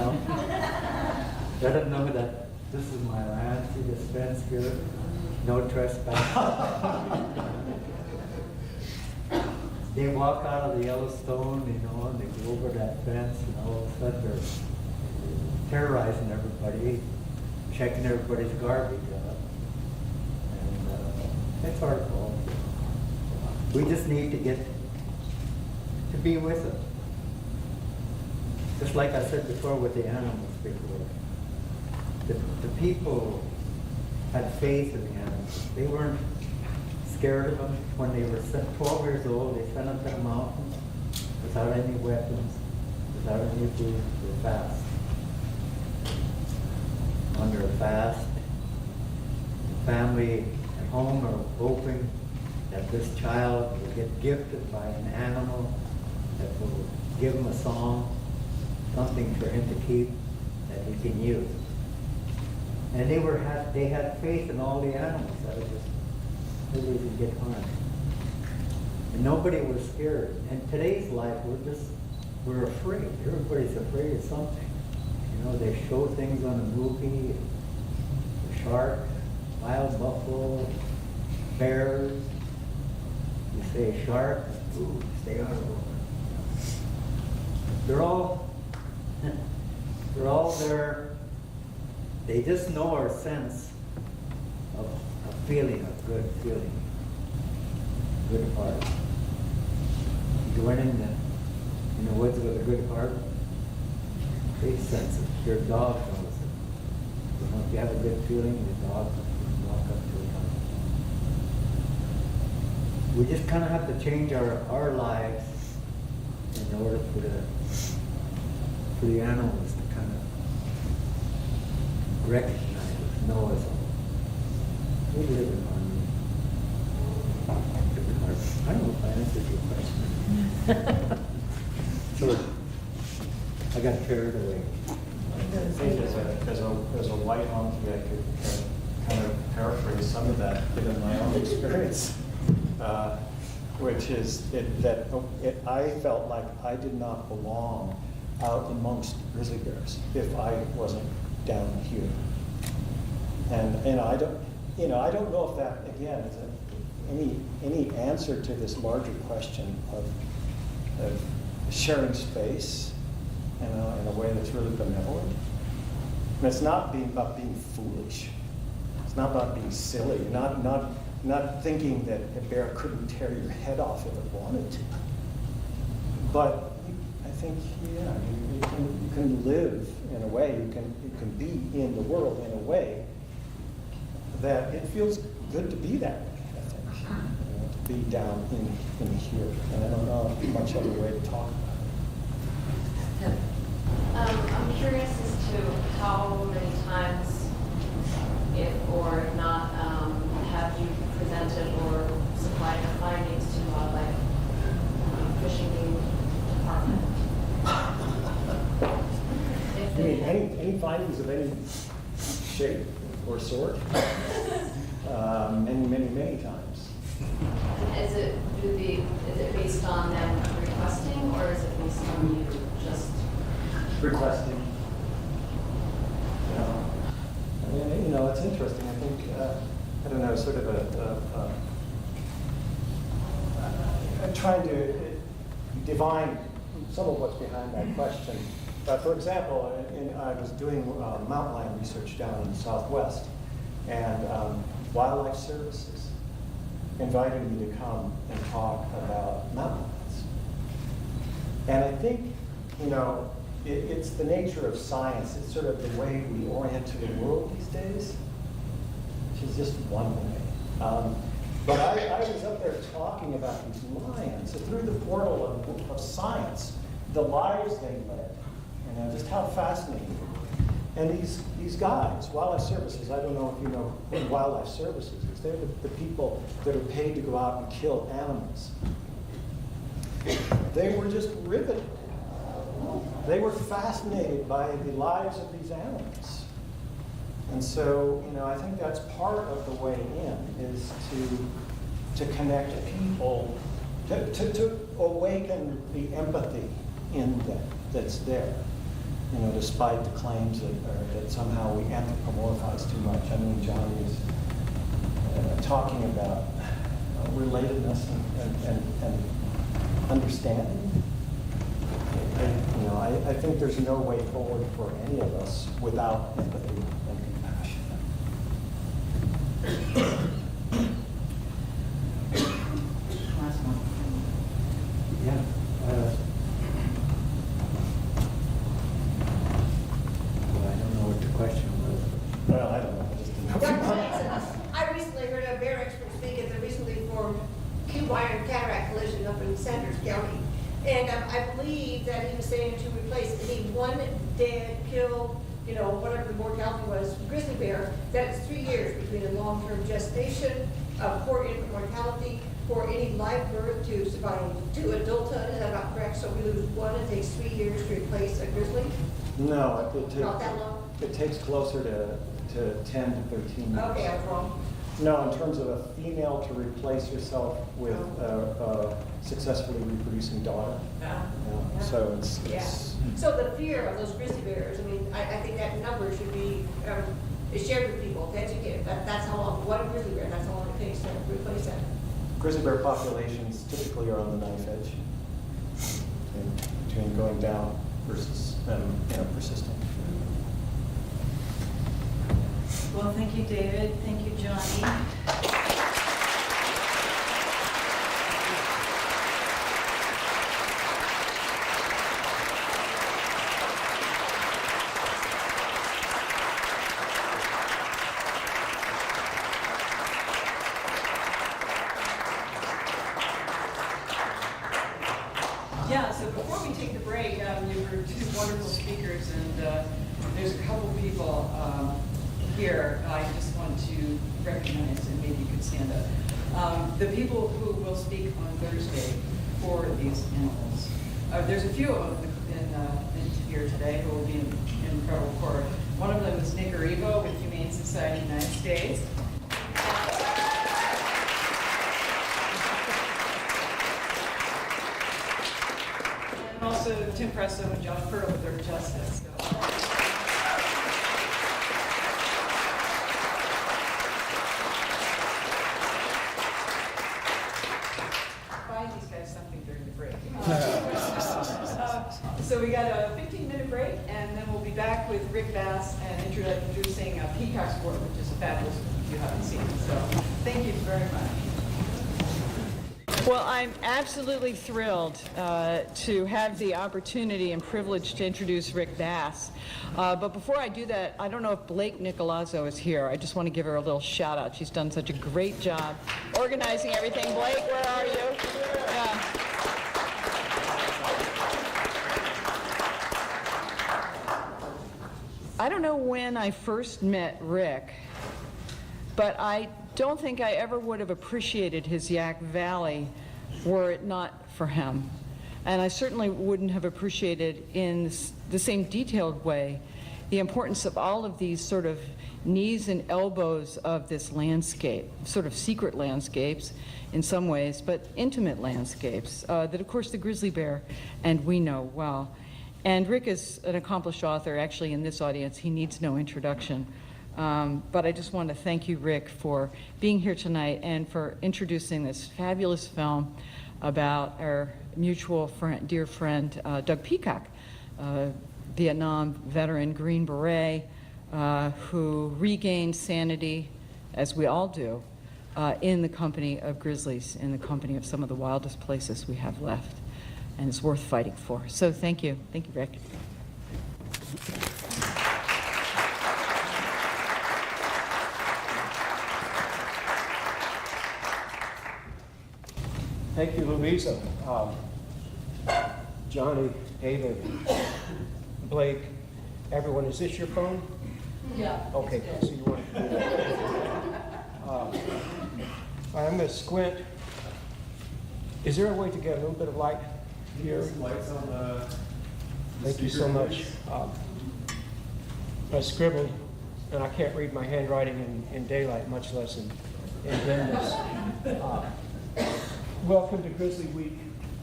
them know that this is my land. See this fence here? No trespass. They walk out of the Yellowstone, and they go over that fence, and all of a sudden they're terrorizing everybody, checking everybody's garbage up. And it's our fault. We just need to get to be with them. Just like I said before with the animals before. The people had faith in the animals. They weren't scared of them. When they were 12 years old, they sent them to the mountains without any weapons, without any food. They were fast. Under a fast, the family at home are hoping that this child will get gifted by an animal that will give him a song, something for him to keep, that that we can use. And they had faith in all the animals that would just really didn't get harmed. And nobody was scared. And today's life, we're afraid. Everybody's afraid of something. You know, they show things on the movie, the shark, wild buffalo, bears. You say shark, ooh, stay out of the water. They're all there. They just know our sense of a feeling, a good feeling, good heart. You went in the woods with a good heart, they sense it. Your dog knows it. You know, if you have a good feeling, your dog will walk up to it. We just kind of have to change our lives in order for the animals to kind of recognize us, know us all. We live in harmony. I don't know if I answered your question. Sure. I got carried away. I think as a white monkey, I could kind of paraphrase some of that given my own experience, which is I felt like I did not belong out amongst grizzly bears if I wasn't down here. And I don't know if that again is any answer to this larger question of sharing space in a way that's really benevolent. And it's not about being foolish. It's not about being silly. Not thinking that a bear couldn't tear your head off if it wanted to. But I think, yeah, you can live in a way, you can be in the world in a way that it feels good to be that way, I think. You know, to be down in here. And I don't know much other way to talk about it. I'm curious as to how many times, if or if not, have you presented or supplied your findings to wildlife fishing department? You mean any findings of any shape or sort? Many times. Is it based on them requesting, or is it based on you just requesting? I mean, it's interesting. I think I don't know, sort of I'm trying to divine some of what's behind that question. For example, I was doing mountain lion research down in the Southwest, and Wildlife Services invited me to come and talk about mountain lions. And I think, it's the nature of science. It's sort of the way we orient to the world these days, which is just one way. But I was up there talking about these lions, and through the portal of science, the lives they led, just how fascinating. And these guys, Wildlife Services, I don't know if you know what Wildlife Services is. They're the people that are paid to go out and kill animals. They were just riveted. They were fascinated by the lives of these animals. And so, I think that's part of the way in, is to connect people, to awaken the empathy in them that's there. Despite the claims that somehow we anthropomorphize too much. I mean, Johnny is talking about relatedness and understanding. I think there's no way forward for any of us without empathy and compassion. Last one. Yeah. I don't know what the question was. Well, I don't know. I recently heard a bear expert speak at the recently formed Q-Iron Cataract Collision up in Sanders County. And I believe that he was saying to replace any one dead, killed, whatever the mortality was, grizzly bear, that it's 3 years between a long-term gestation, poor infant mortality, for any live birth to survive to adulthood. Is that about correct? So we lose one, it takes 3 years to replace a grizzly? No, Not that long? it takes closer to 10 to 13 years. Okay, I was wrong. No, in terms of a female to replace herself with a successfully reproducing daughter. Yeah. Yeah, so it's So the fear of those grizzly bears, I mean, I think that number should be shared with people, to educate. That's how long, one grizzly bear, that's how long it takes to replace that. grizzly bear populations typically are on the knife edge between going down versus them, persisting. Well, thank you, David. Thank you, Johnny. Yeah, so before we take the break, you were two wonderful speakers, and there's a couple people here I just want to recognize, and maybe you could stand up. The people who will speak on Thursday for these animals. There's a few of them in here today who will be in federal court. One of them is Nick Arrivo with Humane Society of the United States. And also Tim Presso and John Furl with their Justice. These guys something during the break. So we got a 15-minute break, and then we'll be back with Rick Bass and introducing Peacock Sport, which is a fabulous one if you haven't seen it. So thank you very much. Well, I'm absolutely thrilled to have the opportunity and privilege to introduce Rick Bass. But before I do that, I don't know if Blake Nicolazzo is here. I just want to give her a little shout out. She's done such a great job organizing everything. Blake, where are you? Yeah. I don't know when I first met Rick, but I don't think I ever would have appreciated his Yak Valley were it not for him. And I certainly wouldn't have appreciated in the same detailed way the importance of all of these sort of knees and elbows of this landscape, sort of secret landscapes in some ways, but intimate landscapes that of course the grizzly bear and we know well. And Rick is an accomplished author. Actually, in this audience, he needs no introduction. But I just want to thank you, Rick, for being here tonight and for introducing this fabulous film about our mutual friend, dear friend, Doug Peacock, Vietnam veteran Green Beret, who regained sanity, as we all do, in the company of grizzlies, in the company of some of the wildest places we have left. And it's worth fighting for. So thank you. Thank you, Rick. Thank you, Louisa. Johnny, David, Blake, everyone, is this your phone? Yeah. Okay, so you want to do that. I'm going to squint. Is there a way to get a little bit of light here? Lights on the Thank you so much. I scribbled, and I can't read my handwriting in daylight, much less in dimness. Welcome to Grizzly Week.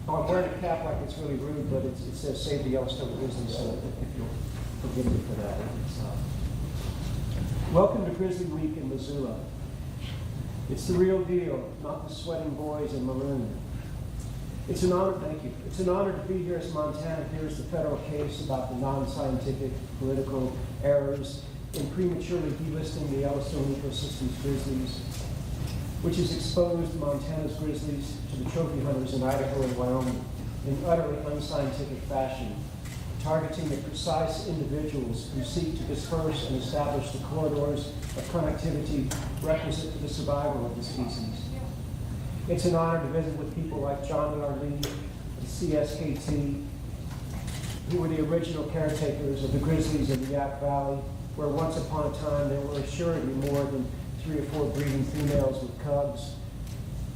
I'm wearing a cap like it's really rude, but it says Save the Yellowstone Grizzlies, so if you'll forgive me for that. Welcome to Grizzly Week in Missoula. It's the real deal, not the sweating boys in maroon. It's an honor, thank you. It's an honor to be here as Montana hears the federal case about the non-scientific political errors in prematurely delisting the Yellowstone ecosystem's grizzlies, which has exposed Montana's grizzlies to the trophy hunters in Idaho and Wyoming in utterly unscientific fashion, targeting the precise individuals who seek to disperse and establish the corridors of connectivity requisite for the survival of the species. It's an honor to visit with people like John Lee, the CSKT, who were the original caretakers of the grizzlies in the Yak Valley, where once upon a time there were assuredly more than 3 or 4 breeding females with cubs,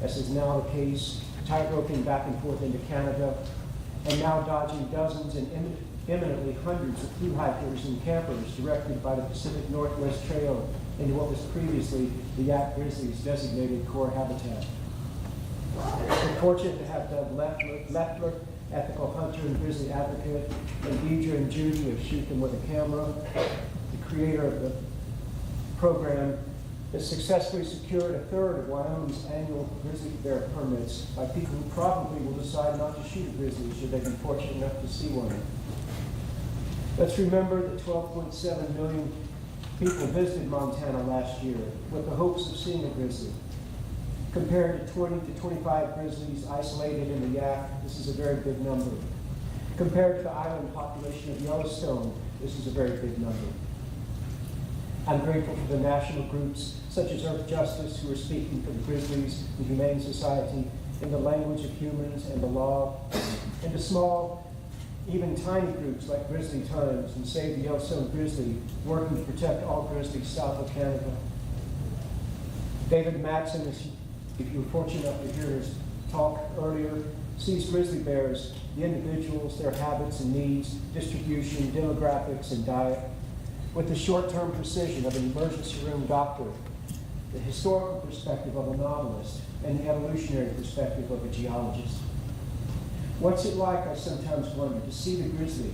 as is now the case, tightroping back and forth into Canada, and now dodging dozens and imminently hundreds of through hikers and campers directed by the Pacific Northwest Trail into what was previously the Yak Grizzlies' designated core habitat. We're fortunate to have Doug Lafleur, ethical hunter and grizzly advocate, and Deidre and Judy of Shoot Them With a Camera, the creator of the program that successfully secured a third of Wyoming's annual grizzly bear permits by people who probably will decide not to shoot a grizzly should they be fortunate enough to see one. Let's remember that 12.7 million people visited Montana last year with the hopes of seeing a grizzly. Compared to 20 to 25 grizzlies isolated in the Yak, this is a very big number. Compared to the island population of Yellowstone, this is a very big number. I'm grateful for the national groups such as Earth Justice who are speaking for the Grizzlies, the Humane Society, in the language of humans and the law, and to small, even tiny groups like Grizzly Times and Save the Yellowstone Grizzly, working to protect all grizzlies south of Canada. David Mattson, if you were fortunate enough to hear his talk earlier, sees grizzly bears, the individuals, their habits and needs, distribution, demographics, and diet, with the short-term precision of an emergency room doctor, the historical perspective of a novelist, and the evolutionary perspective of a geologist. What's it like, I sometimes wonder, to see the grizzly,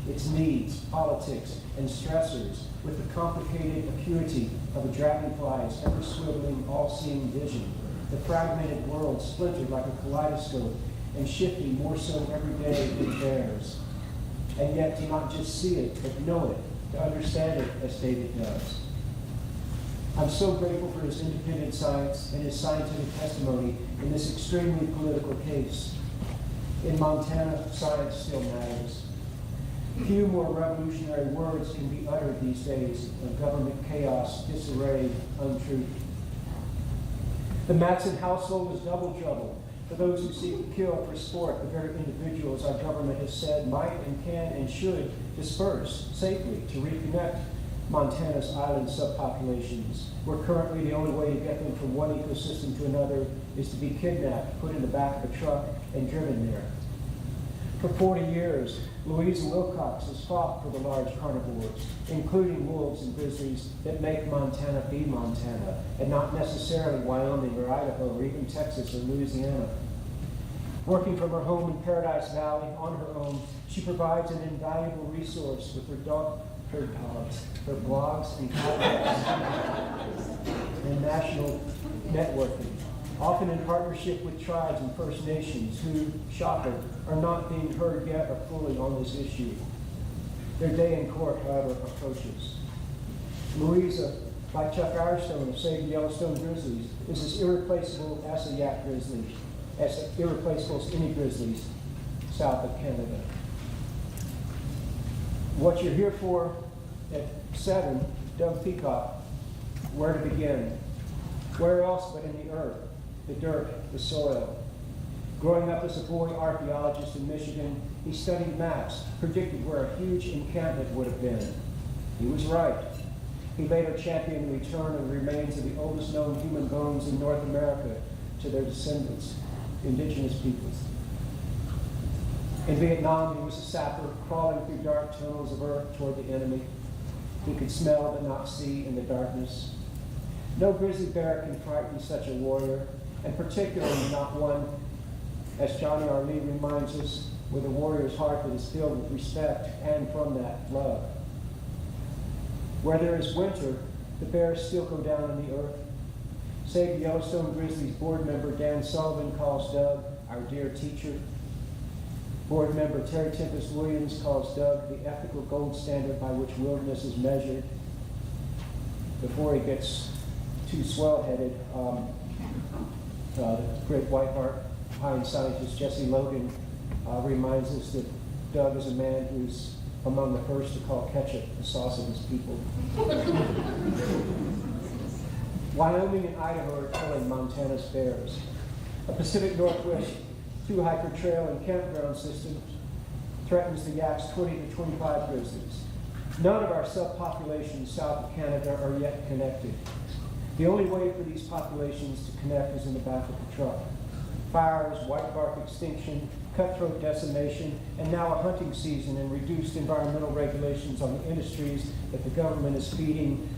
its needs, politics, and stressors, with the complicated acuity of a dragonfly's ever-swiveling, all-seeing vision, the fragmented world splintered like a kaleidoscope and shifting more so every day than bears. And yet to not just see it, but know it, to understand it as David does. I'm so grateful for his independent science and his scientific testimony in this extremely political case. In Montana, science still matters. Few more revolutionary words can be uttered these days of government chaos, disarray, untruth. The Mattson household is double trouble. For those who seek to kill for sport the very individuals our government has said might and can and should disperse safely to reconnect Montana's island subpopulations, where currently the only way to get them from one ecosystem to another is to be kidnapped, put in the back of a truck, and driven there. For 40 years, Louisa Wilcox has fought for the large carnivores, including wolves and grizzlies, that make Montana be Montana, and not necessarily Wyoming or Idaho or even Texas or Louisiana. Working from her home in Paradise Valley on her own, she provides an invaluable resource with her dogs, her blogs and podcasts, and national networking, often in partnership with tribes and First Nations who, shocker, are not being heard yet or fully on this issue. Their day in court, however, approaches. Louisa, like Chuck Firestone of Save the Yellowstone Grizzlies, is as irreplaceable as a Yak Grizzly, as irreplaceable as any grizzlies south of Canada. What you're here for at 7, Doug Peacock, where to begin? Where else but in the earth, the dirt, the soil? Growing up as a boy archaeologist in Michigan, he studied maps, predicted where a huge encampment would have been. He was right. He later championed the return of the remains of the oldest known human bones in North America to their descendants, indigenous peoples. In Vietnam, he was a sapper crawling through dark tunnels of earth toward the enemy. He could smell but not see in the darkness. No grizzly bear can frighten such a warrior, and particularly not one, as Johnny R. Lee reminds us, with a warrior's heart that is filled with respect and from that love. Where there is winter, the bears still go down in the earth. Save the Yellowstone Grizzlies board member Dan Sullivan calls Doug our dear teacher. Board member Terry Tempest Williams calls Doug the ethical gold standard by which wilderness is measured. Before he gets too swell-headed, the great Whiteheart pine scientist Jesse Logan reminds us that Doug is a man who's among the first to call ketchup the sauce of his people. Wyoming and Idaho are killing Montana's bears. A Pacific Northwest through-hiker trail and campground system threatens the Yak's 20 to 25 grizzlies. None of our subpopulations south of Canada are yet connected. The only way for these populations to connect is in the back of the truck. Fires, white bark extinction, cutthroat decimation, and now a hunting season and reduced environmental regulations on the industries that the government is feeding.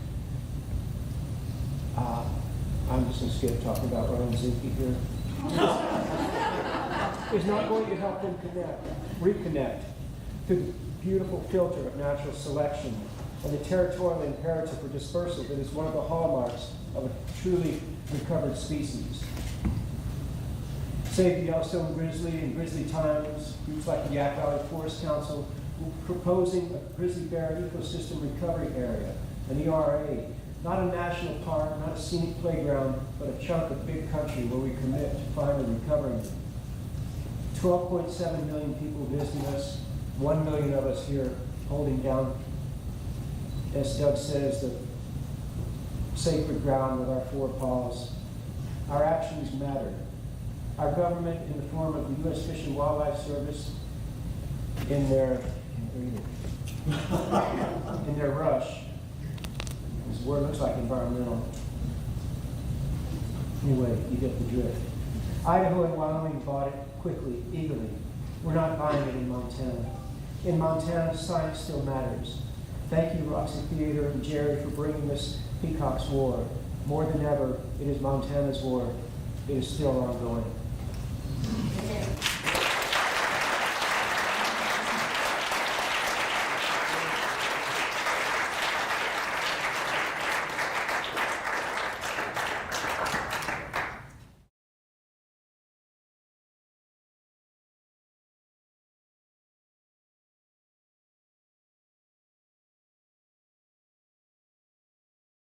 I'm just going to skip talking about Ryan Zinke here. Is not going to help them reconnect to the beautiful filter of natural selection and the territorial imperative for dispersal that is one of the hallmarks of a truly recovered species. Save the Yellowstone Grizzly and Grizzly Times, groups like the Yak Valley Forest Council, proposing a grizzly bear ecosystem recovery area, an ERA, not a national park, not a scenic playground, but a chunk of big country where we commit to finally recovering them. 12.7 million people visiting us, 1 million of us here holding down, as Doug says, the sacred ground with our four paws. Our actions matter. Our government, in the form of the U.S. Fish and Wildlife Service, in their rush, this word looks like environmental. Anyway, you get the drift. Idaho and Wyoming bought it quickly, eagerly. We're not buying it in Montana. In Montana, science still matters. Thank you, Roxy Theater and Jerry, for bringing this Peacock's War. More than ever, it is Montana's war. It is still ongoing.